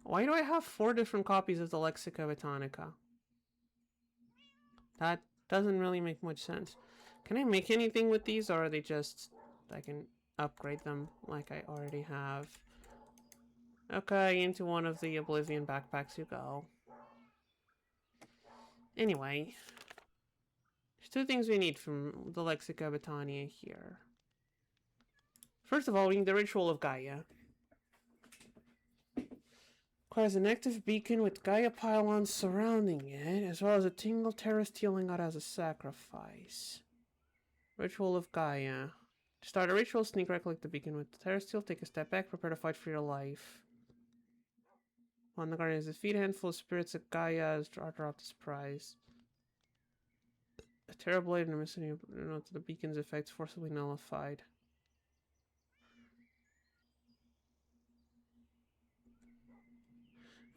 Why do I have 4 different copies of the Lexica Botanica? That doesn't really make much sense. Can I make anything with these, or are they just... I can upgrade them like I already have? Okay, into one of the Oblivion backpacks you go. Anyway. There's 2 things we need from the Lexica Botania here. First of all, we need the Ritual of Gaia. Requires an active beacon with Gaia pylons surrounding it, as well as a tingle terrace healing out as a sacrifice. Ritual of Gaia. To start a ritual, sneak right click the beacon with the terrace steel, take a step back, prepare to fight for your life. On the guardian is defeat, a handful of spirits of Gaia are dropped as prize. A Terra Blade and a missing note to the beacon's effects forcibly nullified.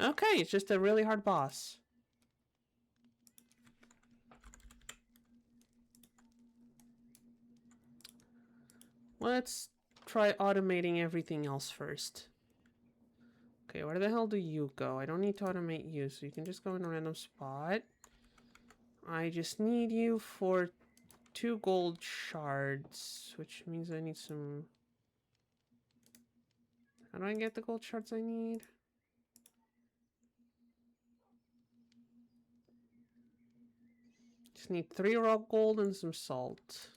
Okay, it's just a really hard boss. Let's try automating everything else first. Okay, where the hell do you go? I don't need to automate you, so you can just go in a random spot. I just need you for 2 gold shards, which means I need some... How do I get the gold shards I need? Just need 3 raw gold and some salt.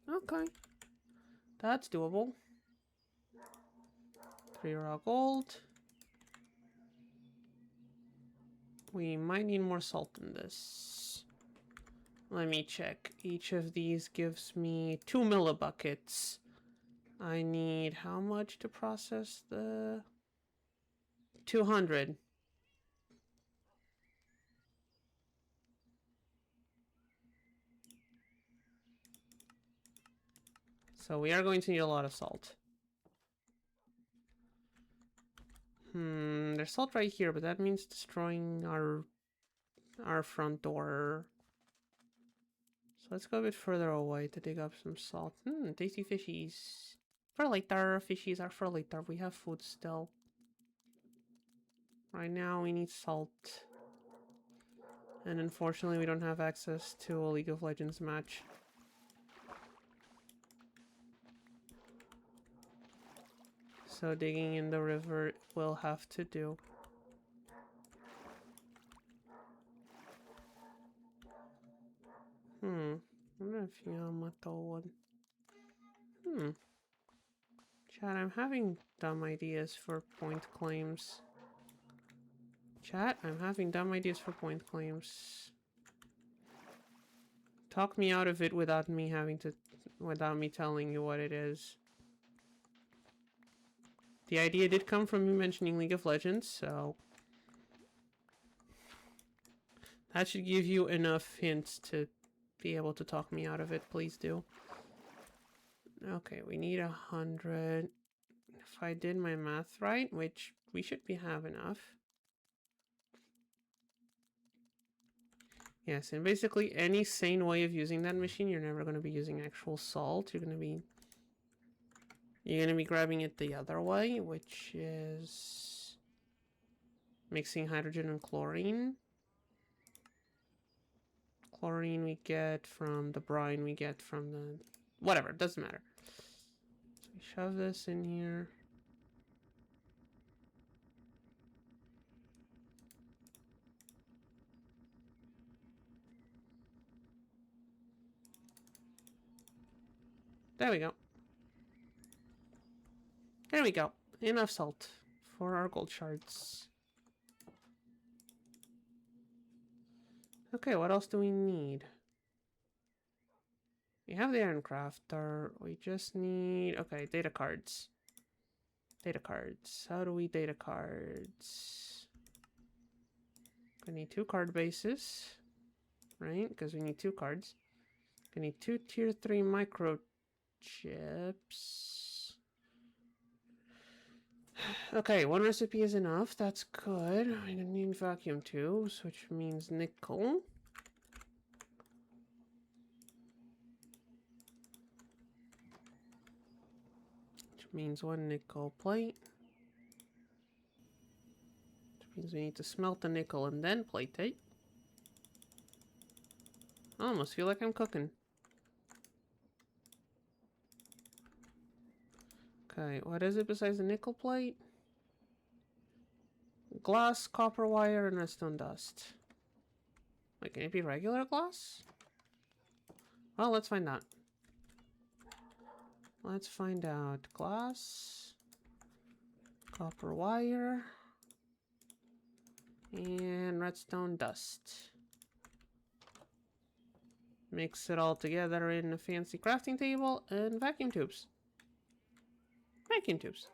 Okay. That's doable. 3 raw gold. We might need more salt in this. Let me check. Each of these gives me 2 millibuckets. I need how much to process the... 200. So we are going to need a lot of salt. There's salt right here, but that means destroying our front door. So let's go a bit further away to dig up some salt. Tasty fishies. For later, fishies are for later. We have food still. Right now we need salt. And unfortunately we don't have access to a League of Legends match. So digging in the river will have to do. I wonder if Yamato would. Chat, I'm having dumb ideas for point claims. Chat, I'm having dumb ideas for point claims. Talk me out of it without me telling you what it is. The idea did come from me mentioning League of Legends, so that should give you enough hints to be able to talk me out of it. Please do. Okay, we need 100. If I did my math right, which we should have enough. Yes, and basically any sane way of using that machine, you're never going to be using actual salt. You're going to be grabbing it the other way, which is mixing hydrogen and chlorine. Chlorine we get from the brine we get from the... Whatever, doesn't matter. So we shove this in here. There we go. There we go. Enough salt for our gold shards. Okay, what else do we need? We have the iron crafter. We just need... Okay, data cards. Data cards. How do we data cards? I need 2 card bases. Right? Because we need 2 cards. I need 2 tier 3 microchips. Okay, 1 recipe is enough. That's good. I need vacuum tubes, which means nickel. Which means 1 nickel plate. Which means we need to smelt the nickel and then plate it. I almost feel like I'm cooking. Okay, what is it besides the nickel plate? Glass, copper wire, and redstone dust. Wait, can it be regular glass? Well, let's find out. Let's find out. Glass, copper wire, and redstone dust. Mix it all together in a fancy crafting table and vacuum tubes. Vacuum tubes.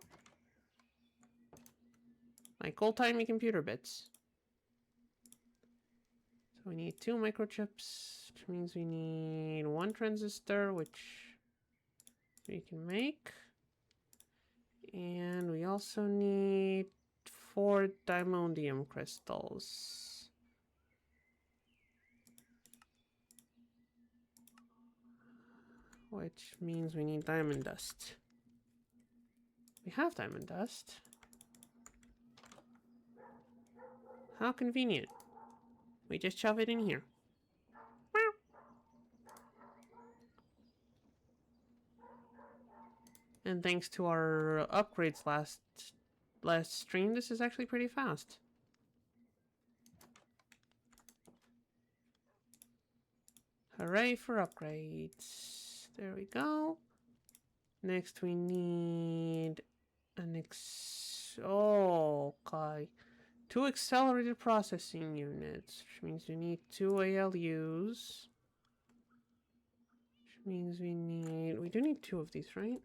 Like old-timey computer bits. So we need 2 microchips, which means we need 1 transistor, which we can make. And we also need 4 diamondium crystals. which means we need diamond dust. We have diamond dust. How convenient. We just shove it in here. And thanks to our upgrades last stream, this is actually pretty fast. Hooray for upgrades. There we go. Next we need an okay. 2 accelerated processing units, which means we need 2 ALUs. Which means we do need 2 of these, right?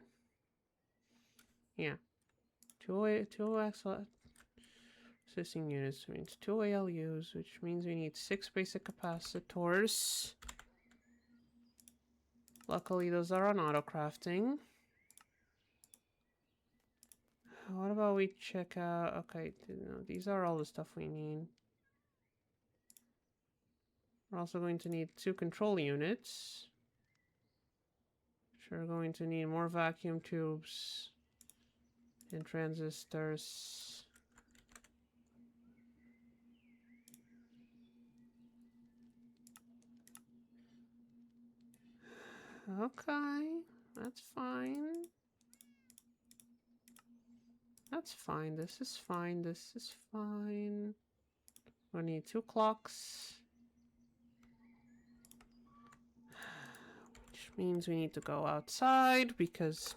Yeah. 2 processing units means 2 ALUs, which means we need 6 basic capacitors. Luckily, those are on auto crafting. What about we check out... Okay, no, these are all the stuff we need. We're also going to need 2 control units. We're going to need more vacuum tubes and transistors. Okay, that's fine. That's fine. This is fine. This is fine. We need 2 clocks. Which means we need to go outside because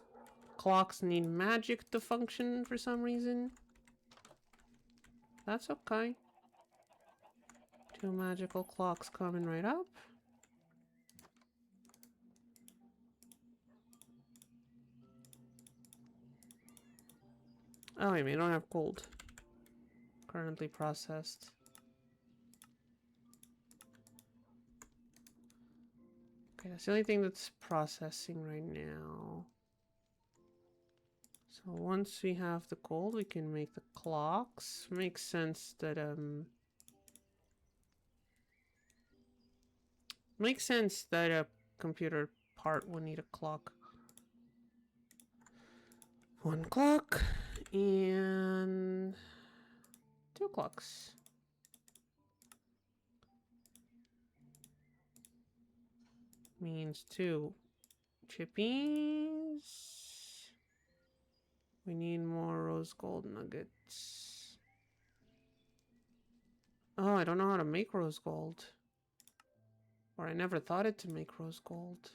clocks need magic to function for some reason. That's okay. 2 magical clocks coming right up. Oh, wait a minute, I don't have gold. Currently processed. Okay, that's the only thing that's processing right now. So once we have the gold, we can make the clocks. Makes sense that, makes sense that a computer part will need a clock. 1 clock and 2 clocks. Means 2 chippies. We need more rose gold nuggets. Oh, I don't know how to make rose gold. Or I never thought it to make rose gold.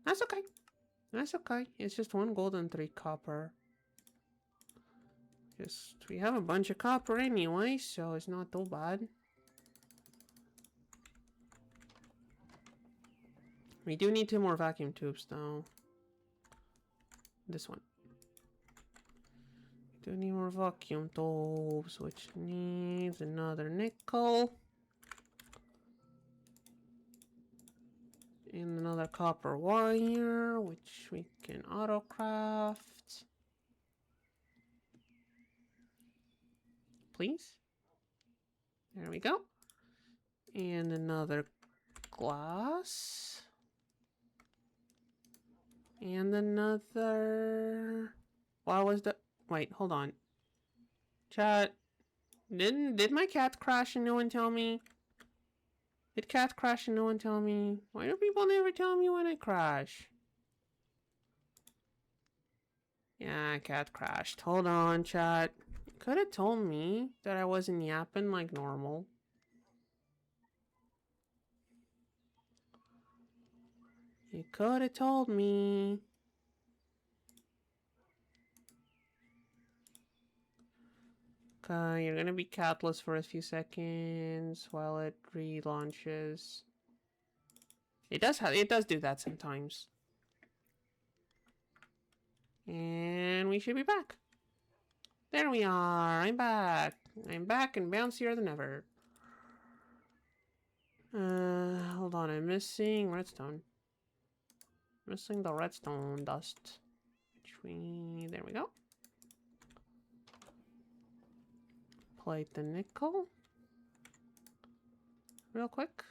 That's okay. That's okay. It's just 1 gold and 3 copper. We have a bunch of copper anyway, so it's not too bad. We do need 2 more vacuum tubes, though. This one. We do need more vacuum tubes, which needs another nickel. And another copper wire, which we can auto craft. Please. There we go. And another glass. And another... Why was the... Wait, hold on. Chat. Did my cat crash and no one tell me? Did cat crash and no one tell me? Why do people never tell me when I crash? Yeah, cat crashed. Hold on, chat. You could have told me that I wasn't yapping like normal. You could have told me. Okay, you're gonna be catless for a few seconds while it relaunches. It does do that sometimes. And we should be back. There we are. I'm back. I'm back and bouncier than ever. Hold on. I'm missing redstone. Missing the redstone dust. There we go. Plate the nickel. Real quick.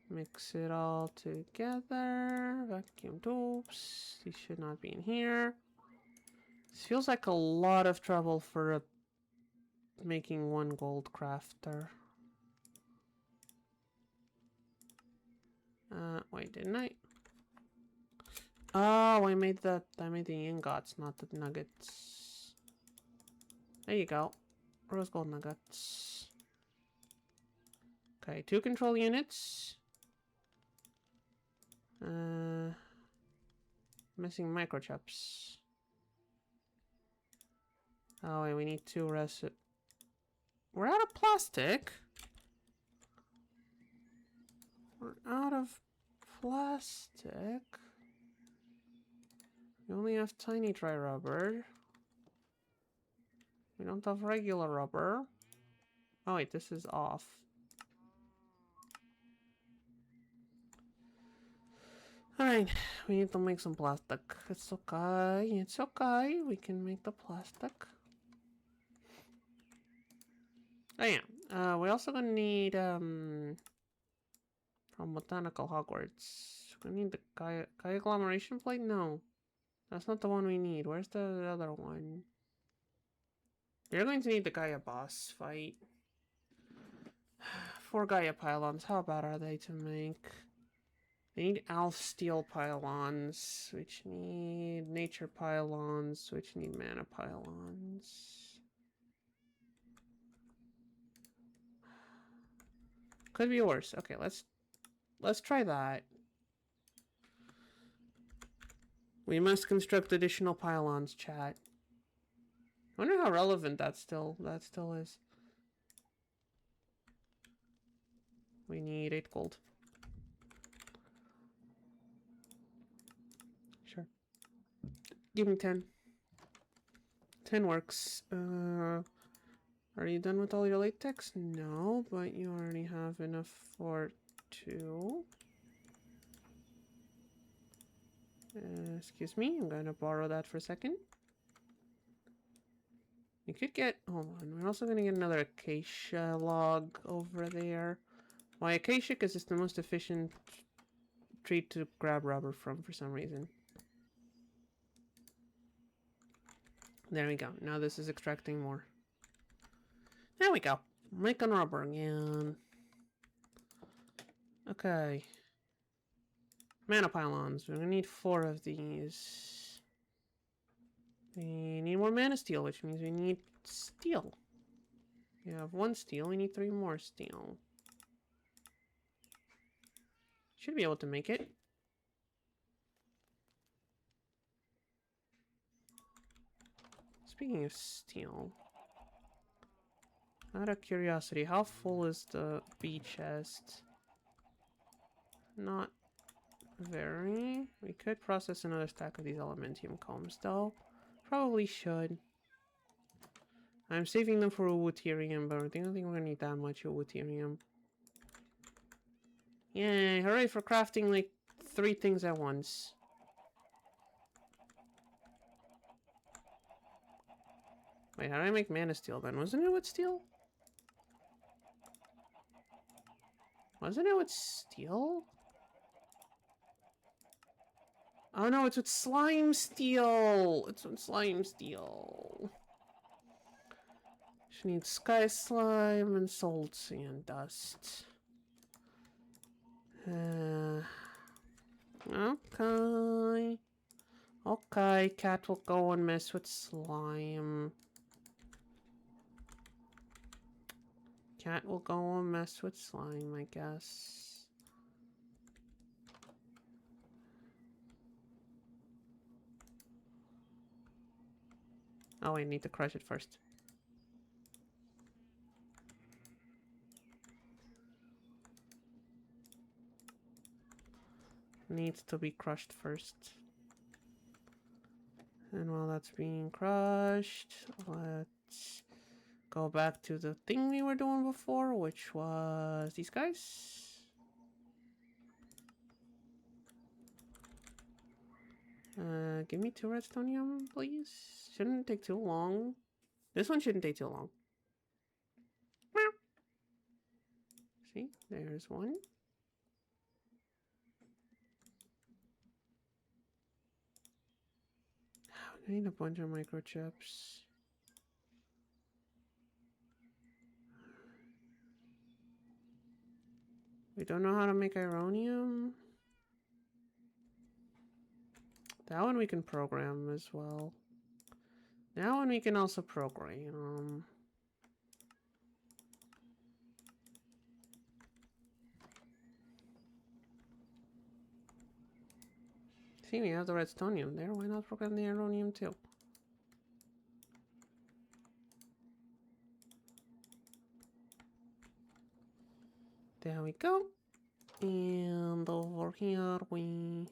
Mix it all together. Vacuum tubes. These should not be in here. This feels like a lot of trouble for making one gold crafter. Wait, didn't I? Oh, I made the ingots, not the nuggets. There you go. Rose gold nuggets. Okay, 2 control units. Missing microchips. Oh wait, we need 2 rest. We're out of plastic. We're out of plastic. We only have tiny dry rubber. We don't have regular rubber. Oh wait, this is off. Alright, we need to make some plastic. It's okay, it's okay. We can make the plastic. Oh yeah, we also gonna need, from Botanical Hogwarts. We need the agglomeration plate? No. That's not the one we need. Where's the other one? You're going to need the Gaia boss fight. 4 Gaia pylons. How bad are they to make? They need Alf Steel pylons, which need Nature pylons, which need Mana pylons. Could be worse. Okay, let's try that. We must construct additional pylons, chat. I wonder how relevant that still is. We need 8 gold. Sure. Give me 10. 10 works. Are you done with all your latex? No, but you already have enough for 2. Excuse me, I'm gonna borrow that for a second. You could get, hold on, we're also gonna get another acacia log over there. Why acacia? Because it's the most efficient tree to grab rubber from for some reason. There we go. Now this is extracting more. There we go. Making rubber again. Okay. Mana pylons. We're gonna need 4 of these. We need more mana steel, which means we need steel. We have 1 steel. We need 3 more steel. Should be able to make it. Speaking of steel, out of curiosity, how full is the bee chest? Not very. We could process another stack of these elementium combs, though. Probably should. I'm saving them for Wooterium, but I don't think we're gonna need that much Wooterium. Yay, hooray for crafting like 3 things at once. Wait, how did I make mana steel then? Wasn't it with steel? Wasn't it with steel? Oh no, it's with slime steel! It's with slime steel. She needs sky slime and salt sand dust. Okay. Okay, cat will go and mess with slime. Cat will go and mess with slime, I guess. Oh, I need to crush it first. Needs to be crushed first. And while that's being crushed, let's go back to the thing we were doing before, which was these guys. Give me 2 redstonium, please. Shouldn't take too long. This one shouldn't take too long. See, there's 1. I need a bunch of microchips. We don't know how to make ironium. That one we can program as well. That one we can also program. See, we have the redstonium there. Why not program the ironium too? There we go. And over here we...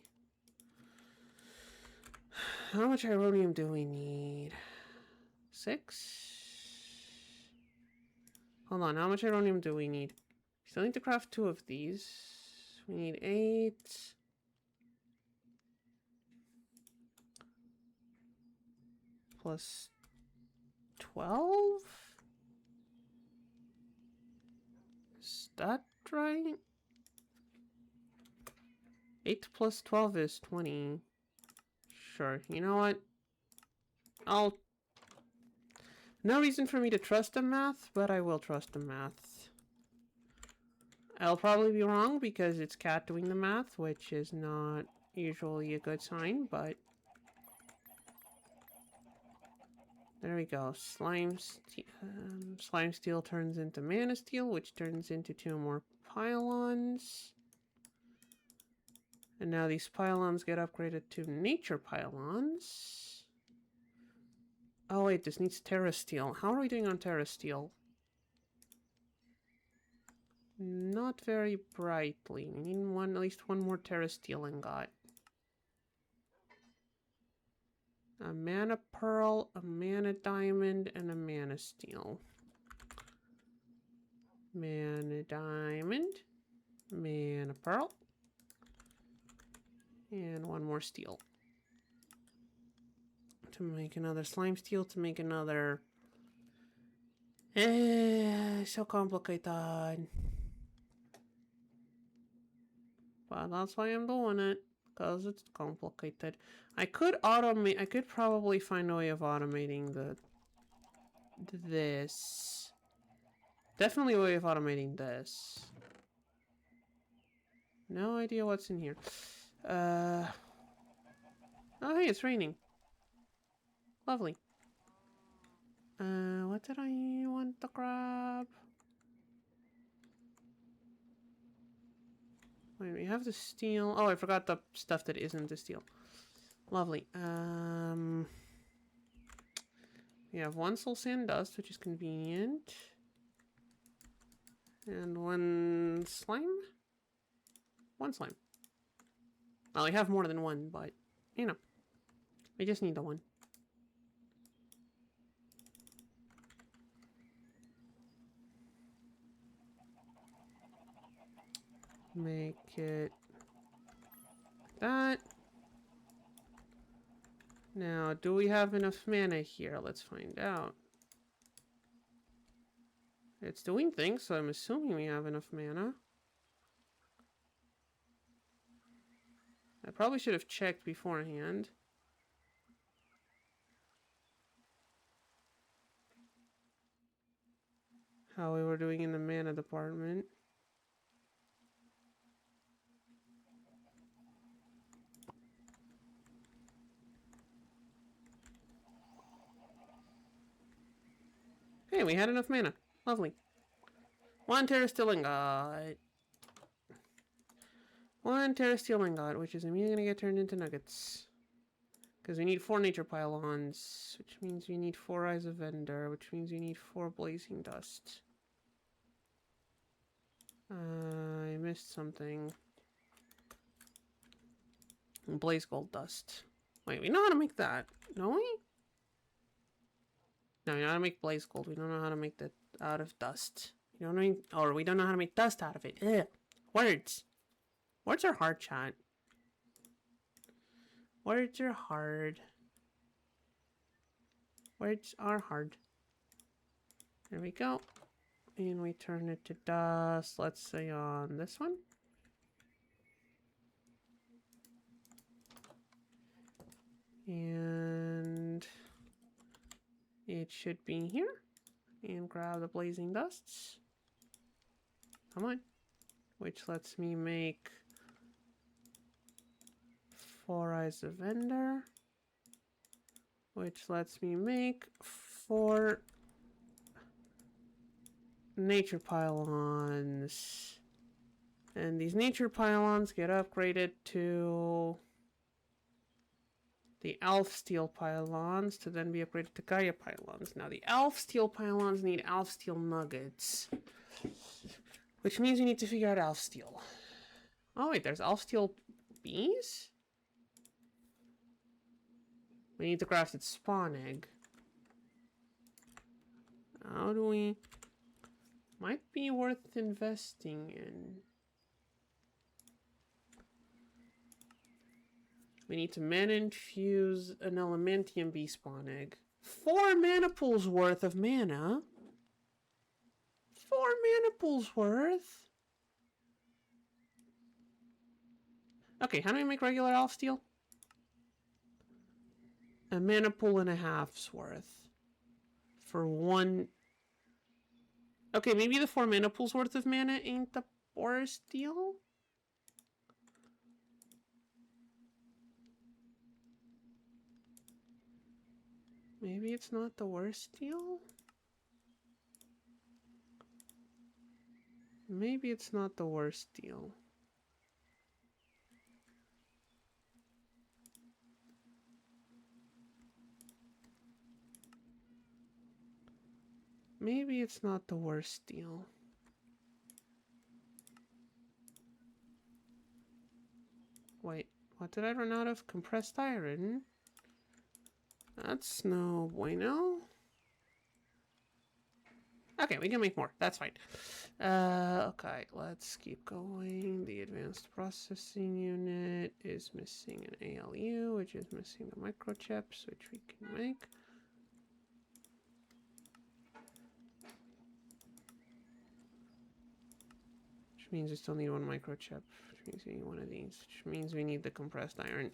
How much ironium do we need? 6? Hold on, how much ironium do we need? We still need to craft 2 of these. We need 8. Plus 12? Is that right? 8 plus 12 is 20. Sure, you know what? No reason for me to trust the math, but I will trust the math. I'll probably be wrong because it's Cat doing the math, which is not usually a good sign, but... There we go. Slime steel turns into mana steel, which turns into 2 more pylons. And now these pylons get upgraded to nature pylons. Oh wait, this needs terra steel. How are we doing on terra steel? Not very brightly. We need at least one more terra steel ingot. A mana pearl, a mana diamond, and a mana steel. Mana diamond, mana pearl, and one more steel. To make another slime steel, to make another... so complicated. But that's why I'm doing it. Because it's complicated. I could probably find a way of automating this. Definitely a way of automating this. No idea what's in here. Oh hey, it's raining. Lovely. What did I want to grab? Wait, we have the steel. Oh, I forgot the stuff that isn't the steel. Lovely. We have 1 soul sand dust, which is convenient. And 1 slime? 1 slime. Well, we have more than 1, but, you know. We just need the 1. Make it like that. Now, do we have enough mana here? Let's find out. It's doing things, so I'm assuming we have enough mana. I probably should have checked beforehand. How we were doing in the mana department. Hey, we had enough mana. Lovely. 1 terra steel ingot. 1 terra steel ingot, which is immediately gonna get turned into nuggets. Because we need 4 nature pylons, which means we need 4 eyes of Ender, which means we need 4 blazing dust. I missed something. Blaze gold dust. Wait, we know how to make that, don't we? No, we know how to make blaze gold. We don't know how to make that out of dust. We don't know, or we don't know how to make dust out of it. Ugh. Words. Words are hard, chat. Words are hard. Words are hard. There we go. And we turn it to dust. Let's say on this one. And it should be here. And grab the blazing dusts. Come on. Which lets me make 4 eyes of Ender. Which lets me make 4 nature pylons. And these nature pylons get upgraded to the elf steel pylons to then be upgraded to Gaia pylons. Now the elf steel pylons need elf steel nuggets. Which means we need to figure out elf steel. Oh wait, there's elf steel bees? We need to craft its spawn egg. How do we... Might be worth investing in. We need to mana infuse an elementium bee spawn egg. 4 mana pools worth of mana? 4 mana pools worth? Okay, how do we make regular elf steel? A mana pool and a half's worth. For 1... Okay, maybe the 4 mana pools worth of mana ain't the worst deal? Maybe it's not the worst deal? Maybe it's not the worst deal. Maybe it's not the worst deal. Wait, what did I run out of? Compressed iron? That's no bueno. Okay, we can make more. That's fine. Okay, let's keep going. The advanced processing unit is missing an ALU, which is missing the microchips, which we can make. Which means we still need 1 microchip, which means we need 1 of these, which means we need the compressed iron.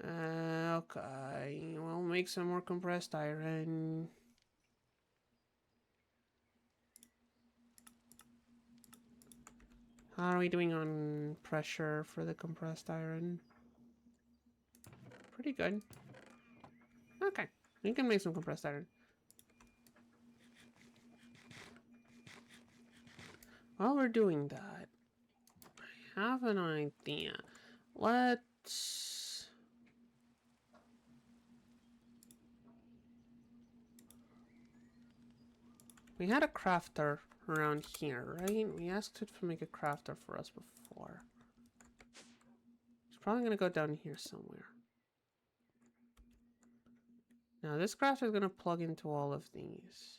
Okay, we'll make some more compressed iron. How are we doing on pressure for the compressed iron? Pretty good. Okay, we can make some compressed iron. While we're doing that, I have an idea. Let's... We had a crafter around here, right? We asked it to make a crafter for us before. It's probably going to go down here somewhere. Now this crafter is going to plug into all of these.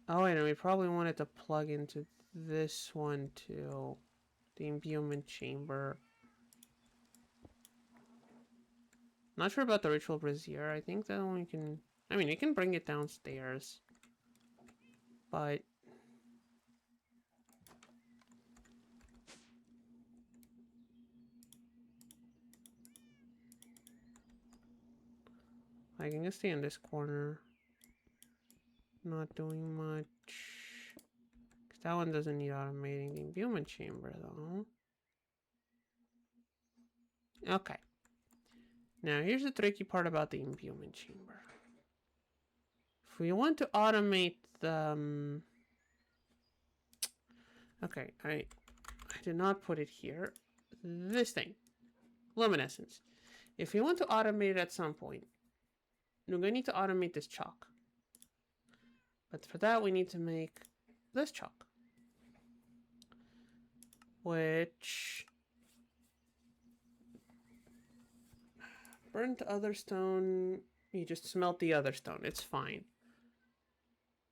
Oh wait, and we probably wanted to plug into this one too. The imbuement chamber. Not sure about the ritual brazier. I think that one we can... I mean, we can bring it downstairs. But... I can just stay in this corner. Not doing much. Because that one doesn't need automating the imbuement chamber, though. Okay. Now, here's the tricky part about the imbuement chamber. If we want to automate the... Okay, I did not put it here. This thing. Luminescence. If we want to automate it at some point, we're going to need to automate this chalk. But for that, we need to make this chalk. Which... Burnt other stone, you just smelt the other stone, it's fine.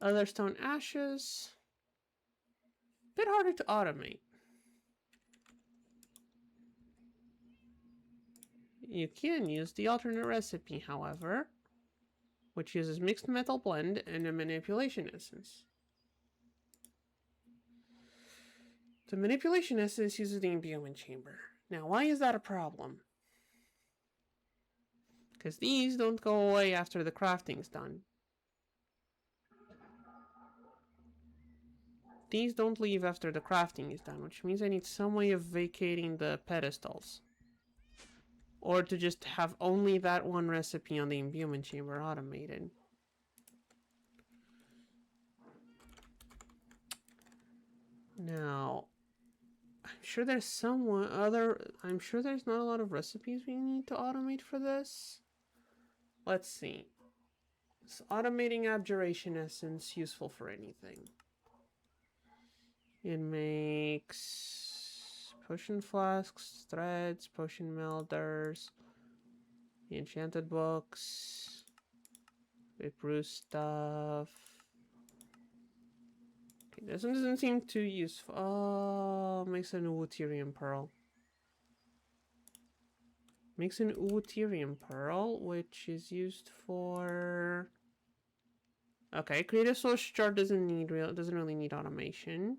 Other stone ashes, bit harder to automate. You can use the alternate recipe, however, which uses mixed metal blend and a manipulation essence. The manipulation essence uses the imbuement chamber. Now, why is that a problem? Because these don't go away after the crafting's done. These don't leave after the crafting is done, which means I need some way of vacating the pedestals. Or to just have only that one recipe on the imbuement chamber automated. Now, I'm sure there's some other... I'm sure there's not a lot of recipes we need to automate for this. Let's see. Is automating abjuration essence useful for anything? It makes potion flasks, threads, potion melders, enchanted books, it brews stuff. Okay, this one doesn't seem too useful. Oh, makes an Ooterium pearl. Makes an Ooterium pearl, which is used for... Okay, creative source chart doesn't really need automation.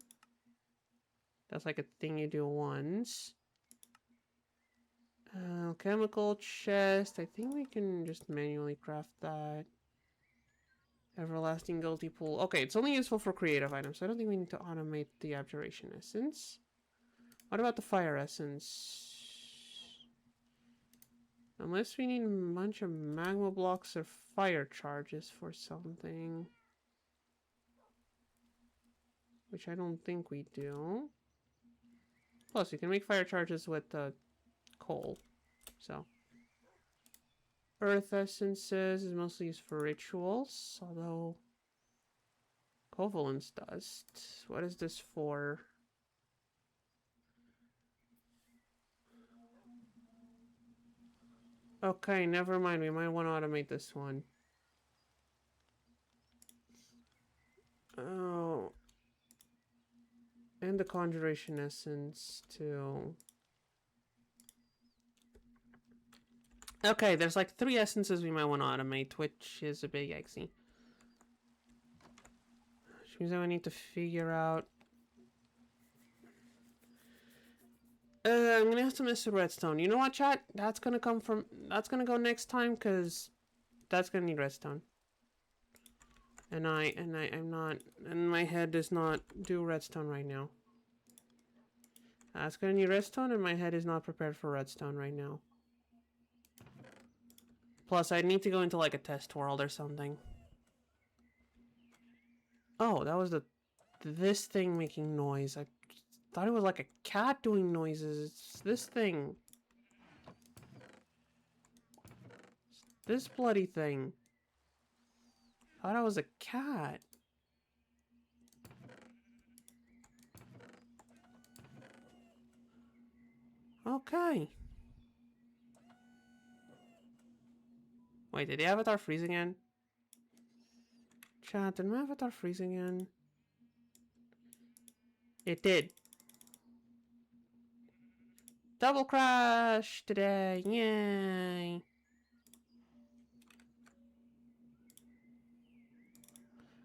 That's like a thing you do once. Chemical chest. I think we can just manually craft that. Everlasting guilty pool. Okay, it's only useful for creative items, so I don't think we need to automate the abjuration essence. What about the fire essence? Unless we need a bunch of magma blocks or fire charges for something. Which I don't think we do. Plus, you can make fire charges with coal. So. Earth essences is mostly used for rituals, although Covalence dust. What is this for? Okay, never mind. We might want to automate this one. Oh. And the conjuration essence, too. Okay, there's like 3 essences we might want to automate, which is a big exy. Which means I need to figure out... I'm gonna have to mess with redstone. You know what, chat? That's gonna come from... That's gonna go next time, because... That's gonna need redstone. And I'm not... And my head does not do redstone right now. That's gonna need redstone, and my head is not prepared for redstone right now. Plus, I need to go into like a test world or something. Oh, that was this thing making noise. I thought it was like a cat doing noises. It's this thing. It's this bloody thing. Thought I was a cat. Okay. Wait, did the avatar freeze again? Chat, did my avatar freeze again? It did. Double crash today. Yay.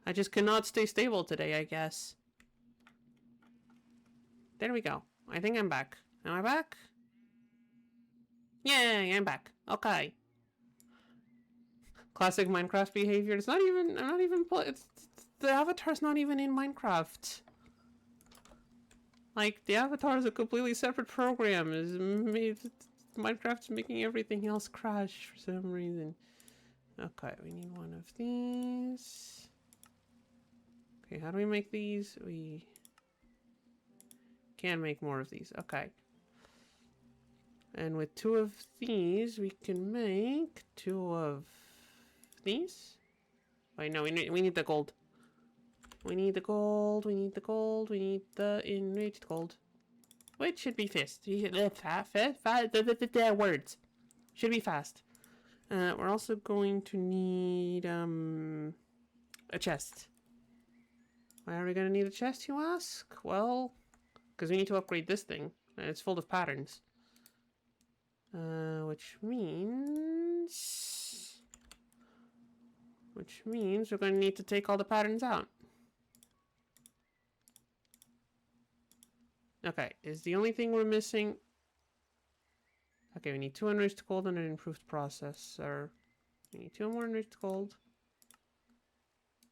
I just cannot stay stable today, I guess. There we go. I think I'm back. Am I back? Yay, I'm back. Okay. Classic Minecraft behavior. It's not even... I'm not even... The avatar's not even in Minecraft. Like, the avatar is a completely separate program. Minecraft's making everything else crash for some reason. Okay, we need one of these. Okay, how do we make these? We can make more of these. Okay. And with 2 of these, we can make 2 of these. Wait, no, we need the gold. We need the gold, we need the gold, we need the enriched gold. Which should be fast. Words. Should be fast. We're also going to need a chest. Why are we going to need a chest, you ask? Well, because we need to upgrade this thing. It's full of patterns. Which means we're going to need to take all the patterns out. Okay, is the only thing we're missing Okay, we need 2 enriched gold and an improved processor. We need 2 more enriched gold.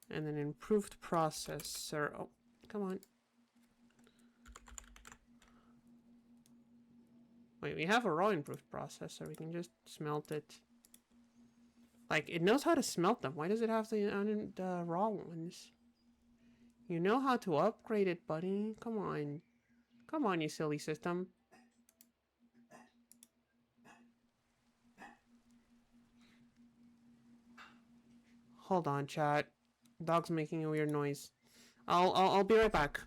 And an improved processor. Oh, come on. Wait, we have a raw improved processor. We can just smelt it. Like, it knows how to smelt them. Why does it have the raw ones? You know how to upgrade it, buddy. Come on. Come on, you silly system. Hold on, chat. Dog's making a weird noise. I'll be right back.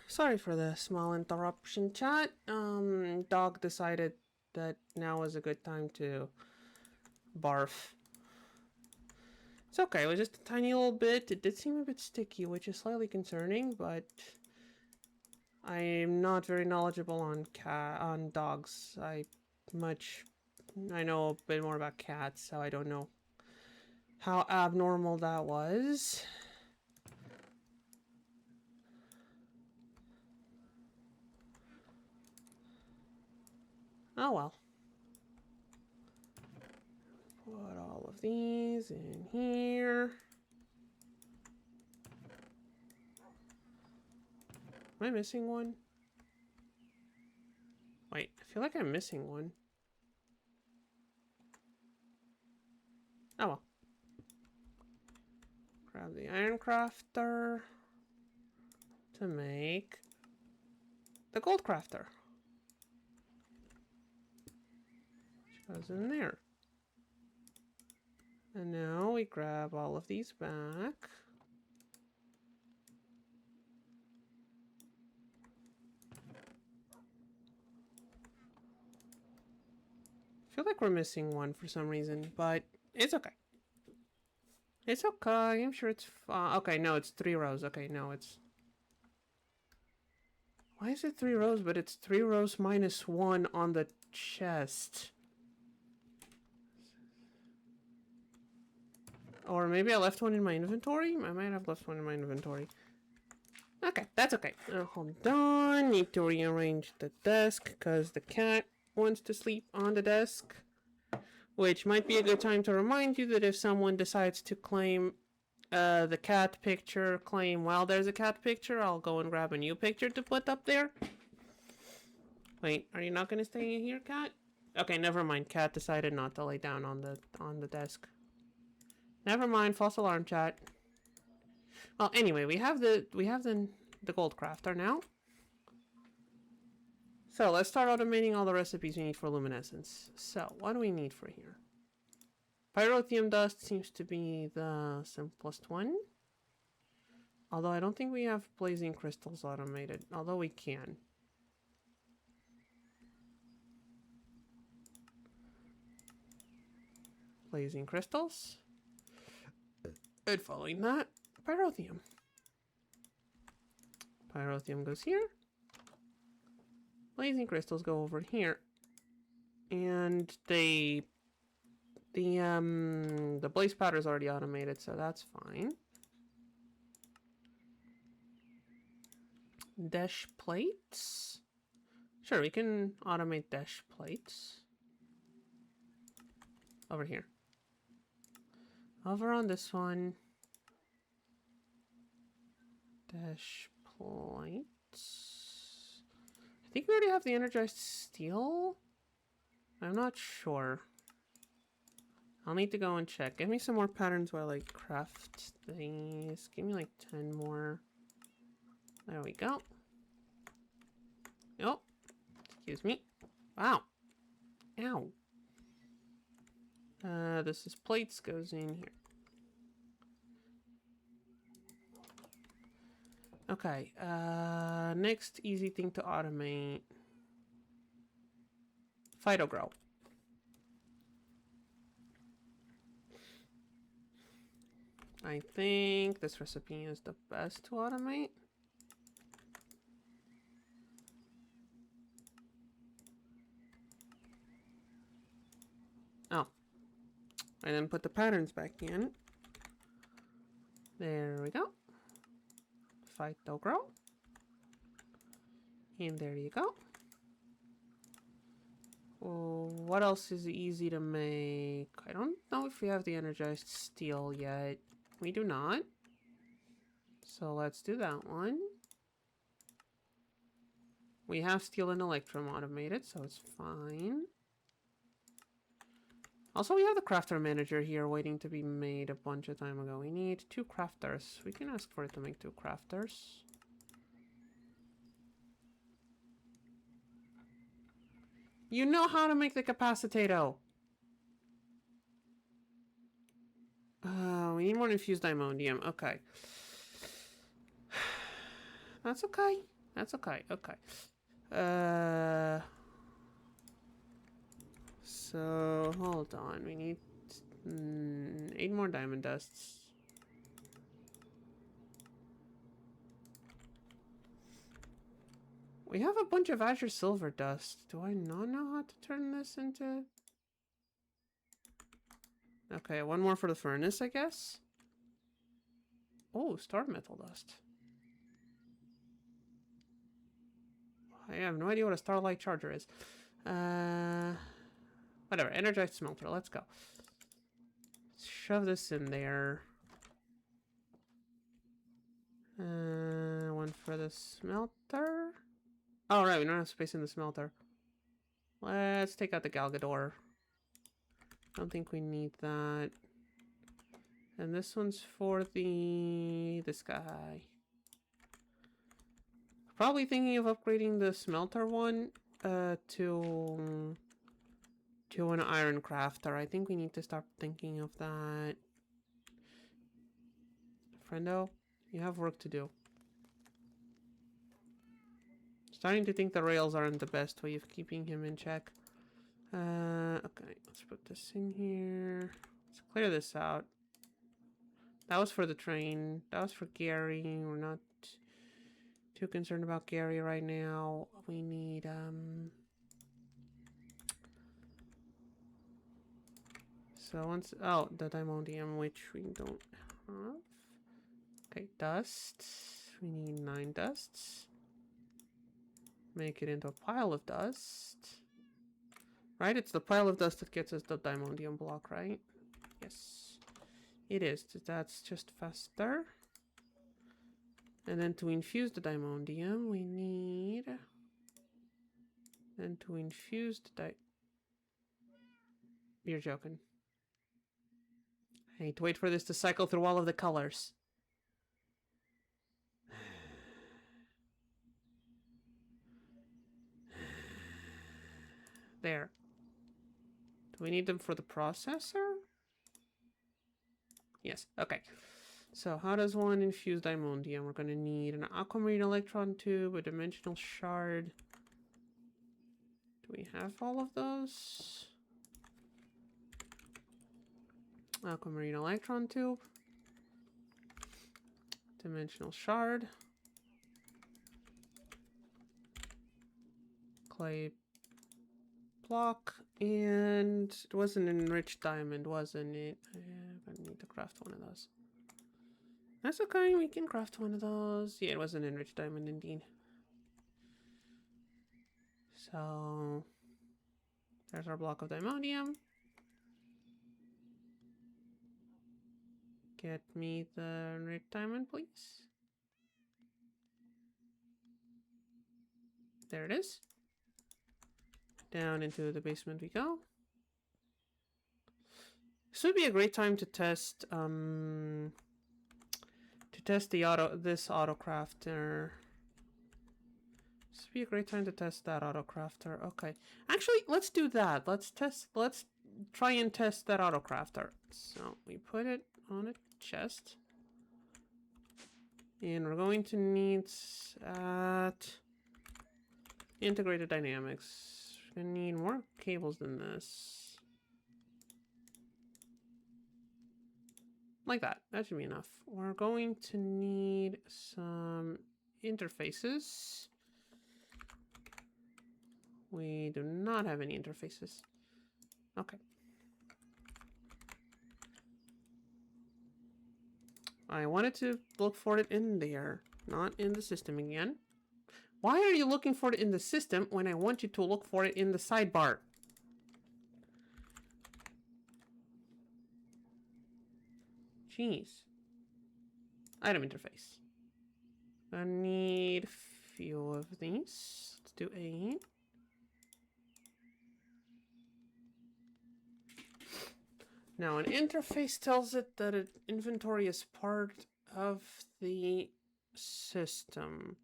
Sorry for the small interruption, chat. Dog decided that now was a good time to barf. It's okay, it was just a tiny little bit. It did seem a bit sticky, which is slightly concerning, but I'm not very knowledgeable on dogs. I know a bit more about cats, so I don't know how abnormal that was. Oh well. Put all of these in here. Am I missing one? Wait, I feel like I'm missing one. Oh well. Grab the iron crafter to make the gold crafter. Which goes in there. And now we grab all of these back. I feel like we're missing one for some reason, but it's okay. It's okay. I'm sure it's okay, no, it's 3 rows. Okay, no, it's... Why is it 3 rows, but it's 3 rows minus 1 on the chest? Or maybe I left one in my inventory? I might have left one in my inventory. Okay, that's okay. Hold on. Need to rearrange the desk because the cat wants to sleep on the desk. Which might be a good time to remind you that if someone decides to claim the cat picture claim while there's a cat picture, I'll go and grab a new picture to put up there. Wait, are you not going to stay here, cat? Okay, never mind. Cat decided not to lay down on the desk. Never mind. False alarm, chat. Well, anyway, we have the gold crafter now. So let's start automating all the recipes we need for luminescence. So what do we need for here? Pyrotheum dust seems to be the simplest one. Although I don't think we have blazing crystals automated. Although we can. Blazing crystals. And following that, pyrotheum. Pyrotheum goes here. Blazing crystals go over here. And the blaze powder is already automated, so that's fine. Dash plates. Sure, we can automate dash plates. Over here. Over on this one. Dash plates. I think we already have the energized steel. I'm not sure. I'll need to go and check. Give me some more patterns while I craft these. Give me like 10 more. There we go. Oh, excuse me. Wow. Ow. This is plates goes in here. Okay, next easy thing to automate. Phytogrow. I think this recipe is the best to automate. Oh. And then put the patterns back in. There we go. Phytogrow. And there you go. Oh, what else is easy to make? I don't know if we have the energized steel yet. We do not. So let's do that one. We have steel and electrum automated, so it's fine. Also, we have the crafter manager here waiting to be made a bunch of time ago. We need 2 crafters. We can ask for it to make 2 crafters. You know how to make the capacitato. We need more infused diamondium. Okay. That's okay. That's okay. Okay. So, hold on. We need 8 more diamond dusts. We have a bunch of azure silver dust. Do I not know how to turn this into... Okay, 1 more for the furnace, I guess. Oh, star metal dust. I have no idea what a starlight charger is. Whatever, energized smelter, let's go. Shove this in there. 1 for the smelter. Oh, right, we don't have space in the smelter. Let's take out the Galgador. Don't think we need that. And this one's for this guy. Probably thinking of upgrading the smelter one to an iron crafter. I think we need to start thinking of that. Friendo, you have work to do. Starting to think the rails aren't the best way of keeping him in check. Okay, let's put this in here. Let's clear this out. That was for the train. That was for Gary. We're not too concerned about Gary right now. We need, so once, oh, the diamondium, which we don't have. Okay, dust. We need 9 dusts. Make it into a pile of dust. Right? It's the pile of dust that gets us the diamondium block, right? Yes. It is. That's just faster. And then to infuse the diamondium, we need... And to infuse the You're joking. I need to wait for this to cycle through all of the colors. There. Do we need them for the processor? Yes, okay. So how does one infuse diamondium? We're going to need an aquamarine electron tube, a dimensional shard. Do we have all of those? Aquamarine electron tube. Dimensional shard. Clay block. And it was an enriched diamond, wasn't it? I need to craft one of those. That's okay, we can craft one of those. Yeah, it was an enriched diamond indeed. So there's our block of diamondium. Get me the red diamond, please. There it is. Down into the basement we go. This would be a great time to test the this auto crafter. This would be a great time to test that auto crafter. Okay. Actually, let's do that. Let's try and test that auto crafter. So we put it on a chest. And we're going to need integrated dynamics. We're gonna need more cables than this. Like that. That should be enough. We're going to need some interfaces. We do not have any interfaces. Okay. I wanted to look for it in there, not in the system again. Why are you looking for it in the system when I want you to look for it in the sidebar? Jeez. Item interface. I need a few of these. Let's do 8. Now, an interface tells it that an inventory is part of the system.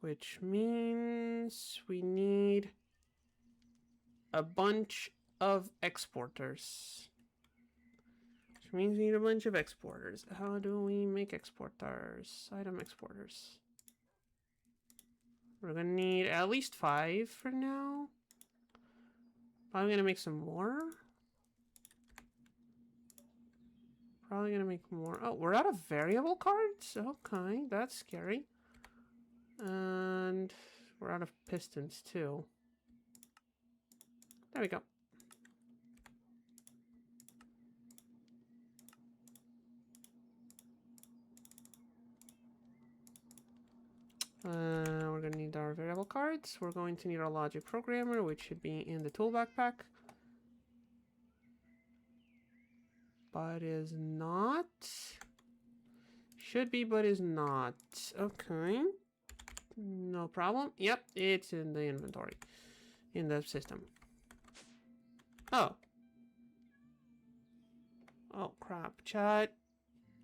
Which means we need a bunch of exporters. Which means we need a bunch of exporters. How do we make exporters? Item exporters. We're gonna need at least 5 for now. Probably gonna make some more. Probably gonna make more. Oh, we're out of variable cards? Okay, that's scary. And we're out of pistons too. There we go. We're going to need our variable cards. We're going to need our logic programmer, which should be in the tool backpack. But is not. Should be, but is not. Okay. No problem. Yep, it's in the inventory. In the system. Oh. Oh, crap. Chat.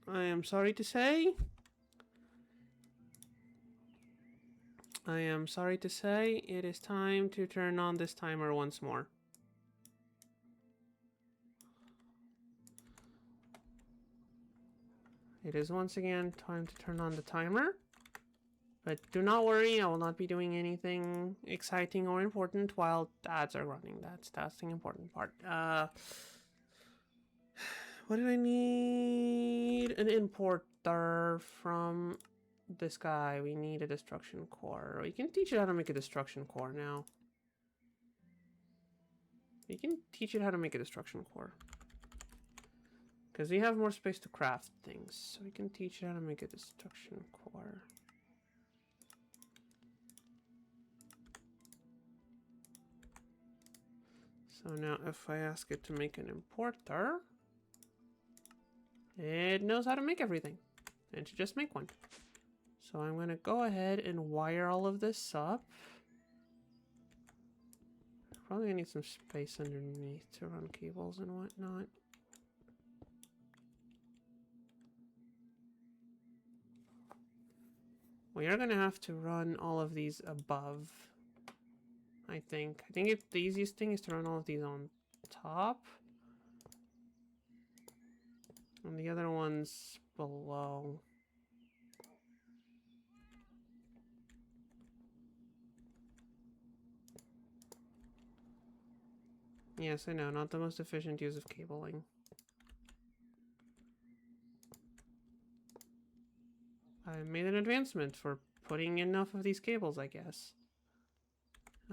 I am sorry to say. It is time to turn on this timer once more. It is once again time to turn on the timer. But do not worry, I will not be doing anything exciting or important while ads are running. That's the important part. What did I need? An importer from this guy. We need a destruction core. We can teach it how to make a destruction core now. We can teach it how to make a destruction core. Because we have more space to craft things. So we can teach it how to make a destruction core. So now if I ask it to make an importer, it knows how to make everything. And to just make one. So I'm going to go ahead and wire all of this up. Probably going to need some space underneath to run cables and whatnot. We are going to have to run all of these above. I think the easiest thing is to run all of these on top. And the other ones below. Yes, I know, not the most efficient use of cabling. I made an advancement for putting enough of these cables, I guess.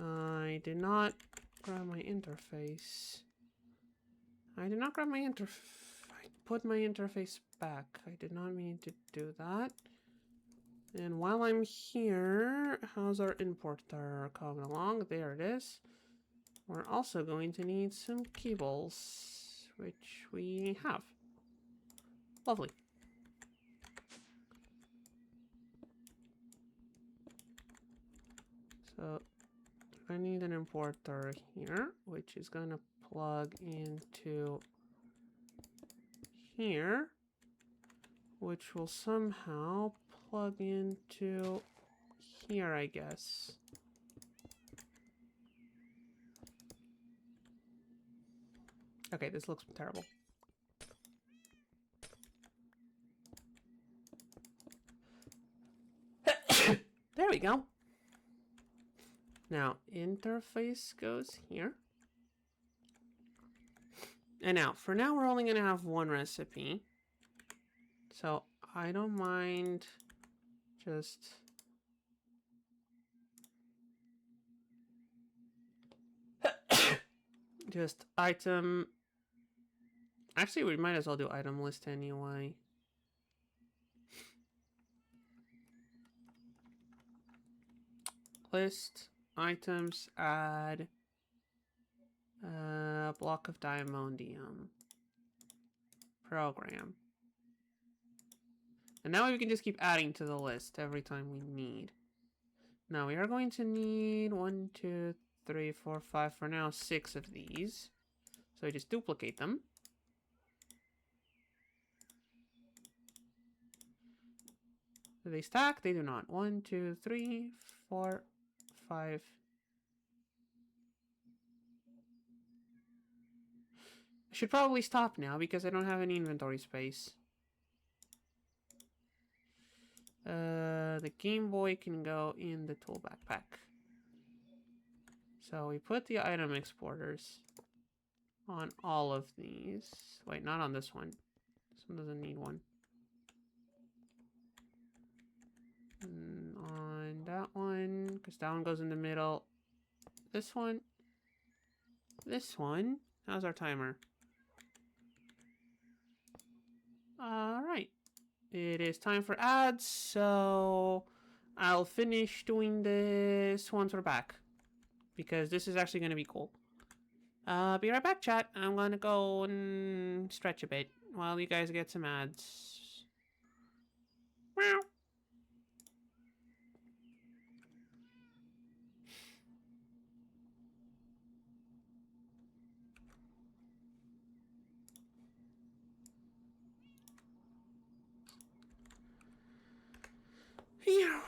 I did not grab my interface. I put my interface back. I did not mean to do that. And while I'm here, how's our importer coming along? There it is. We're also going to need some cables. which we have. Lovely. So I need an importer here, which is gonna plug into here, which will somehow plug into here, I guess. Okay, this looks terrible. There we go. Now, interface goes here. And now, for now, we're only going to have one recipe. So, I don't mind just... just item... Actually, we might as well do item list anyway. List, items, add... block of diamondium. Program. And now we can just keep adding to the list every time we need. Now we are going to need 1, 2, 3, 4, 5, for now 6 of these. So we just duplicate them. Do they stack? They do not. 1, 2, 3, 4, 5. I should probably stop now because I don't have any inventory space. The Game Boy can go in the tool backpack. So we put the item exporters on all of these. Wait, not on this one. This one doesn't need one. And on that one, because that one goes in the middle. This one. This one. How's our timer? Alright. It is time for ads, so I'll finish doing this once we're back. Because this is actually going to be cool. Be right back, chat. I'm going to go and stretch a bit while you guys get some ads. Meow. Phew.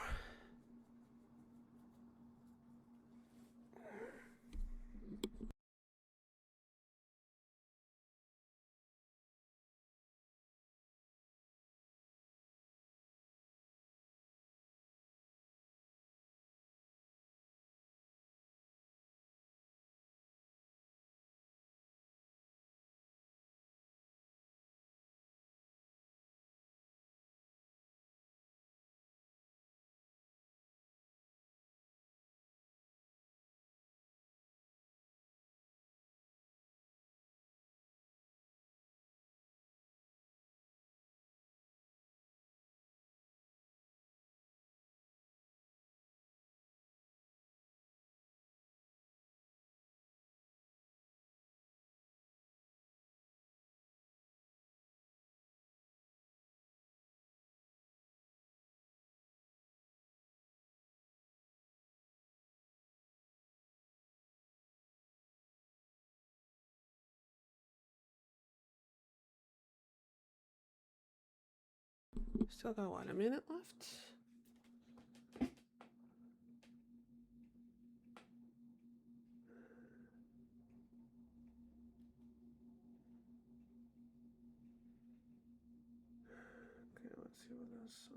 Still got, what, a minute left? Okay, let's see what else.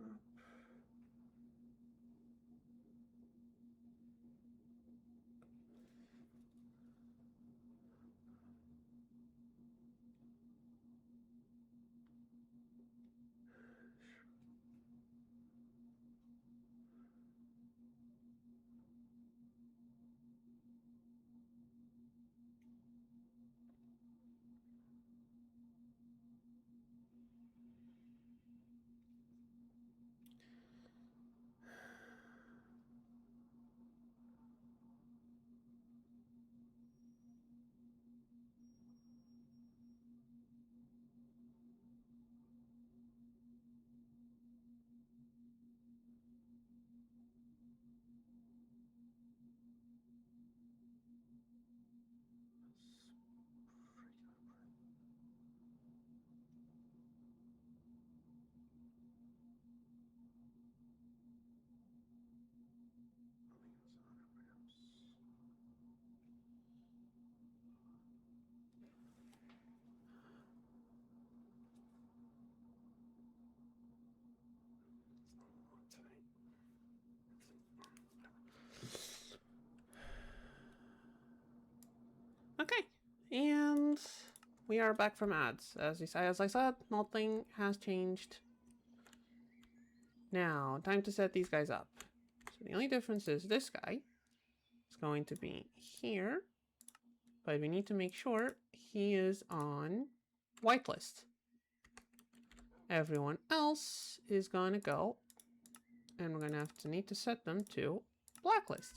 we are back from ads. As I said, nothing has changed. Now, time to set these guys up. So the only difference is this guy is going to be here, but we need to make sure he is on whitelist. Everyone else is going to go, and we're going to need to set them to blacklist.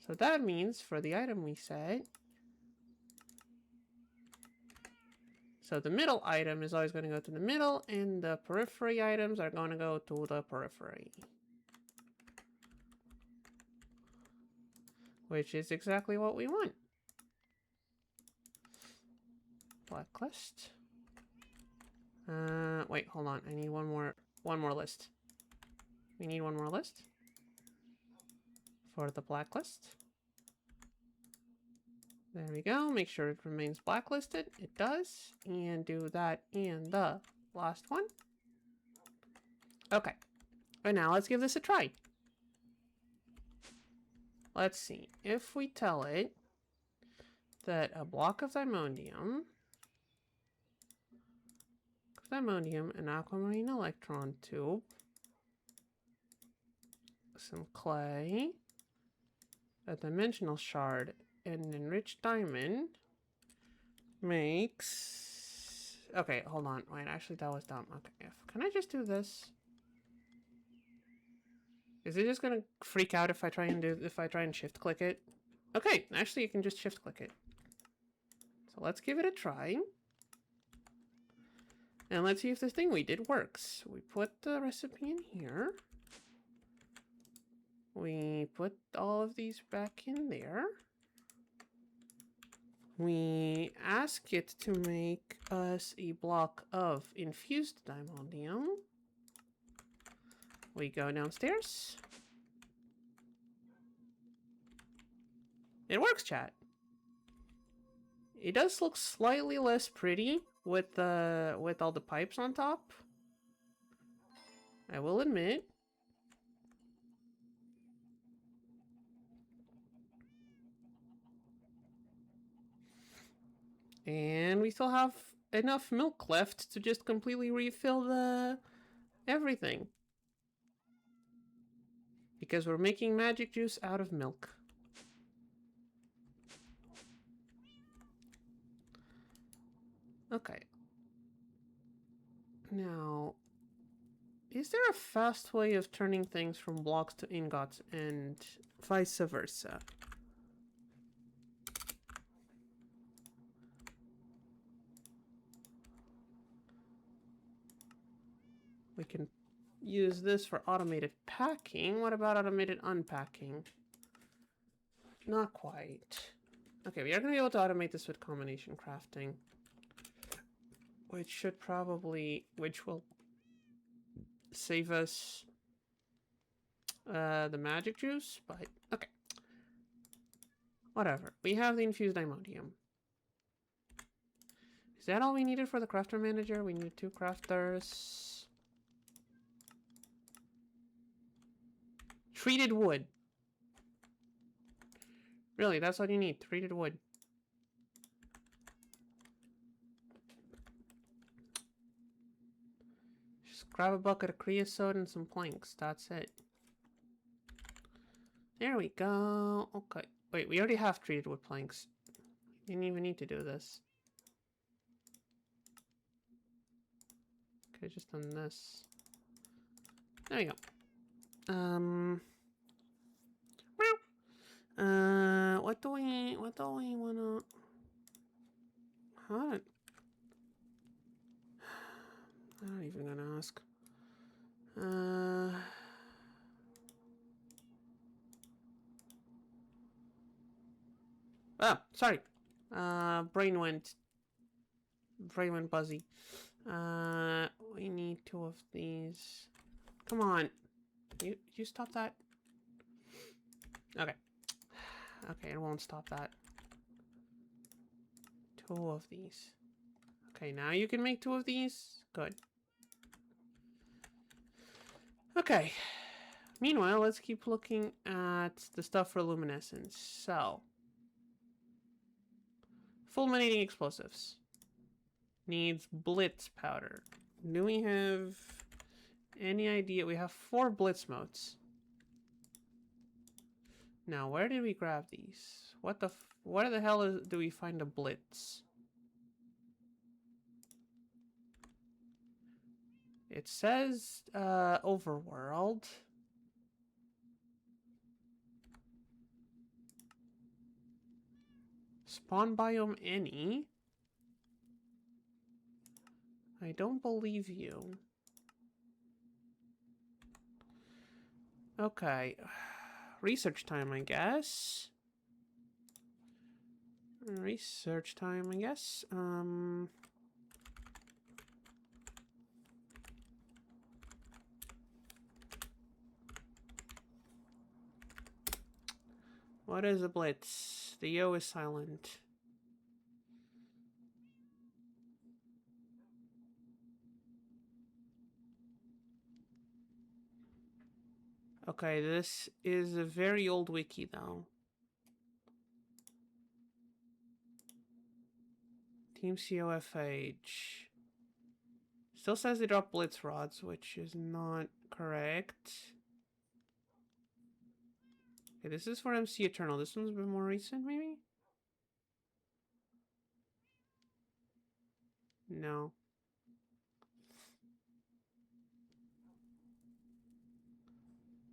So that means for the item we set, so the middle item is always going to go to the middle, and the periphery items are going to go to the periphery. Which is exactly what we want. Blacklist. Wait, hold on. I need one more list. We need one more list for the blacklist. There we go. Make sure it remains blacklisted. It does. And do that in the last one. Okay. And now let's give this a try. Let's see. If we tell it that a block of Diamondium, an aquamarine electron tube, some clay, a dimensional shard, and an enriched diamond makes... Okay, hold on. Wait, actually that was dumb. Okay, can I just do this? Is it just gonna freak out if I try and shift click it? Okay, actually you can just shift click it. So let's give it a try. And let's see if this thing we did works. We put the recipe in here. We put all of these back in there. We ask it to make us a block of infused Diamondium. We go downstairs. It works, chat. It does look slightly less pretty with all the pipes on top. I will admit. And we still have enough milk left to just completely refill the everything. Because we're making magic juice out of milk. Okay. Now, is there a fast way of turning things from blocks to ingots and vice versa? We can use this for automated packing. What about automated unpacking? Not quite. Okay, we are going to be able to automate this with combination crafting. Which will save us the magic juice, but okay. Whatever. We have the infused Diamondium. Is that all we needed for the crafter manager? We need 2 crafters. Treated wood. Really, that's all you need. Treated wood. Grab a bucket of creosote and some planks. That's it. There we go. Okay. Wait, we already have treated wood planks. Didn't even need to do this. Could have just done this. There we go. What do we wanna... Huh? I'm not even gonna ask. Sorry. Brain went buzzy. We need 2 of these. Come on. You stop that? Okay. Okay, it won't stop that. 2 of these. Okay, now you can make 2 of these. Good. Okay. Meanwhile, let's keep looking at the stuff for luminescence. So, Fulminating explosives. Needs blitz powder. Do we have any idea? We have 4 blitz motes. Now, where did we grab these? Where the hell do we find a blitz? It says, overworld. Spawn biome any. I don't believe you. Okay. Research time, I guess. Research time, I guess. What is a blitz? The O is silent. Okay, this is a very old wiki, though. Team COFH. Still says they drop blitz rods, which is not correct. Okay, this is for MC Eternal. This one's a bit more recent, maybe? No.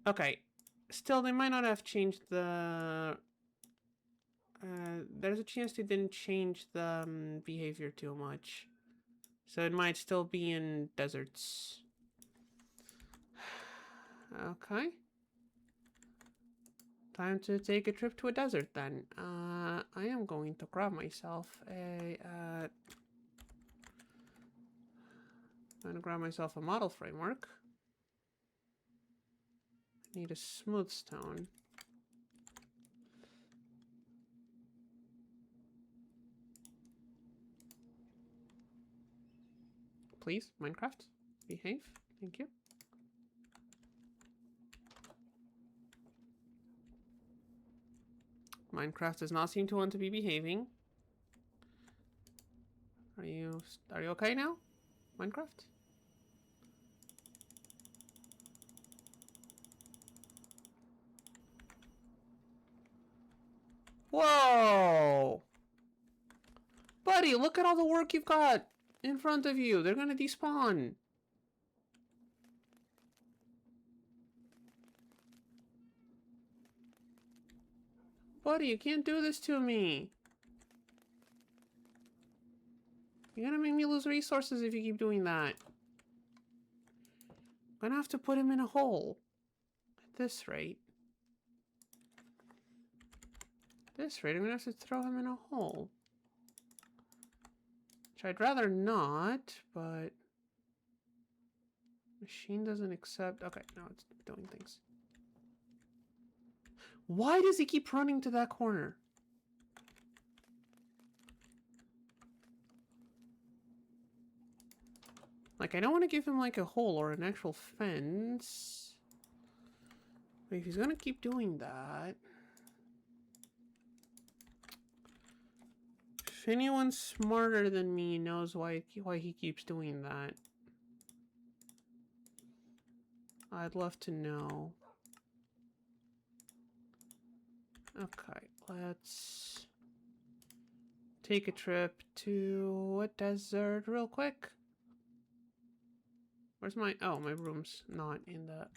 Okay. Still, they might not have changed the... there's a chance they didn't change the behavior too much. So it might still be in deserts. Okay. Time to take a trip to a desert then. I am going to grab myself a... I'm gonna grab myself a model framework. I need a smooth stone. Please, Minecraft, behave. Thank you. Minecraft does not seem to want to be behaving. Are you okay now, Minecraft? Whoa! Buddy, look at all the work you've got in front of you. They're gonna despawn. Buddy, you can't do this to me. You're gonna make me lose resources if you keep doing that. I'm gonna have to put him in a hole. At this rate. At this rate, I'm gonna have to throw him in a hole. Which I'd rather not, but... Machine doesn't accept... Okay, now it's doing things. Why does he keep running to that corner? Like, I don't want to give him, like, a hole or an actual fence. But if he's gonna keep doing that... If anyone smarter than me knows why he keeps doing that, I'd love to know. Okay, let's take a trip to a desert real quick. Where's my... Oh, my room's not in the...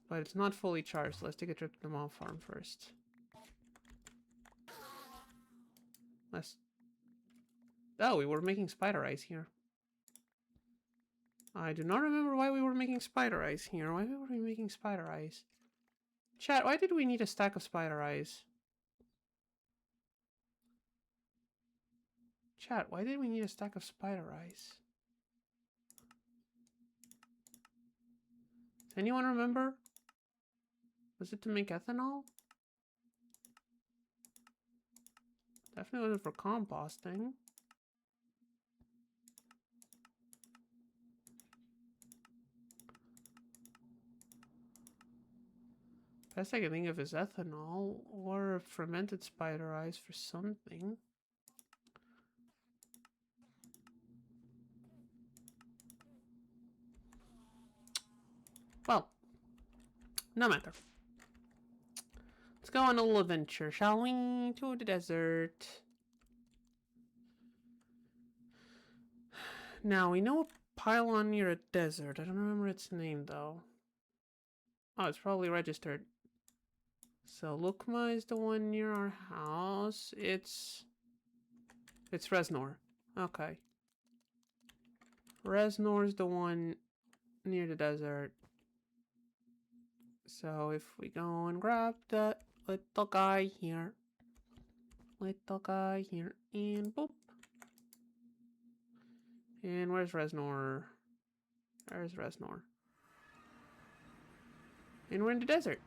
But it's not fully charged. Let's take a trip to the mob farm first. Oh, we were making spider eyes here. I do not remember why we were making spider eyes here. Why were we making spider eyes? Chat, why did we need a stack of spider eyes? Chat, why did we need a stack of spider eyes? Does anyone remember? Was it to make ethanol? Definitely wasn't for composting. Best I can think of is ethanol or fermented spider eyes for something. Well, no matter. Let's go on a little adventure, shall we? To the desert. Now, we know a pylon near a desert. I don't remember its name, though. Oh, it's probably registered. So, Lukma is the one near our house. It's Reznor. Okay. Reznor's the one near the desert. So, if we go and grab that little guy here. Little guy here. And boop. And where's Reznor? There's Reznor. And we're in the desert.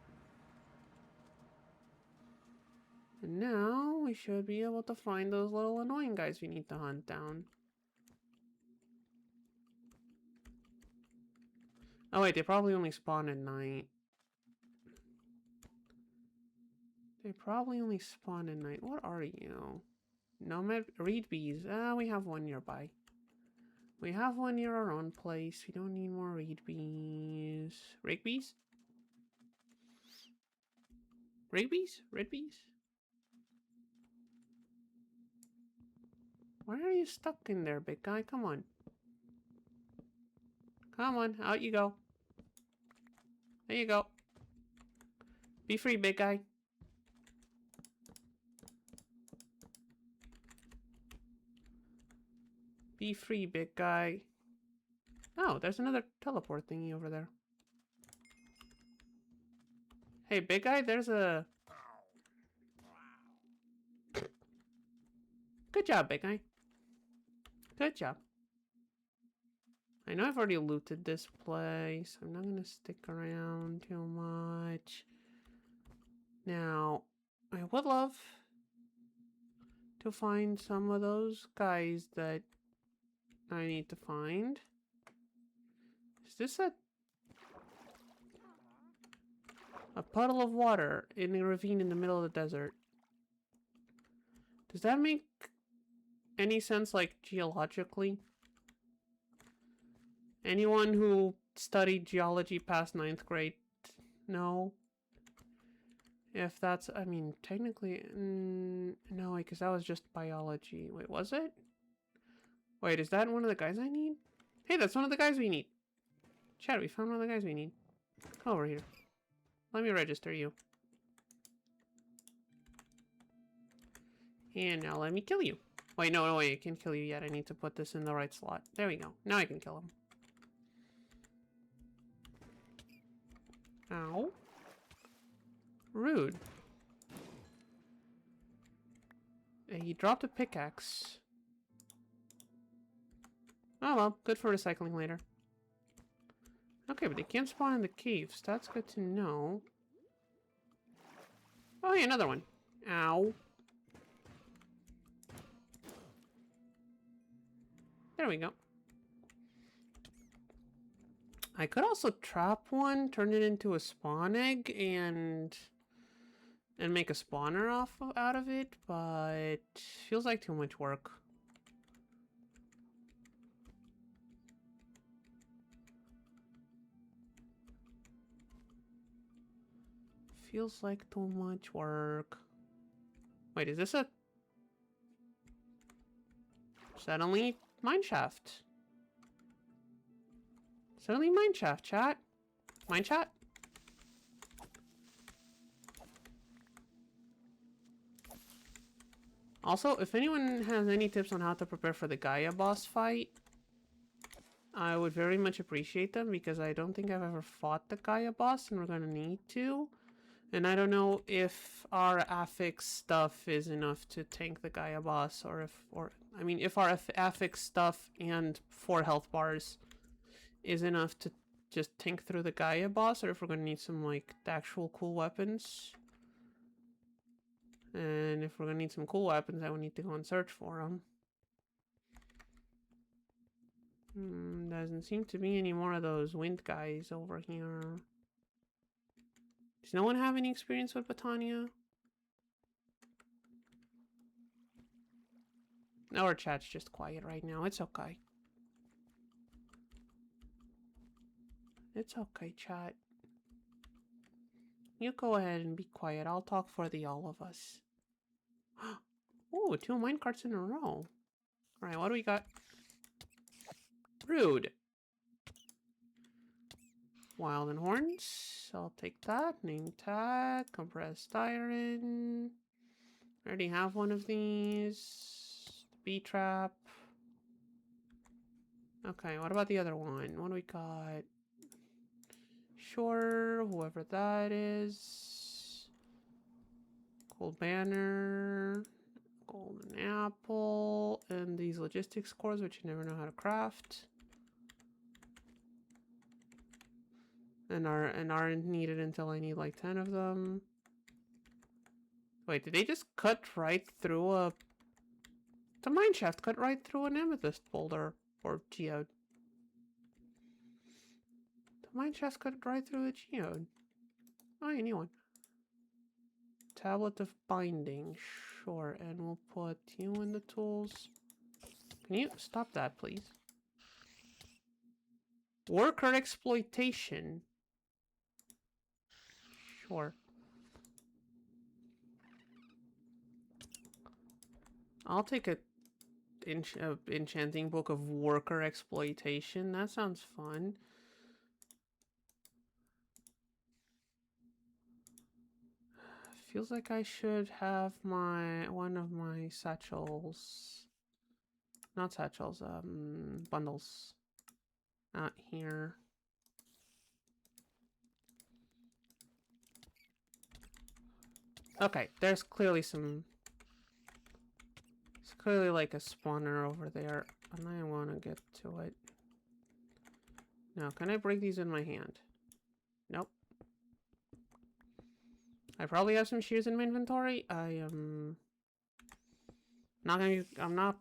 And now we should be able to find those little annoying guys we need to hunt down. Oh wait, they probably only spawn at night. They probably only spawn at night. What are you? Nomad reed bees. Ah, we have one nearby. We have one near our own place. We don't need more reed bees. Rake bees? Rake bees? Red bees? Why are you stuck in there, big guy? Come on. Come on, out you go. There you go. Be free, big guy. Be free, big guy. Oh, there's another teleport thingy over there. Hey, big guy, there's a... Good job, big guy. Good job. I know I've already looted this place. I'm not gonna stick around too much. Now, I would love to find some of those guys that I need to find. Is this a puddle of water in a ravine in the middle of the desert? Does that make any sense, like, geologically? Anyone who studied geology past 9th grade? No. If that's, I mean, technically, no, because that was just biology. Wait, was it? Wait, is that one of the guys I need? Hey, that's one of the guys we need. Chat, we found one of the guys we need. Come over here. Let me register you. And now let me kill you. Wait, no, wait, I can't kill you yet. I need to put this in the right slot. There we go. Now I can kill him. Ow. Rude. He dropped a pickaxe. Oh well, good for recycling later. Okay, but they can't spawn in the caves. That's good to know. Oh, yeah, another one. Ow. There we go. I could also trap one, turn it into a spawn egg, and make a spawner out of it, but feels like too much work. Feels like too much work. Wait, is this a... Suddenly, mineshaft. Suddenly mineshaft, chat. Mine chat? Also, if anyone has any tips on how to prepare for the Gaia boss fight, I would very much appreciate them, because I don't think I've ever fought the Gaia boss, and we're gonna need to. And I don't know if our affix stuff is enough to tank the Gaia boss, or if our affix stuff and 4 health bars is enough to just tank through the Gaia boss, or if we're gonna need some, like, actual cool weapons. And if we're gonna need some cool weapons, I would need to go and search for them. Doesn't seem to be any more of those wind guys over here. Does no one have any experience with Botania? Our chat's just quiet right now. It's okay. It's okay, chat. You go ahead and be quiet. I'll talk for the all of us. Ooh, 2 minecarts in a row. Alright, what do we got? Rude. Wild and horns. I'll take that. Name tag. Compressed iron. I already have one of these. Bee trap. Okay, what about the other one? What do we got? Sure, whoever that is. Gold banner. Golden apple. And these logistics cores, which you never know how to craft. And aren't needed until I need like 10 of them. Wait, did they just cut right through a... The mineshaft cut right through an amethyst boulder. Or geode. The mineshaft cut right through a geode. Oh, yeah, new one. Tablet of binding. Sure, and we'll put you in the tools. Can you stop that, please? Worker exploitation. Sure. I'll take a enchanting book of worker exploitation. That sounds fun. Feels like I should have one of my satchels. Not satchels, bundles. Not here. Okay, there's clearly some... It's clearly like a spawner over there, and I want to get to it. Now, can I break these in my hand? Nope. I probably have some shears in my inventory. I am not gonna be, I'm not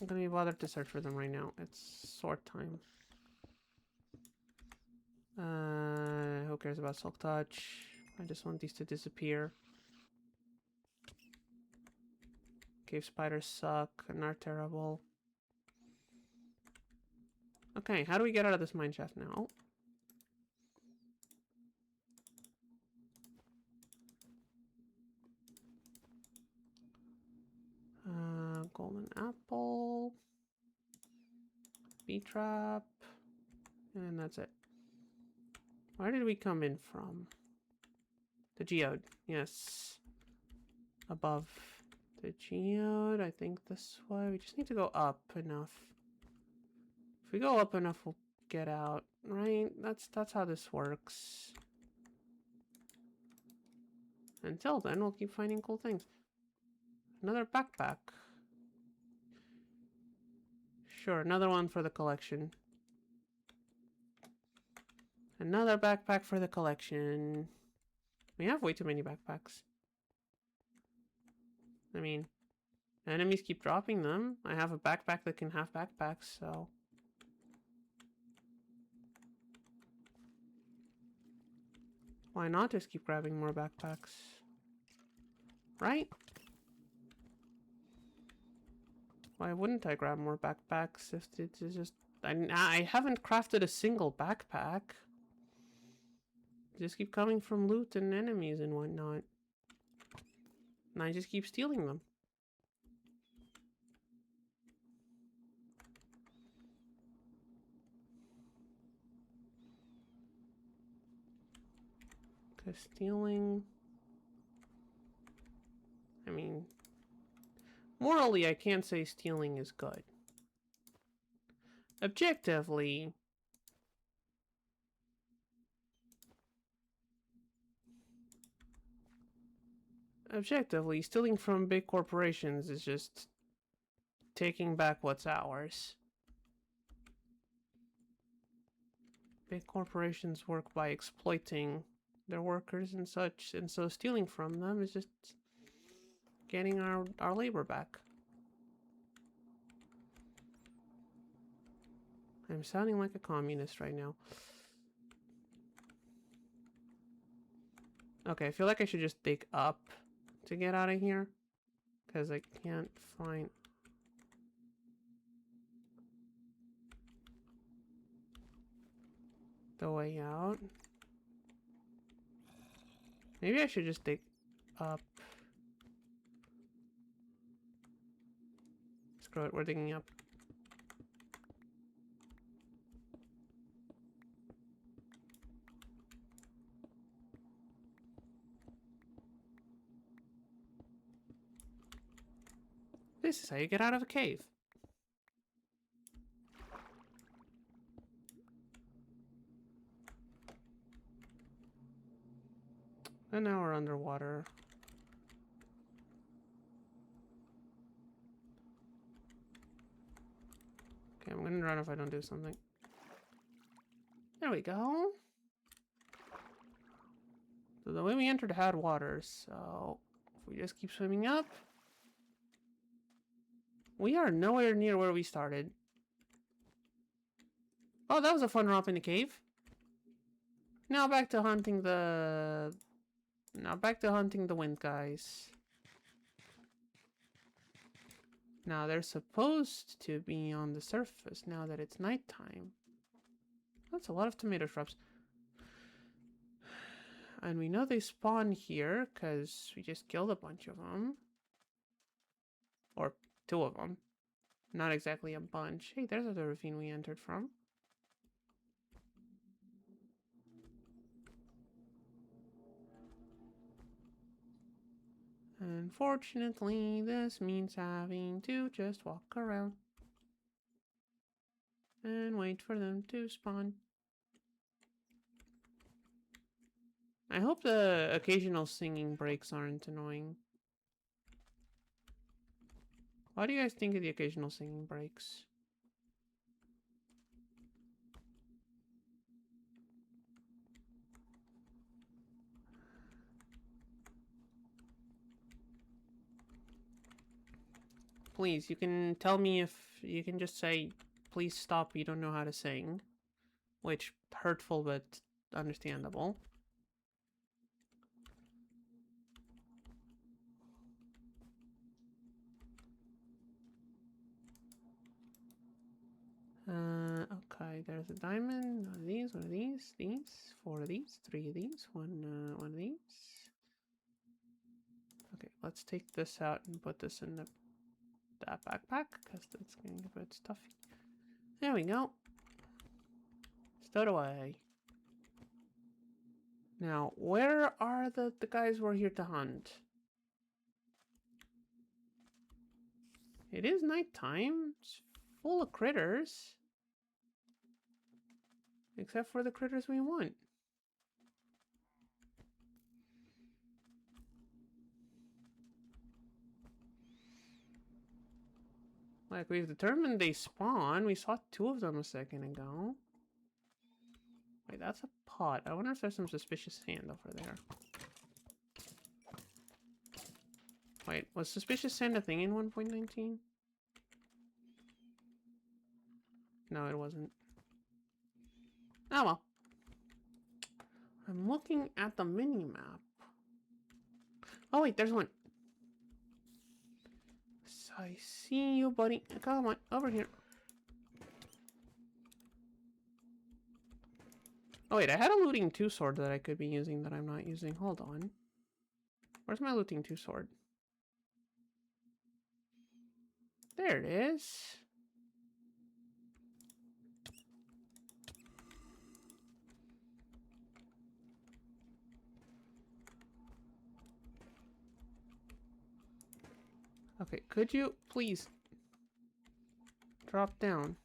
gonna be bothered to search for them right now. It's sort time. Who cares about Silk Touch? I just want these to disappear. Cave spiders suck and are terrible. Okay, how do we get out of this mineshaft now? Golden apple. Bee trap. And that's it. Where did we come in from? The geode. Yes. Above the geode. I think this way. We just need to go up enough. If we go up enough, we'll get out. Right? That's how this works. Until then, we'll keep finding cool things. Another backpack. Sure, another one for the collection. Another backpack for the collection. We have way too many backpacks. I mean, enemies keep dropping them. I have a backpack that can have backpacks, so... Why not just keep grabbing more backpacks? Right? Why wouldn't I grab more backpacks if it's just... I haven't crafted a single backpack. Just keep coming from loot and enemies and whatnot. And I just keep stealing them. Because stealing... I mean... Morally, I can't say stealing is good. Objectively... Objectively, stealing from big corporations is just taking back what's ours. Big corporations work by exploiting their workers and such, and so stealing from them is just getting our labor back. I'm sounding like a communist right now. Okay, I feel like I should just dig up to get out of here. Because I can't find... the way out. Maybe I should just dig up. Screw it, we're digging up. This is how you get out of a cave. And now we're underwater. Okay, I'm gonna run if I don't do something. There we go. So the way we entered had water, so if we just keep swimming up, we are nowhere near where we started. Oh, that was a fun romp in the cave. Now back to hunting the... Now back to hunting the wind guys. Now they're supposed to be on the surface now that it's nighttime. That's a lot of tomato shrubs. And we know they spawn here because we just killed a bunch of them. Or 2 of them. Not exactly a bunch. Hey, there's the ravine we entered from. Unfortunately, this means having to just walk around. And wait for them to spawn. I hope the occasional singing breaks aren't annoying. What do you guys think of the occasional singing breaks? Please, you can tell me if you can just say, please stop, you don't know how to sing. Which, hurtful but understandable. Okay, there's a diamond. One of these, these, 4 of these, 3 of these, one of these. Okay, let's take this out and put this in that backpack, because that's getting a bit stuffy. There we go. Stowed away. Now, where are the guys we're here to hunt? It is nighttime. It's full of critters. Except for the critters we want. Like, we've determined they spawn. We saw 2 of them a second ago. Wait, that's a pot. I wonder if there's some suspicious sand over there. Wait, was suspicious sand a thing in 1.19? No, it wasn't. Oh well. I'm looking at the mini-map. Oh wait, there's one. I see you, buddy. Come on, over here. Oh wait, I had a looting 2 sword that I could be using that I'm not using. Hold on. Where's my looting 2 sword? There it is. Okay, could you please drop down?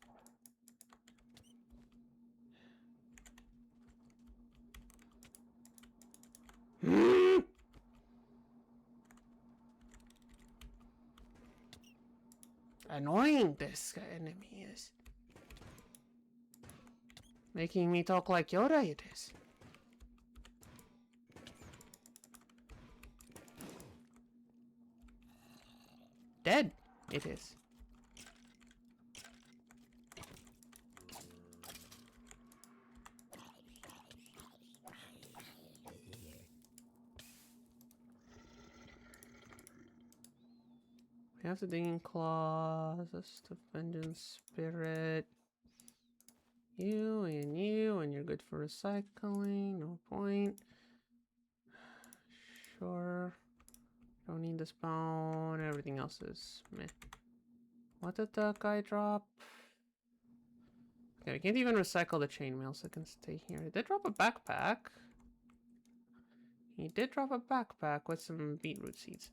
Annoying this enemy is. Making me talk like Yoda it is. Dead it is. We have the digging claws, that's the vengeance spirit. You, and you're good for recycling, no point. Sure. Don't need this bone, everything else is meh. What did that guy drop? Okay, I can't even recycle the chainmail, so I can stay here. He did drop a backpack. He did drop a backpack with some beetroot seeds.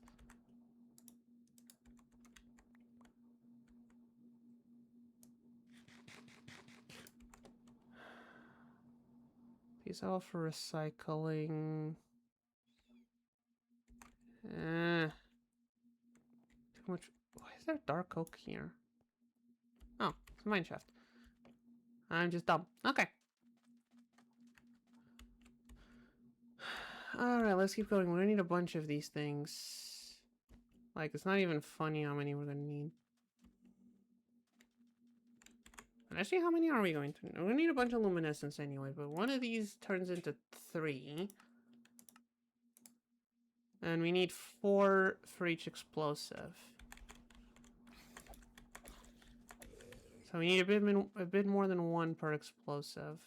These are all for recycling. Too much. Why is there dark oak here? Oh, it's a mine shaft. I'm just dumb. Okay. Alright, let's keep going. We're gonna need a bunch of these things. Like, it's not even funny how many we're gonna need. And actually, how many are we going to need? We're gonna need a bunch of luminescence anyway, but one of these turns into 3. And we need 4 for each explosive. So we need a bit more than 1 per explosive.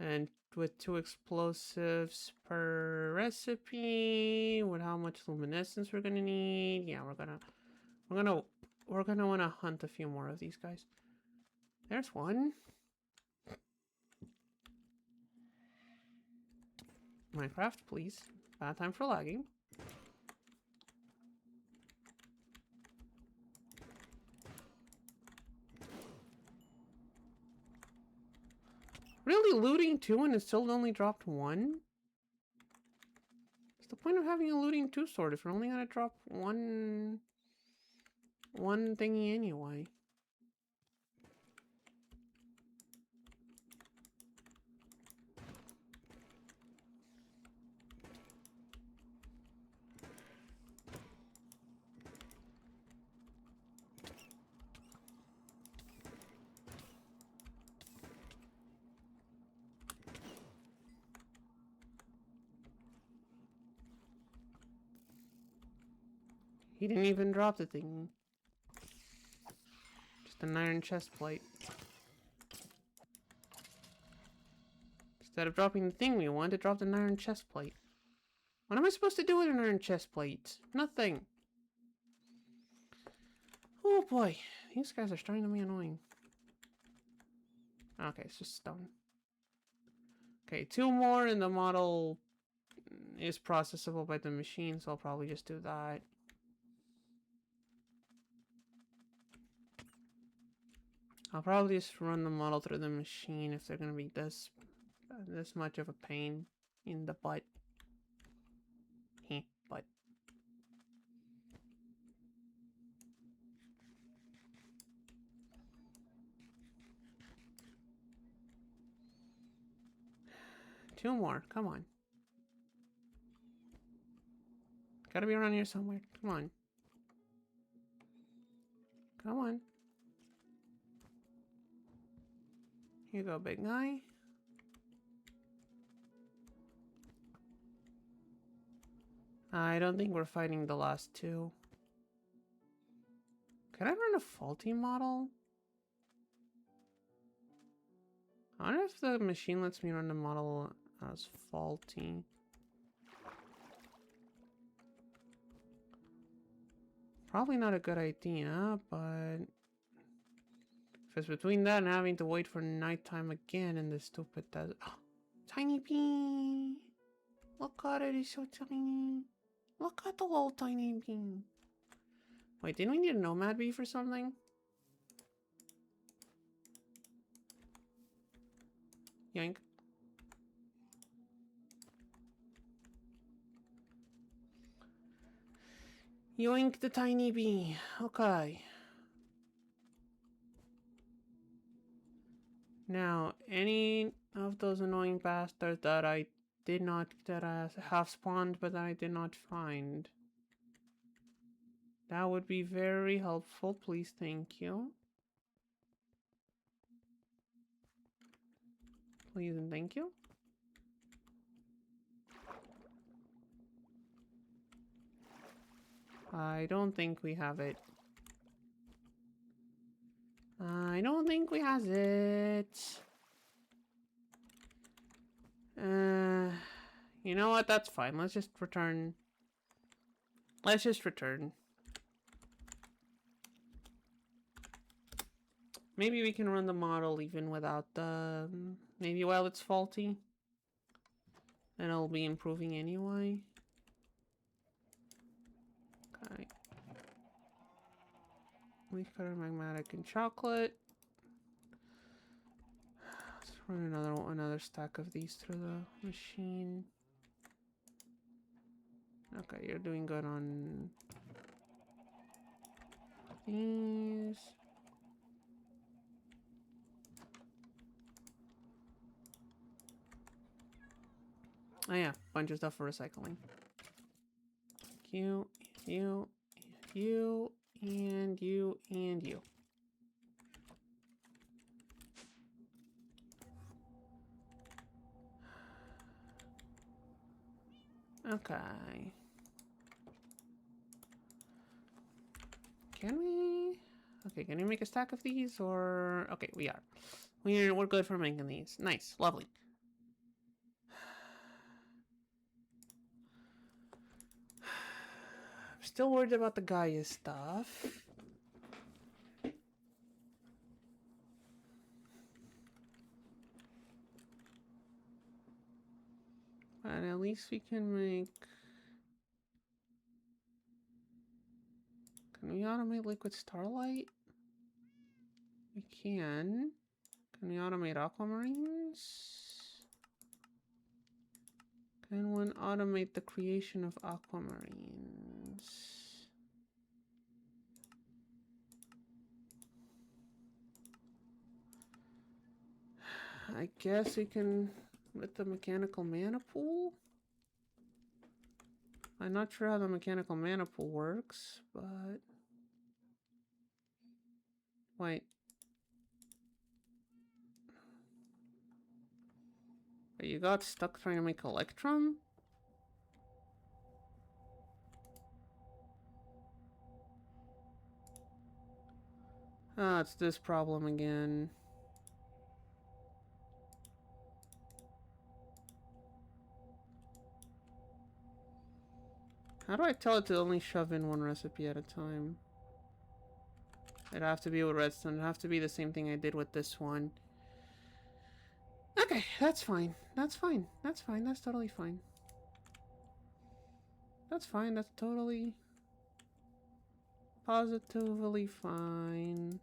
And with 2 explosives per recipe, with how much luminescence we're gonna need, yeah, we're gonna want to hunt a few more of these guys. There's one. Minecraft, please. Bad time for lagging. Really looting 2 and it still only dropped 1? What's the point of having a looting 2 sword if we're only gonna drop one thingy anyway? He didn't even drop the thing. Just an iron chest plate. Instead of dropping the thing we want, it dropped an iron chest plate. What am I supposed to do with an iron chest plate? Nothing. Oh boy, these guys are starting to be annoying. Okay, it's just stone. Okay, 2 more and the model is processable by the machine, so I'll probably just do that. I'll probably just run the model through the machine if they're gonna be this much of a pain in the butt. Heh, butt. Two more, come on. Gotta be around here somewhere. Come on. Come on. Here you go, big guy. I don't think we're fighting the last 2. Can I run a faulty model? I wonder if the machine lets me run the model as faulty. Probably not a good idea, but if it's between that and having to wait for nighttime again in this stupid desert. Tiny bee! Look at it, it's so tiny. Look at the little tiny bee. Wait, didn't we need a nomad bee for something? Yoink. Yoink the tiny bee. Okay. Now, any of those annoying bastards that I have spawned but that I did not find. That would be very helpful, please, thank you. Please and thank you. I don't think we have it. I don't think we has it. You know what? That's fine. Let's just return. Let's just return. Maybe we can run the model even without the... maybe while it's faulty. And it'll be improving anyway. Okay. Leaf cutter, magmatic, and chocolate. Let's run another stack of these through the machine. Okay, you're doing good on these. Oh yeah, bunch of stuff for recycling. You, you, you, and you, and you. Okay. Can we? Okay, can we make a stack of these or? Okay, we are. We're good for making these. Nice, lovely. I'm still worried about the Gaia stuff. But at least we can make... Can we automate liquid starlight? We can. Can we automate aquamarines? Can one automate the creation of aquamarines? I guess we can with the mechanical mana pool. I'm not sure how the mechanical mana pool works, but... Wait. You got stuck trying to make Electrum? Ah, it's this problem again. How do I tell it to only shove in one recipe at a time? It'd have to be with redstone. It'd have to be the same thing I did with this one. Okay, that's fine. That's fine. That's fine. That's totally fine. That's fine. That's totally... positively fine.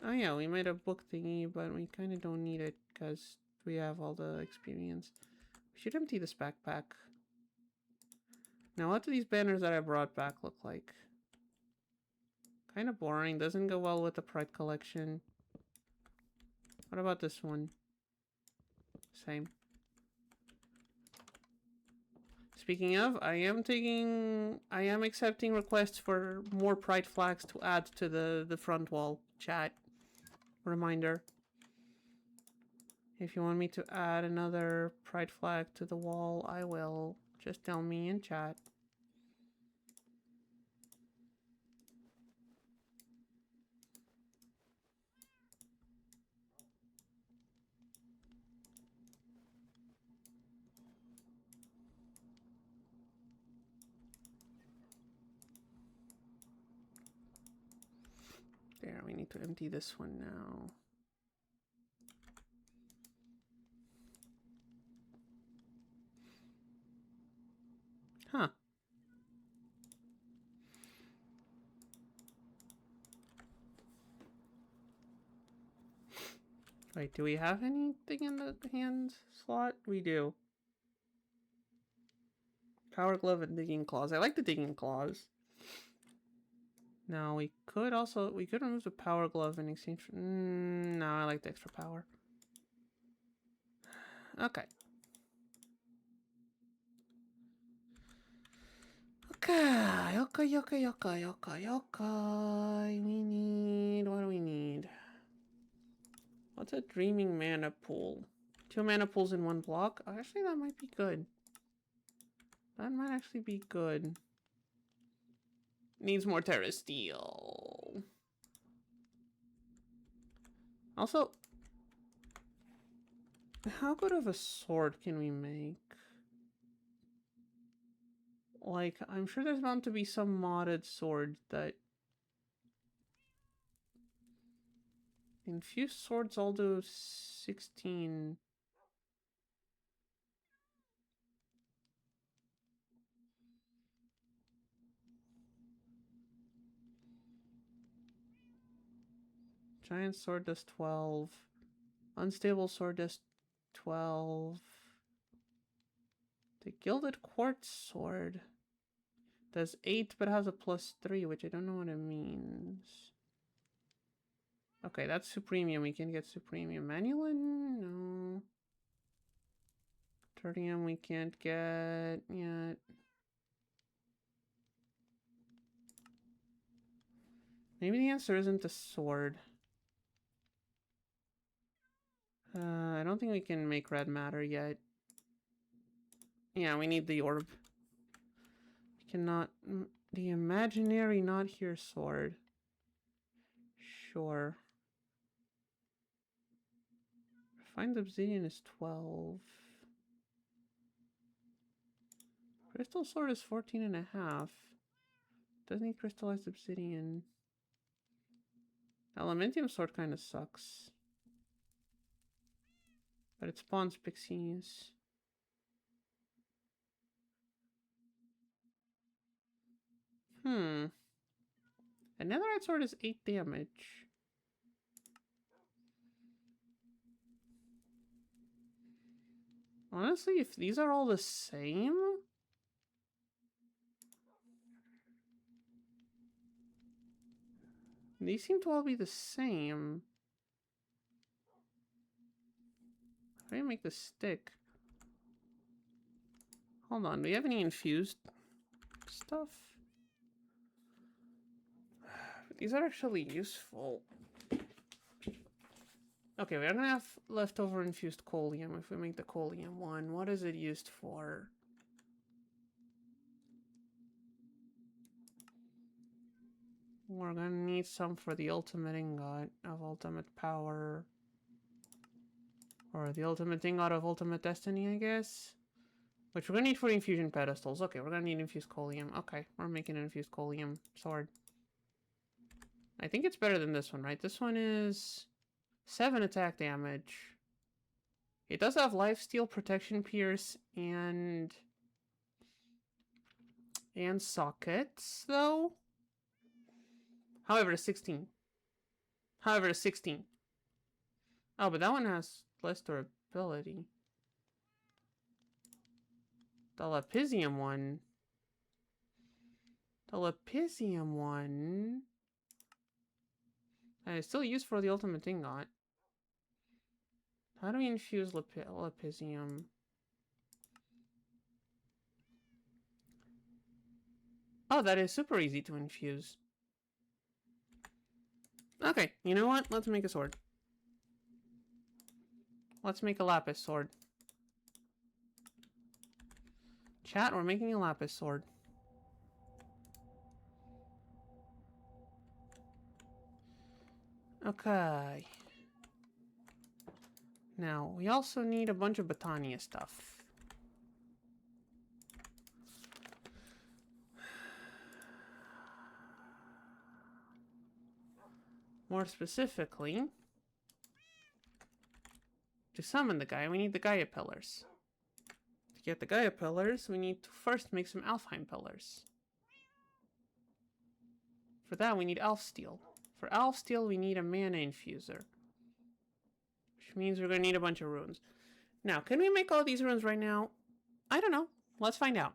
Oh yeah, we made a book thingy, but we kind of don't need it because we have all the experience. We should empty this backpack. Now, what do these banners that I brought back look like? Kind of boring. Doesn't go well with the Pride collection. What about this one? Same. Speaking of, I am accepting requests for more Pride flags to add to the front wall chat. Reminder. If you want me to add another Pride flag to the wall, I will. Just tell me in chat. There, we need to empty this one now. Huh. Wait, do we have anything in the hand slot? We do. Power glove and digging claws. I like the digging claws. Now we could remove the power glove in exchange for... no, I like the extra power. Okay. Okay. We need... what do we need? What's a dreaming mana pool? 2 mana pools in 1 block? Actually, that might be good. That might actually be good. Needs more Terra Steel. Also, how good of a sword can we make? Like, I'm sure there's bound to be some modded sword that... Infused swords all do 16... Giant sword does 12. Unstable sword does 12. The gilded quartz sword does 8 but has a +3, which I don't know what it means. Okay, that's Supremium. We can get Supremium. Manulin? No. Tertium we can't get yet. Maybe the answer isn't the sword. I don't think we can make red matter yet. Yeah, we need the orb. We cannot... The imaginary not here sword. Sure. Refined obsidian is 12. Crystal sword is 14.5. Doesn't need crystallized obsidian. Elementium sword kind of sucks. But it spawns pixies. A netherite sword is 8 damage. Honestly, if these are all the same... These seem to all be the same. How do you make the stick? Hold on, do we have any infused stuff? These are actually useful. Okay, we're gonna have leftover infused coalium if we make the coalium one. What is it used for? We're gonna need some for the ultimate ingot of ultimate power. Or the ultimate ingot of ultimate destiny, I guess. Which we're gonna need for infusion pedestals. Okay, we're gonna need infused coalium. Okay, we're making an infused coalium sword. I think it's better than this one, right? This one is 7 attack damage. It does have lifesteal, protection, pierce, and sockets, though. However, it's 16. However, it's 16. Oh, but that one has less durability. The Lapisium one. The Lapisium one... And it's still used for the ultimate ingot. How do we infuse Lapisium? Oh, that is super easy to infuse. Okay, you know what? Let's make a sword. Let's make a lapis sword. Chat, we're making a lapis sword. Okay. Now, we also need a bunch of Botania stuff. More specifically, to summon the guy, we need the Gaia pillars. To get the Gaia pillars, we need to first make some Alfheim pillars. For that, we need Elf Steel. For Elf Steel, we need a mana infuser. Which means we're going to need a bunch of runes. Now, can we make all these runes right now? I don't know. Let's find out.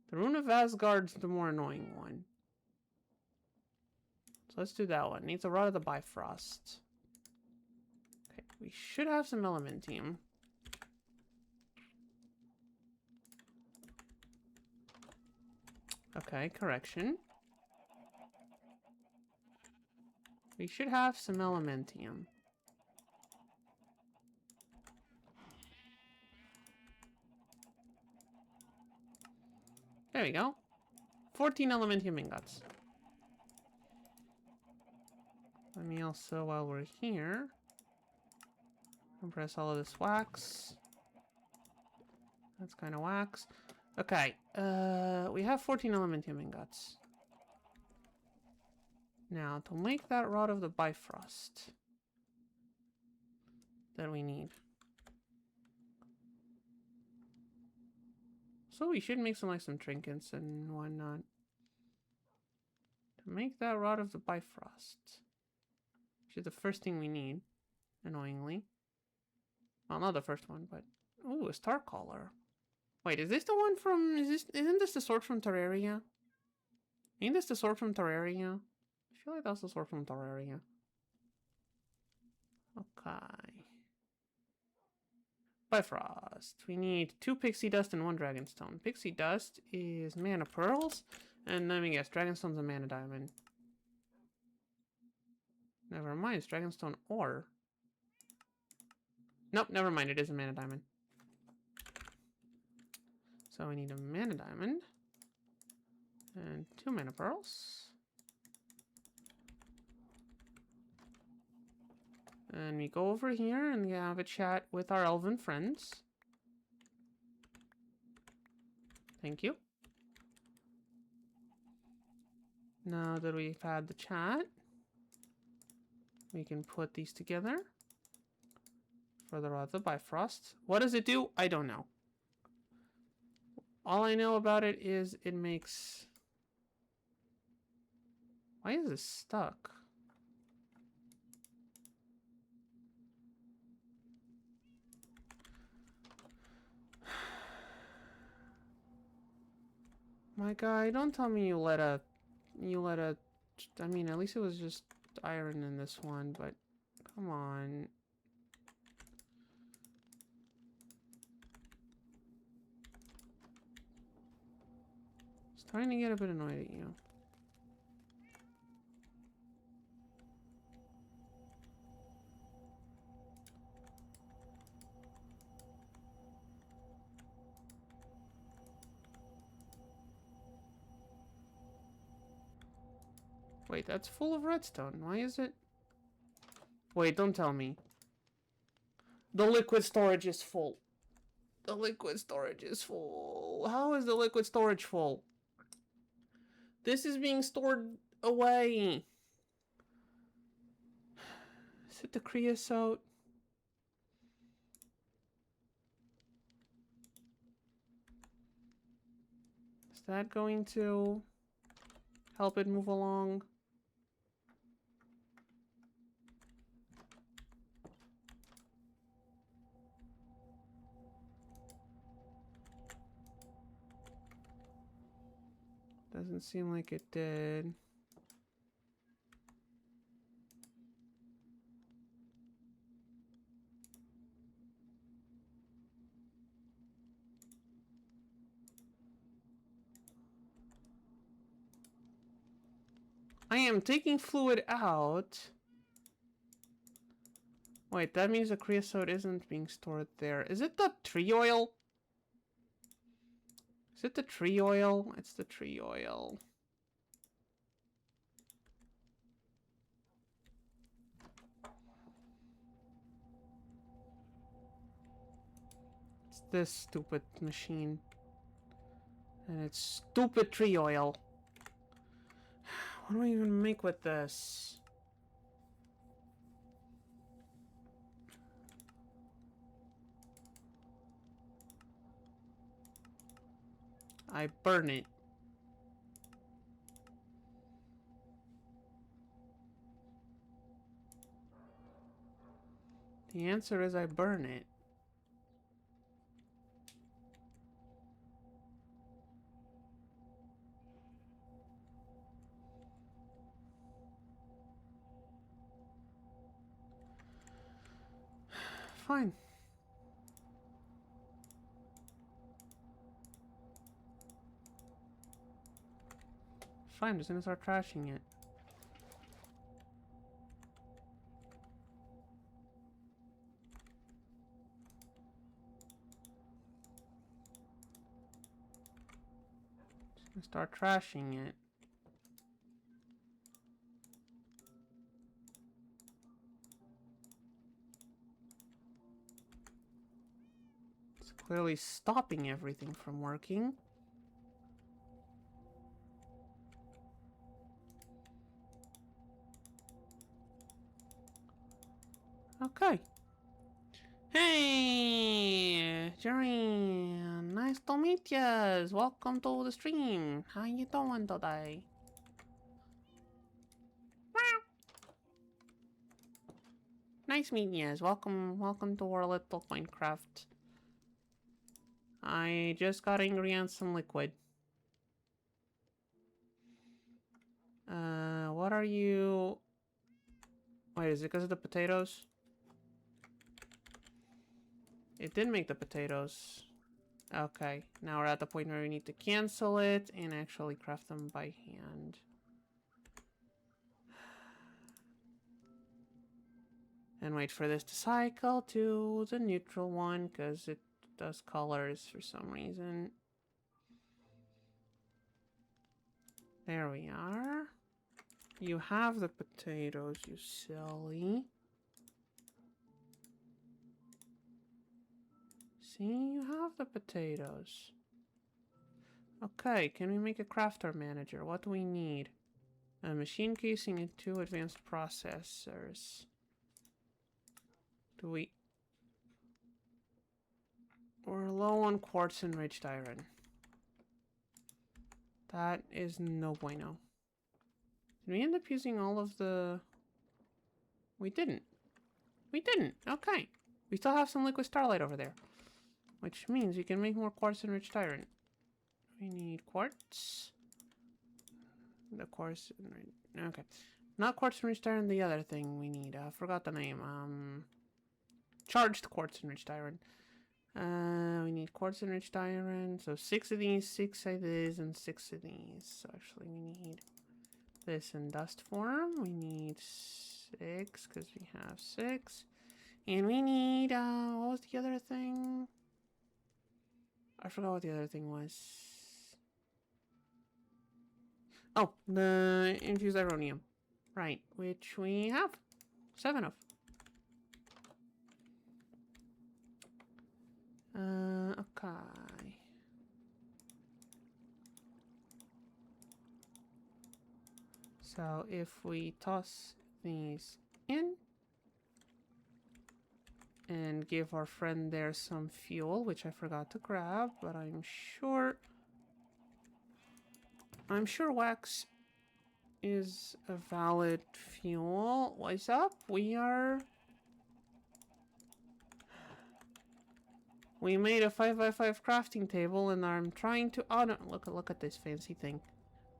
The Rune of Asgard's the more annoying one. So let's do that one. Needs a Rod of the Bifrost. Okay, we should have some Elementium. Okay, correction. We should have some Elementium. There we go. 14 elementium ingots. Let me also, while we're here, compress all of this wax. That's kind of wax. Okay, we have 14 elementium ingots. Now, to make that rod of the Bifrost that we need. So we should make some trinkets and whatnot. To make that rod of the Bifrost. Which is the first thing we need, annoyingly. Well, not the first one, but... Ooh, a star collar. Wait, is this the one from... Isn't this the sword from Terraria? Ain't this the sword from Terraria? I feel like that's the sword from Terraria. Okay. Bifrost. We need 2 pixie dust and 1 dragonstone. Pixie dust is mana pearls. And let me guess, dragonstone's a mana diamond. Never mind, it's dragonstone ore. Nope, never mind, it is a mana diamond. So we need a mana diamond. And 2 mana pearls. And we go over here and we have a chat with our elven friends. Thank you. Now that we've had the chat, we can put these together. For the Rod of Bifrost. What does it do? I don't know. All I know about it is it makes... Why is this stuck? My guy, don't tell me you let a... I mean, at least it was just iron in this one, but... Come on. Starting to get a bit annoyed at you. Wait, that's full of redstone. Why is it? Wait, don't tell me. The liquid storage is full. The liquid storage is full. How is the liquid storage full? This is being stored away. Is it the creosote? Is that going to help it move along? Doesn't seem like it did. I am taking fluid out. Wait, that means the creosote isn't being stored there. Is it the tree oil? Is it the tree oil? It's the tree oil. It's this stupid machine. And it's stupid tree oil. What do I even make with this? I burn it. The answer is I burn it. Fine. Fine, I'm just gonna start trashing it. and start trashing it. It's clearly stopping everything from working. Okay. Hey, Jerry, nice to meet yas. Welcome to the stream. How you doing today? Nice meeting yas. Welcome to our little Minecraft. I just got angry on some liquid. What are you? Wait, is it because of the potatoes? It did make the potatoes. Okay, now we're at the point where we need to cancel it and actually craft them by hand. And wait for this to cycle to the neutral one, because it does colors for some reason. There we are. You have the potatoes, you silly. See, you have the potatoes. Okay, can we make a crafter manager? What do we need? A machine casing and 2 advanced processors. We're low on quartz enriched iron. That is no bueno. Did we end up using all of the... We didn't. We didn't. Okay. We still have some liquid starlight over there. Which means we can make more quartz enriched iron. We need quartz. The quartz... Okay. Not quartz enriched iron, the other thing we need. I forgot the name. Charged quartz enriched iron. We need quartz enriched iron. So 6 of these, 6 of these, and 6 of these. So actually we need this in dust form. We need 6 because we have 6. And we need, what was the other thing? I forgot what the other thing was. Oh, the infused ironium. Right, which we have 7 of. Okay. So if we toss these in and give our friend there some fuel, which I forgot to grab, but I'm sure wax is a valid fuel. What's up? We made a 5x5 crafting table, and I'm trying to... Oh, no, look at this fancy thing.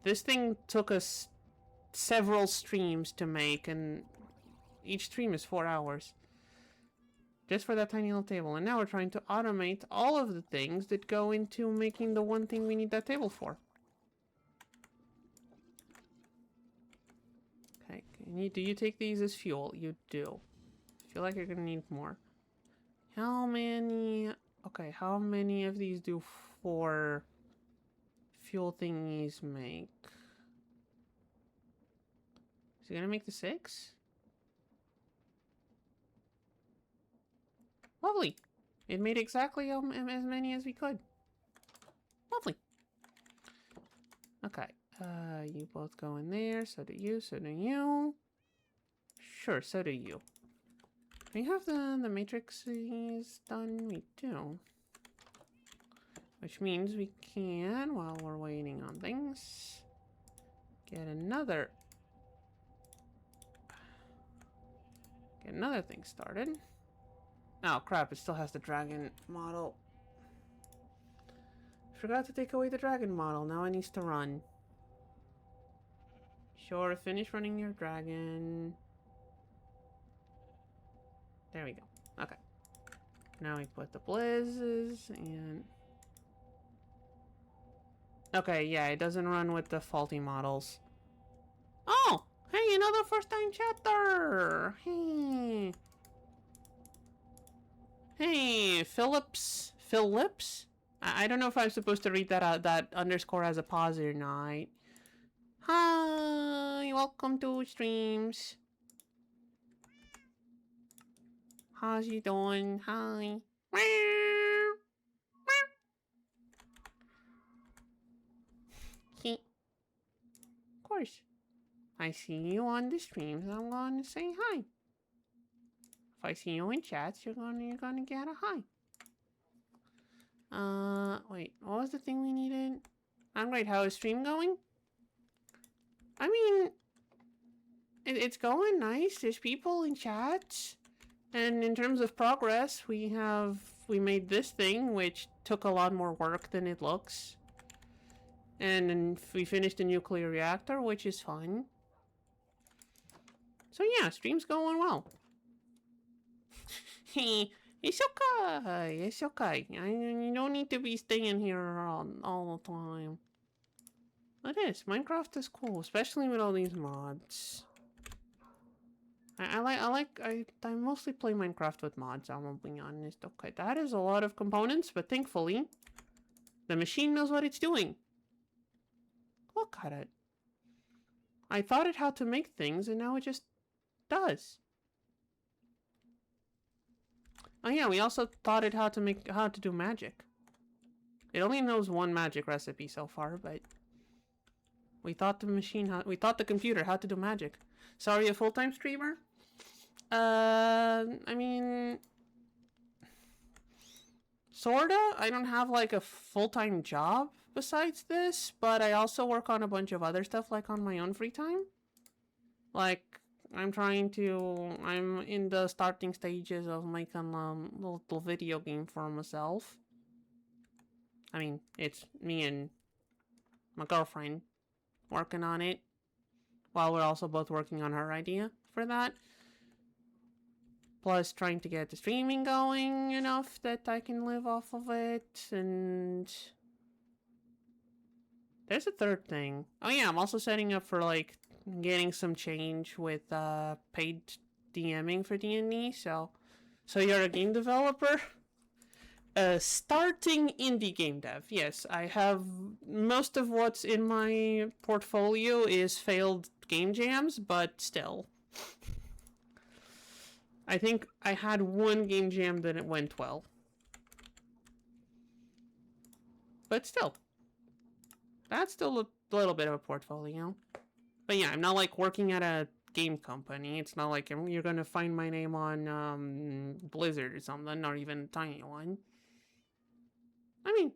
This thing took us several streams to make, and each stream is 4 hours. Just for that tiny little table. And now we're trying to automate all of the things that go into making the one thing we need that table for. Okay, do you take these as fuel? You do. I feel like you're gonna need more. How many... Okay, how many of these do 4 fuel thingies make? Is he gonna make the 6? Lovely. It made exactly as many as we could. Lovely. Okay. You both go in there. So do you. So do you. Sure, so do you. We have the matrices done. We do. Which means we can, while we're waiting on things, get another thing started. Oh crap, it still has the dragon model. Forgot to take away the dragon model. Now it needs to run. Sure, finish running your dragon. There we go. Okay. Now we put the blizzes and... Okay, yeah, it doesn't run with the faulty models. Oh! Hey, another first-time chatter! Hey! Hey, Phillips? I don't know if I'm supposed to read that that underscore as a pause or not. Hi, welcome to streams. How's you doing? Hi. Of course. I see you on the streams. I'm going to say hi. If I see you in chats, you're gonna get a hi. Wait, what was the thing we needed? I'm great. How is stream going? I mean, it's going nice. There's people in chats. And in terms of progress, we made this thing, which took a lot more work than it looks. And we finished a nuclear reactor, which is fun. So yeah, stream's going well. It's okay. It's okay. You don't need to be staying here all the time. It is. Minecraft is cool, especially with all these mods. I mostly play Minecraft with mods, I'm being honest. Okay, that is a lot of components, but thankfully, the machine knows what it's doing. Look at it. I thought it how to make things, and now it just does. Oh yeah, we also taught it how to do magic. It only knows one magic recipe so far, but we taught the computer how to do magic. Sorry, a full-time streamer? I mean, sorta. I don't have like a full-time job besides this, but I also work on a bunch of other stuff like on my own free time. Like, I'm in the starting stages of making a little video game for myself. I mean, it's me and my girlfriend working on it, while we're also both working on her idea for that. Plus trying to get the streaming going enough that I can live off of it, and there's a third thing. Oh yeah, I'm also setting up for like getting some change with paid DMing for D&D, so you're a game developer? Starting indie game dev. Yes, I have most of what's in my portfolio is failed game jams, but still. I think I had one game jam that it went well. But still. That's still a little bit of a portfolio. But yeah, I'm not like working at a game company. It's not like you're gonna find my name on Blizzard or something, or even a tiny one. I mean,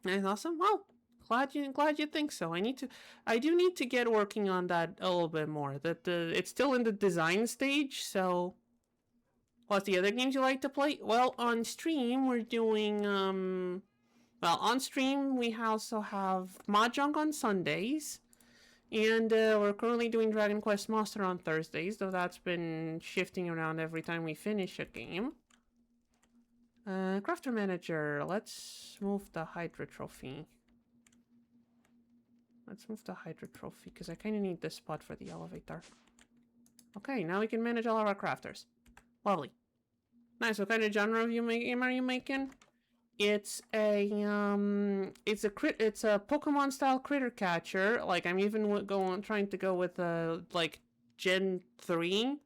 that's awesome. Well, glad you think so. I do need to get working on that a little bit more. It's still in the design stage, so what's the other games you like to play? Well, on stream we're doing on stream we also have Mahjong on Sundays. And we're currently doing Dragon Quest Master on Thursdays, though that's been shifting around every time we finish a game. Crafter Manager, let's move the Hydra Trophy. Because I kind of need this spot for the elevator. Okay, now we can manage all of our crafters. Lovely. Nice, what kind of genre of game are you making? It's a Pokemon style critter catcher. Like, I'm even trying to go with like Gen 3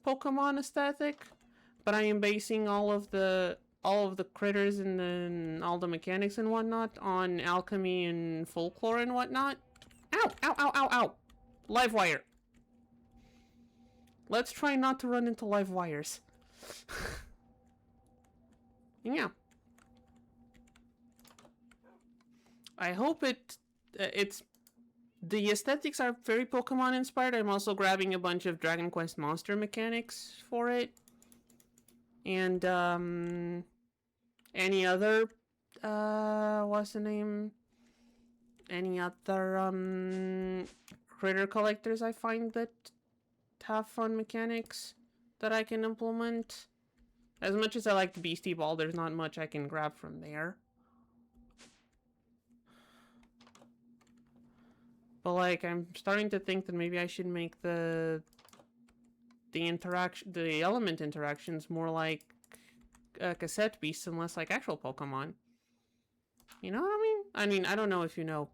Pokemon aesthetic, but I am basing all of the critters and all the mechanics and whatnot on alchemy and folklore and whatnot. Ow! Ow! Ow! Ow! Ow! Live wire. Let's try not to run into live wires. Yeah. I hope the aesthetics are very Pokemon inspired. I'm also grabbing a bunch of Dragon Quest monster mechanics for it. And, any other, what's the name? Any other, critter collectors I find that have fun mechanics that I can implement. As much as I like the Beastie Ball, there's not much I can grab from there. But like, I'm starting to think that maybe I should make the element interactions more like cassette beasts and less like actual Pokemon. You know what I mean? I mean, I don't know if you know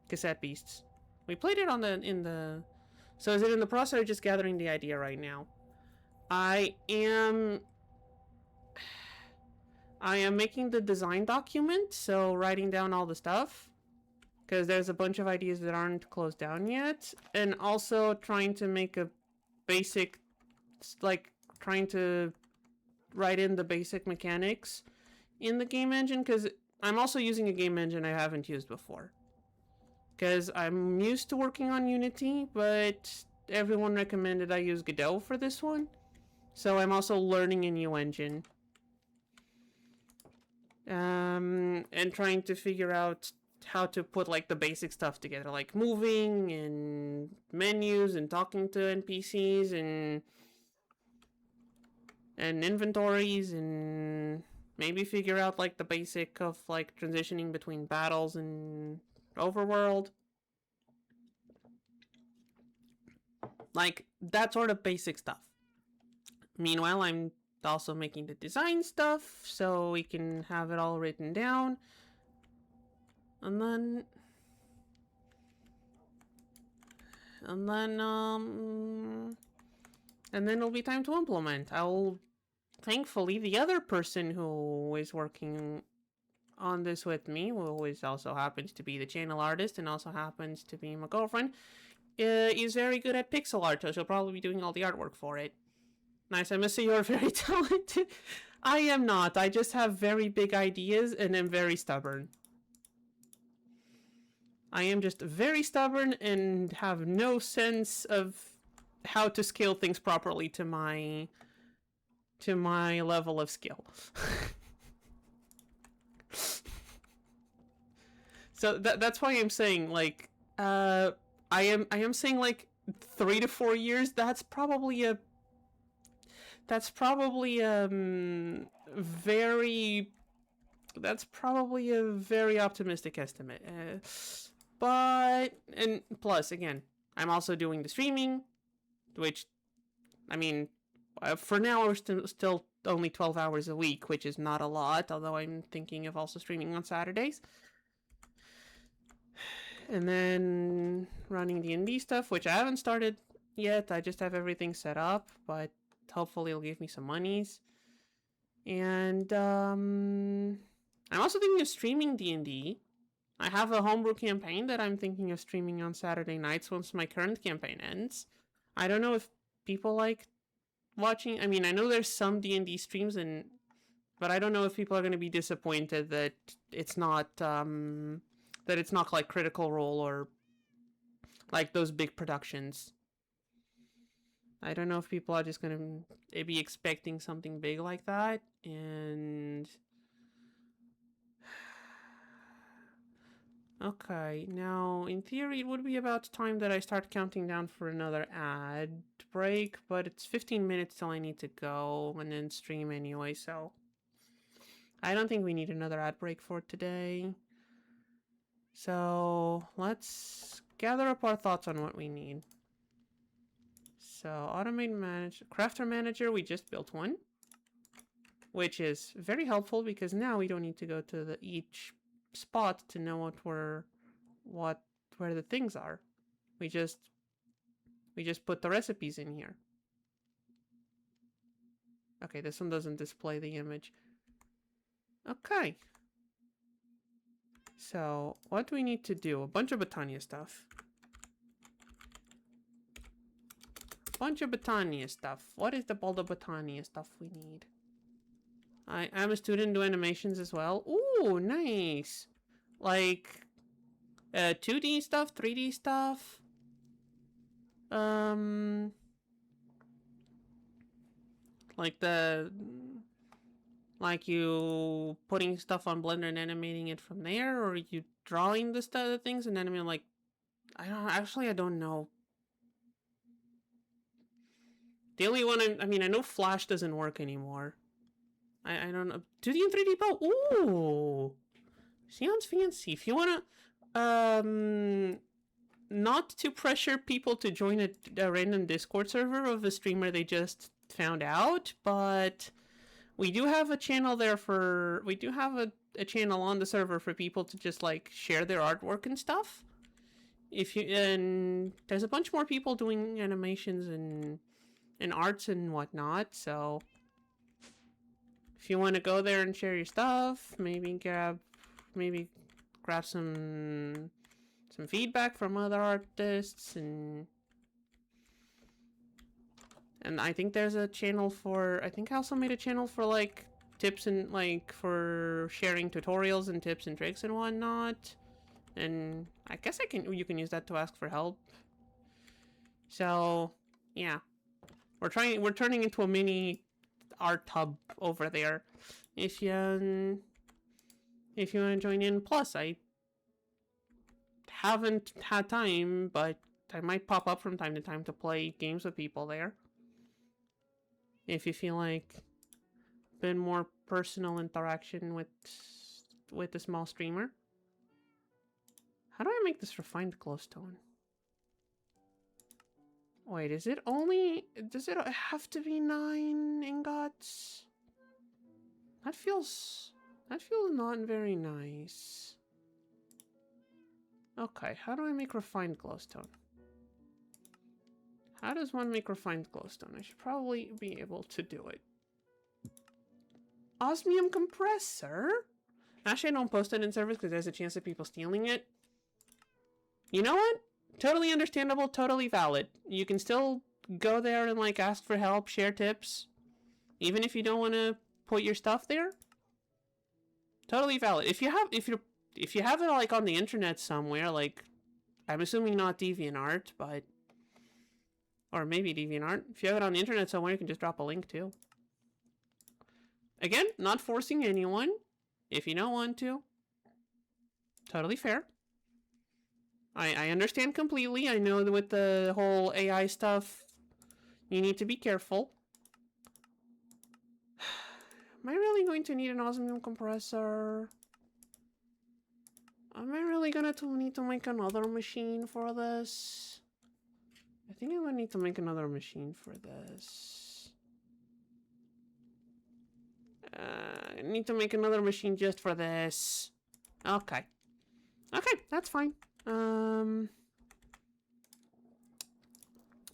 Cassette Beasts. We played it on the. So is it in the process of just gathering the idea right now? I am making the design document, so writing down all the stuff. Because there's a bunch of ideas that aren't closed down yet. And also trying to make a basic, like, trying to write in the basic mechanics in the game engine. Because I'm also using a game engine I haven't used before. Because I'm used to working on Unity, but everyone recommended I use Godot for this one. So I'm also learning a new engine. And trying to figure out how to put like the basic stuff together, like moving and menus and talking to NPCs and inventories, and maybe figure out like the basic of like transitioning between battles and overworld. Like that sort of basic stuff. Meanwhile, I'm also making the design stuff so we can have it all written down. And then it'll be time to implement. Thankfully, the other person who is working on this with me, who also happens to be the channel artist and also happens to be my girlfriend, is very good at pixel art, so she'll probably be doing all the artwork for it. Nice, I must say you're very talented. I am not. I just have very big ideas and am very stubborn. I am just very stubborn and have no sense of how to scale things properly to my level of skill. So that's why I'm saying like I am saying like 3 to 4 years. That's probably a very optimistic estimate. But, and plus, again, I'm also doing the streaming, which, I mean, for now we're still only 12 hours a week, which is not a lot, although I'm thinking of also streaming on Saturdays. And then running D&D stuff, which I haven't started yet. I just have everything set up, but hopefully it'll give me some monies. And I'm also thinking of streaming D&D. I have a homebrew campaign that I'm thinking of streaming on Saturday nights once my current campaign ends. I don't know if people like watching. I mean, I know there's some D&D streams, but I don't know if people are going to be disappointed that it's not like Critical Role or like those big productions. I don't know if people are just going to be expecting something big like that, and okay, now in theory it would be about time that I start counting down for another ad break, but it's 15 minutes till I need to go and then stream anyway, so I don't think we need another ad break for today. So let's gather up our thoughts on what we need. So automate manager, crafter manager, we just built one, which is very helpful because now we don't need to go to each spot to know where the things are. We just put the recipes in here. Okay, this one doesn't display the image. Okay. So what do we need to do? A bunch of Botania stuff. What is all the Botania stuff we need? I'm a student, do animations as well. Ooh, nice. Like 2D stuff, 3D stuff. Like you putting stuff on Blender and animating it from there, or you drawing the things and animating, like, I don't know. The only one I know Flash doesn't work anymore. I don't know. 2D and 3D both. Ooh, sounds fancy. If you wanna, not to pressure people to join a random Discord server of a streamer they just found out, but We do have a channel there for... We do have a channel on the server for people to just, like, share their artwork and stuff. If you... And there's a bunch more people doing animations and arts and whatnot, so... If you want to go there and share your stuff, maybe grab some feedback from other artists, and I think there's a channel for, I think I also made a channel for like tips and like for sharing tutorials and tips and tricks and whatnot. And I guess you can use that to ask for help. So yeah, we're turning into a mini art hub over there. If you want to join in, plus I haven't had time, but I might pop up from time to time to play games with people there. If you feel like a bit more personal interaction with the small streamer. How do I make this refined glowstone? Wait, does it have to be 9 ingots? That feels not very nice. Okay, how do I make refined glowstone? How does one make refined glowstone? I should probably be able to do it. Osmium compressor? Actually, I don't post it in servers because there's a chance of people stealing it. You know what? Totally understandable, totally valid. You can still go there and like ask for help, share tips. Even if you don't want to put your stuff there. Totally valid. If you have it like on the internet somewhere, like I'm assuming not DeviantArt, but or maybe DeviantArt. If you have it on the internet somewhere, you can just drop a link too. Again, not forcing anyone. If you don't want to. Totally fair. I understand completely. I know that with the whole AI stuff, you need to be careful. Am I really going to need an osmium compressor? Am I really gonna need to make another machine for this? I think I'm gonna need to make another machine for this. I need to make another machine just for this. Okay. Okay, that's fine.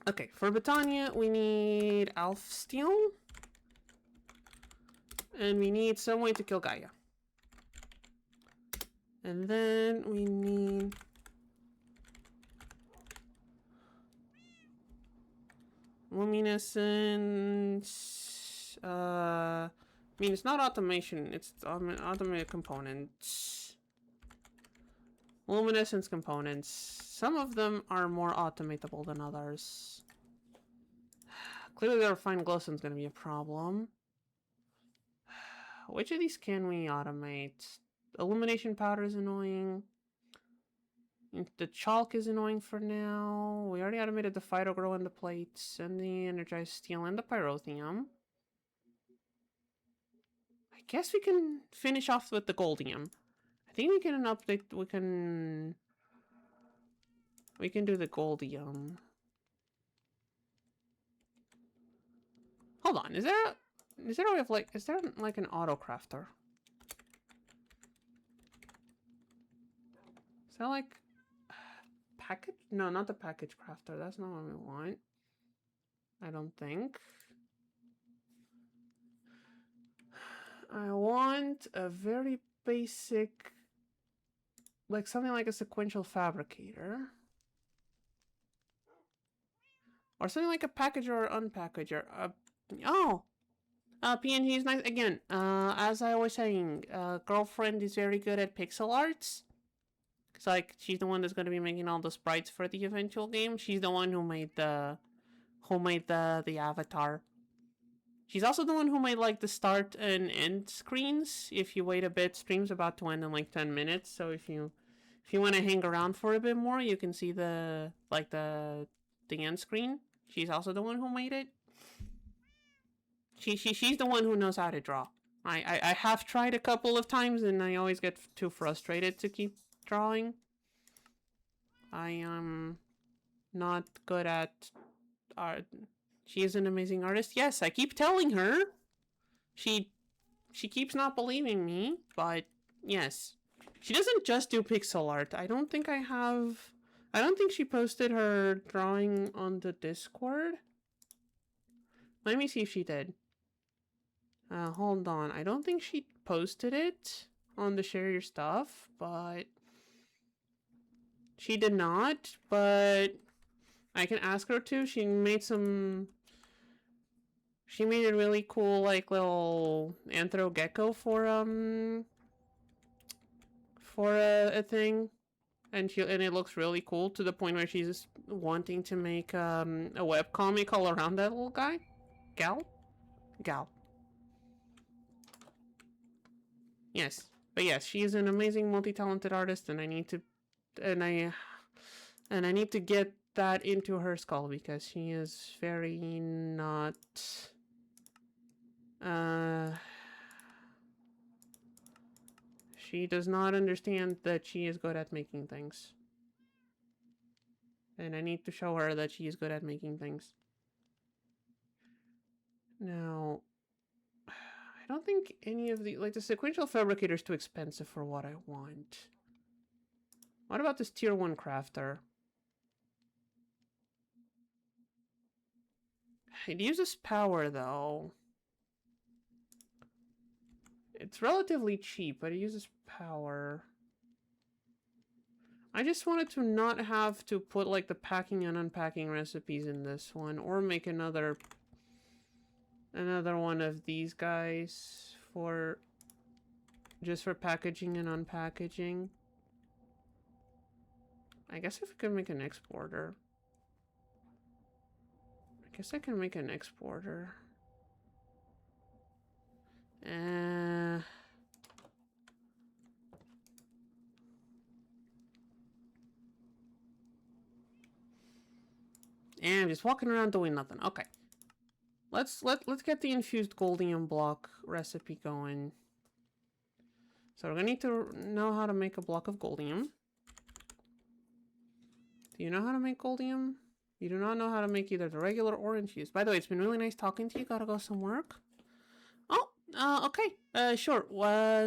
Okay, for Britannia, we need Alf Steel. And we need some way to kill Gaia. And then we need... Luminescence... I mean, it's not automation, it's automated components. Luminescence components. Some of them are more automatable than others. Clearly the refined glowstone is going to be a problem. Which of these can we automate? Illumination powder is annoying. The chalk is annoying for now. We already automated the phytogrow and the plates, and the energized steel and the pyrotheum. I guess we can finish off with the goldium. I think we can update. We can do the goldium. Hold on, is there a way of like, is there like an auto crafter? Is that like package? No, not the package crafter. That's not what we want. I don't think. I want a very basic, like something like a sequential fabricator. Or something like a packager or unpackager. PNG is nice. Again, as I was saying, girlfriend is very good at pixel arts. It's like, she's the one that's going to be making all the sprites for the eventual game. She's the one who made the avatar. She's also the one who made like the start and end screens. If you wait a bit, stream's about to end in like 10 minutes. So if you want to hang around for a bit more, you can see the end screen. She's also the one who made it. She's the one who knows how to draw. I have tried a couple of times and I always get too frustrated to keep drawing. I am not good at art. She is an amazing artist. Yes, I keep telling her. She keeps not believing me, but yes. She doesn't just do pixel art. I don't think she posted her drawing on the Discord. Let me see if she did. Hold on. I don't think she posted it on the share your stuff, but she did not, but I can ask her to. She made a really cool, like, little anthro gecko for a thing. And it looks really cool to the point where she's wanting to make a webcomic all around that little guy. Gal? Yes. But yes, she is an amazing multi-talented artist, and I need to get that into her skull because she is very not she does not understand that she is good at making things. And I need to show her that she is good at making things. Now, I don't think any of the sequential fabricator is too expensive for what I want. What about this tier 1 crafter? It uses power, though. It's relatively cheap, but it uses power. I just wanted to not have to put, like, the packing and unpacking recipes in this one, or make another one of these guys just for packaging and unpackaging. I guess if I could make an exporter. I guess I can make an exporter. And I'm just walking around doing nothing. Okay. Let's get the infused goldium block recipe going. So we're gonna need to know how to make a block of goldium. Do you know how to make goldium? You do not know how to make either the regular or infused. By the way, it's been really nice talking to you. Gotta go some work. Oh, okay. Sure.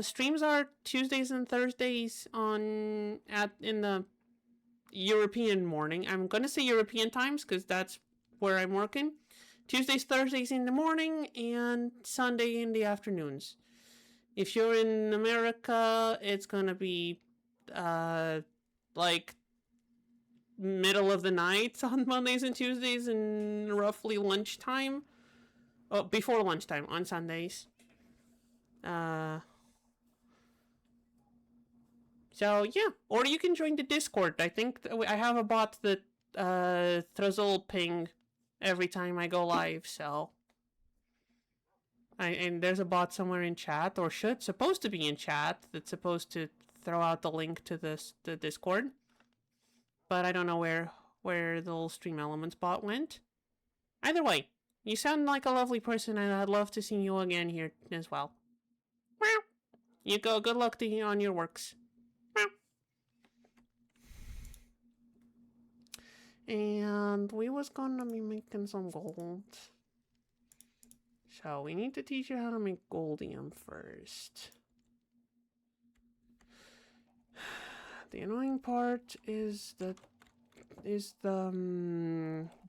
Streams are Tuesdays and Thursdays in the European morning. I'm gonna say European times because that's where I'm working. Tuesdays, Thursdays in the morning, and Sunday in the afternoons. If you're in America, it's gonna be like middle of the night on Mondays and Tuesdays, and roughly lunchtime. Oh, before lunchtime on Sundays. So yeah, or you can join the Discord. I think I have a bot that throws a little ping every time I go live. So, and there's a bot somewhere in chat, or supposed to be in chat, that's supposed to throw out the link to the Discord. But I don't know where the little Stream Elements bot went. Either way, you sound like a lovely person, and I'd love to see you again here as well. You go. Good luck to you on your works. And we was gonna be making some gold. So we need to teach you how to make goldium first. The annoying part is the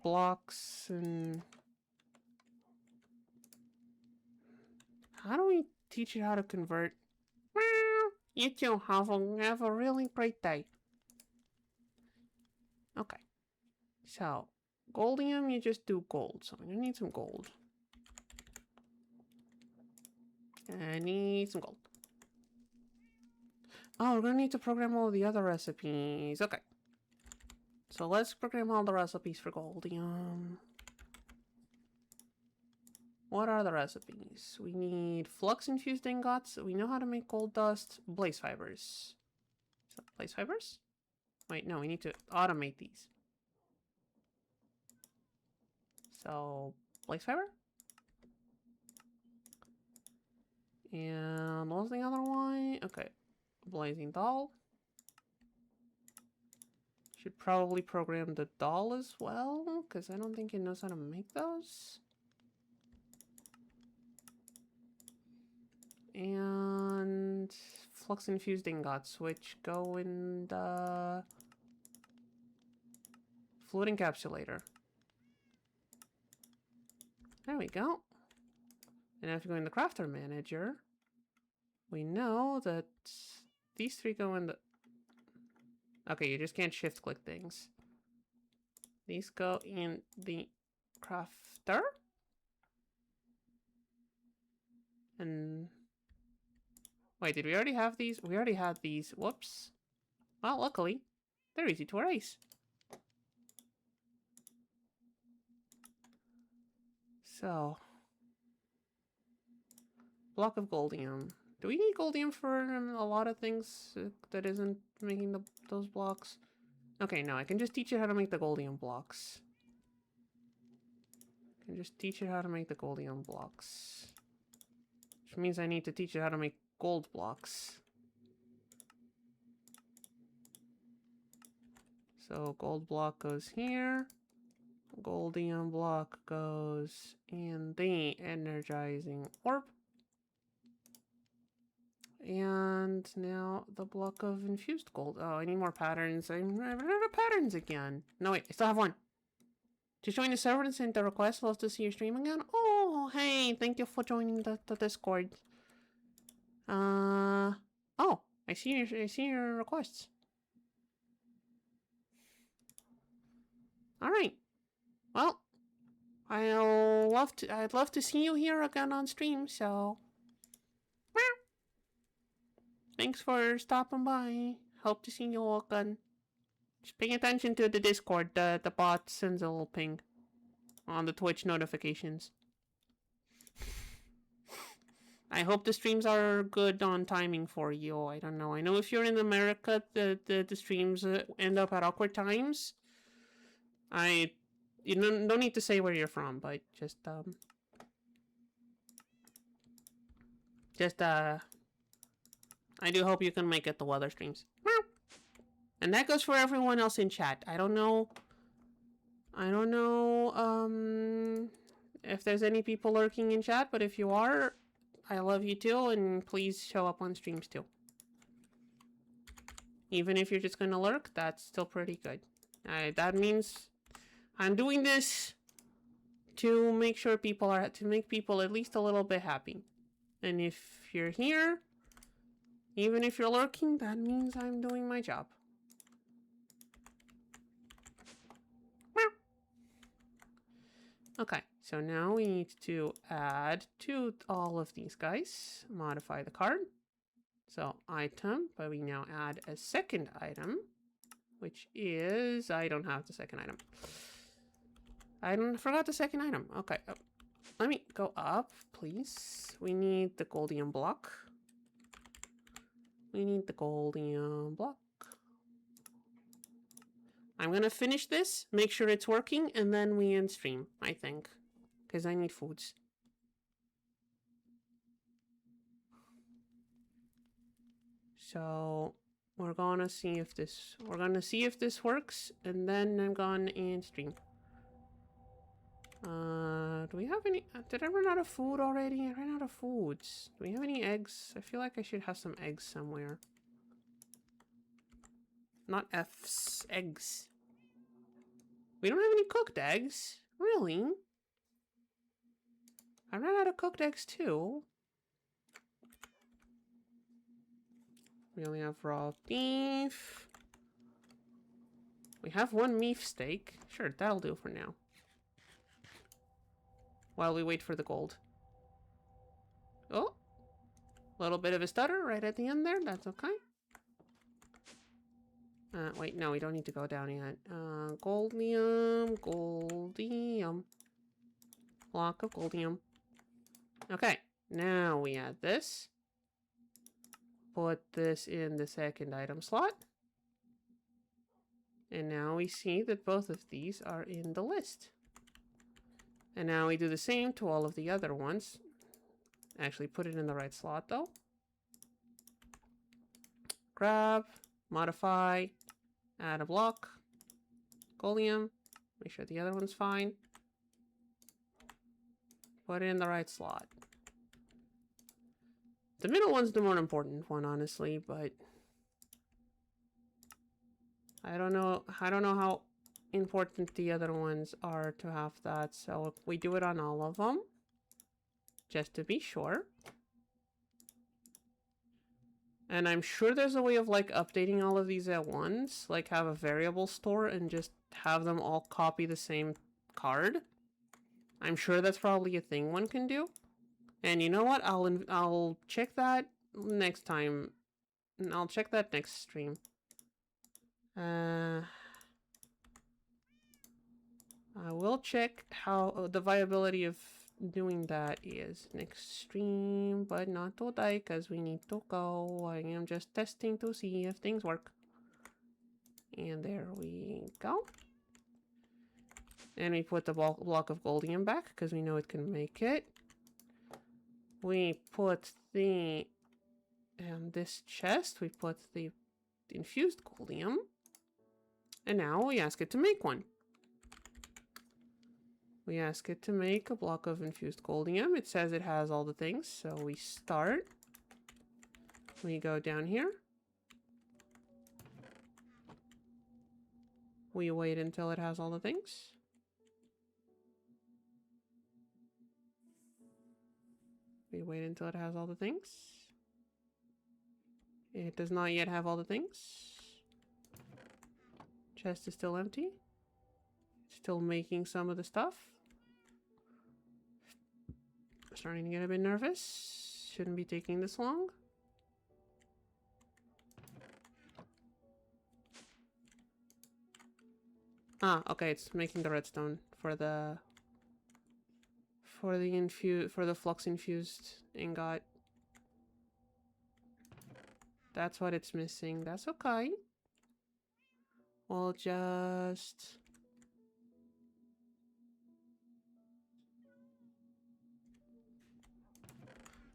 blocks and... How do we teach you how to convert? You two have a really great day. Okay. So, goldium, you just do gold. So I'm gonna need some gold. I need some gold. Oh, we're gonna need to program all the other recipes. Okay. So let's program all the recipes for goldium. What are the recipes? We need flux infused ingots. We know how to make gold dust. Blaze fibers. So, blaze fibers? Wait, no, we need to automate these. So, blaze fiber? And what was the other one? Okay. Blazing doll. Should probably program the doll as well, because I don't think it knows how to make those. And flux infused ingots, which go in the fluid encapsulator. There we go. And if you go in the crafter manager, we know that these three go in the... Okay, you just can't shift click things. These go in the crafter. And... Wait, did we already have these? We already had these. Whoops. Well, luckily, they're easy to erase. So... Block of goldium. Do we need goldium for a lot of things that isn't making those blocks? Okay, no, I can just teach you how to make the goldium blocks. I can just teach you how to make the goldium blocks. Which means I need to teach you how to make gold blocks. So gold block goes here. Goldium block goes in the energizing orb. And now the block of infused gold. Oh, I need more patterns. I'm running out of patterns again. No, wait, I still have one. Just join the server and send the request. Love to see your stream again. Oh, hey, thank you for joining the Discord. Oh, I see your requests. All right. Well, I'd love to see you here again on stream. So. Thanks for stopping by. Hope to see you all again. Just pay attention to the Discord. The bot sends a little ping on the Twitch notifications. I hope the streams are good on timing for you. I don't know. I know if you're in America, the streams end up at awkward times. You don't need to say where you're from, but just I do hope you can make it to other streams. And that goes for everyone else in chat. I don't know if there's any people lurking in chat, but if you are, I love you too, and please show up on streams too. Even if you're just gonna lurk, that's still pretty good. That means I'm doing this to make sure to make people at least a little bit happy. And if you're here, even if you're lurking, that means I'm doing my job. Okay, so now we need to add to all of these guys. Modify the card. So item, but we now add a second item, which is... I don't have the second item. I forgot the second item. Okay, let me go up, please. We need the goldium block. We need the goldium block. I'm gonna finish this, make sure it's working, and then we end stream, I think. Because I need foods. So we're gonna see if this works, and then I'm gonna end stream. Do we have any... Did I run out of food already? I ran out of foods. Do we have any eggs? I feel like I should have some eggs somewhere. Not F's. Eggs. We don't have any cooked eggs. Really? I ran out of cooked eggs too. We only have raw beef. We have one beef steak. Sure, that'll do for now. While we wait for the gold. Oh! A little bit of a stutter right at the end there. That's okay. Wait, no, we don't need to go down yet. Goldium, goldium. Block of goldium. Okay, now we add this. Put this in the second item slot. And now we see that both of these are in the list. And now we do the same to all of the other ones. Actually, put it in the right slot though. Grab, modify, add a block, goldium, make sure the other one's fine. Put it in the right slot. The middle one's the more important one, honestly, but I don't know how important the other ones are to have that. So we do it on all of them, just to be sure. And I'm sure there's a way of like updating all of these at once, like have a variable store and just have them all copy the same card. I'm sure that's probably a thing one can do. And you know what? I'll check that next time. I'll check that next stream. I will check how the viability of doing that is next stream, but not today because we need to go. I am just testing to see if things work. And there we go. And we put the block of goldium back because we know it can make it. We put the this chest, we put the infused goldium. And now we ask it to make one. We ask it to make a block of infused goldium. It says it has all the things, so we start. We go down here. We wait until it has all the things. We wait until it has all the things. It does not yet have all the things. Chest is still empty. Still making some of the stuff. Starting to get a bit nervous. Shouldn't be taking this long. Ah, okay, it's making the redstone for the flux infused ingot. That's what it's missing. That's okay. We'll just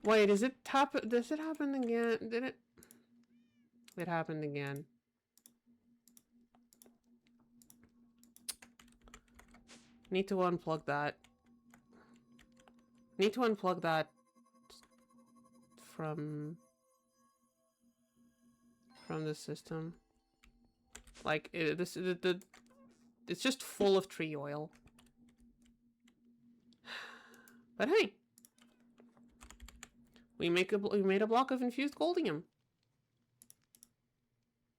wait, does it happen again? Did it? It happened again. Need to unplug that. Need to unplug that from the system. Like it's just full of tree oil. But hey, we made a block of infused goldium.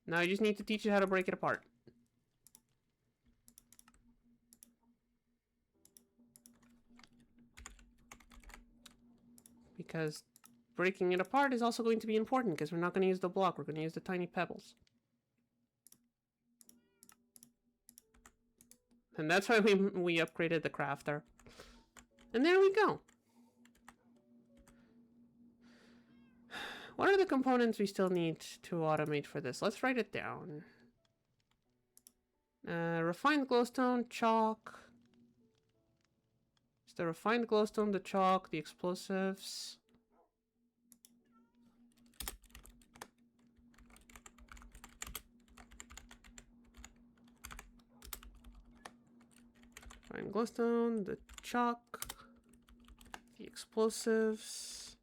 Now you just need to teach it how to break it apart. Because breaking it apart is also going to be important because we're not going to use the block, we're going to use the tiny pebbles. And that's why we upgraded the crafter. And there we go. What are the components we still need to automate for this? Let's write it down. Refined glowstone, chalk. It's the refined glowstone, the chalk, the explosives. Refined glowstone, the chalk, the explosives,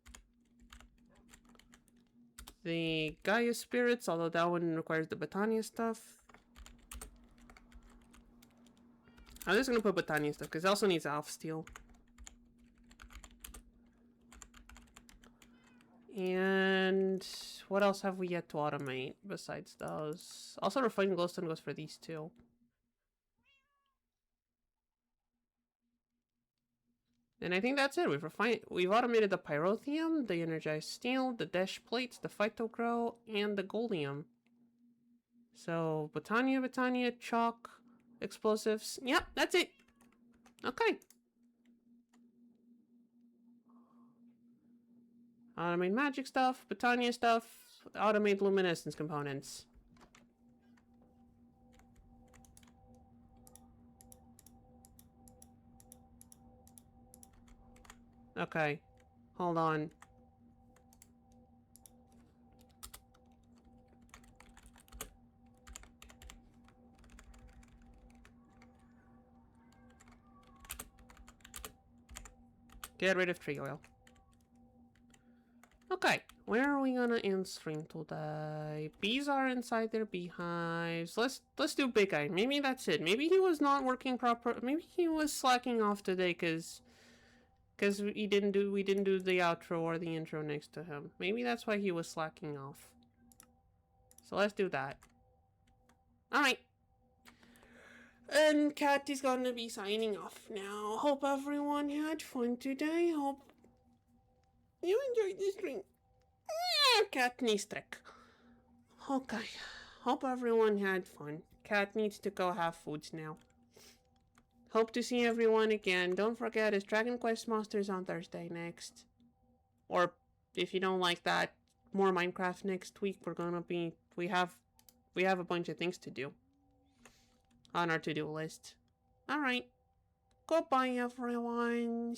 the Gaia spirits, although that one requires the Botania stuff. I'm just gonna put Botania stuff because it also needs Alpha Steel. And what else have we yet to automate besides those? Also, refined glowstone goes for these two. And I think that's it. We've automated the pyrotheum, the energized steel, the dash plates, the phytogrow, and the goldium. So Botania, chalk, explosives. Yep, that's it. Okay. Automate magic stuff, Botania stuff, automate luminescence components. Okay, hold on. Get rid of tree oil. Okay, Where are we gonna end stream today? Bees are inside their beehives. Let's do Big Eye. Maybe that's it. Maybe he was not working proper. Maybe he was slacking off today because we didn't do the outro or the intro next to him. Maybe that's why he was slacking off. So let's do that. All right. And Cat is gonna be signing off now. Hope everyone had fun today. Hope you enjoyed the stream. Cat needs trick. Okay. Hope everyone had fun. Cat needs to go have foods now. Hope to see everyone again. Don't forget, it's Dragon Quest Masters on Thursday next. Or, if you don't like that, more Minecraft next week. We have a bunch of things to do on our to-do list. Alright. Goodbye, everyone.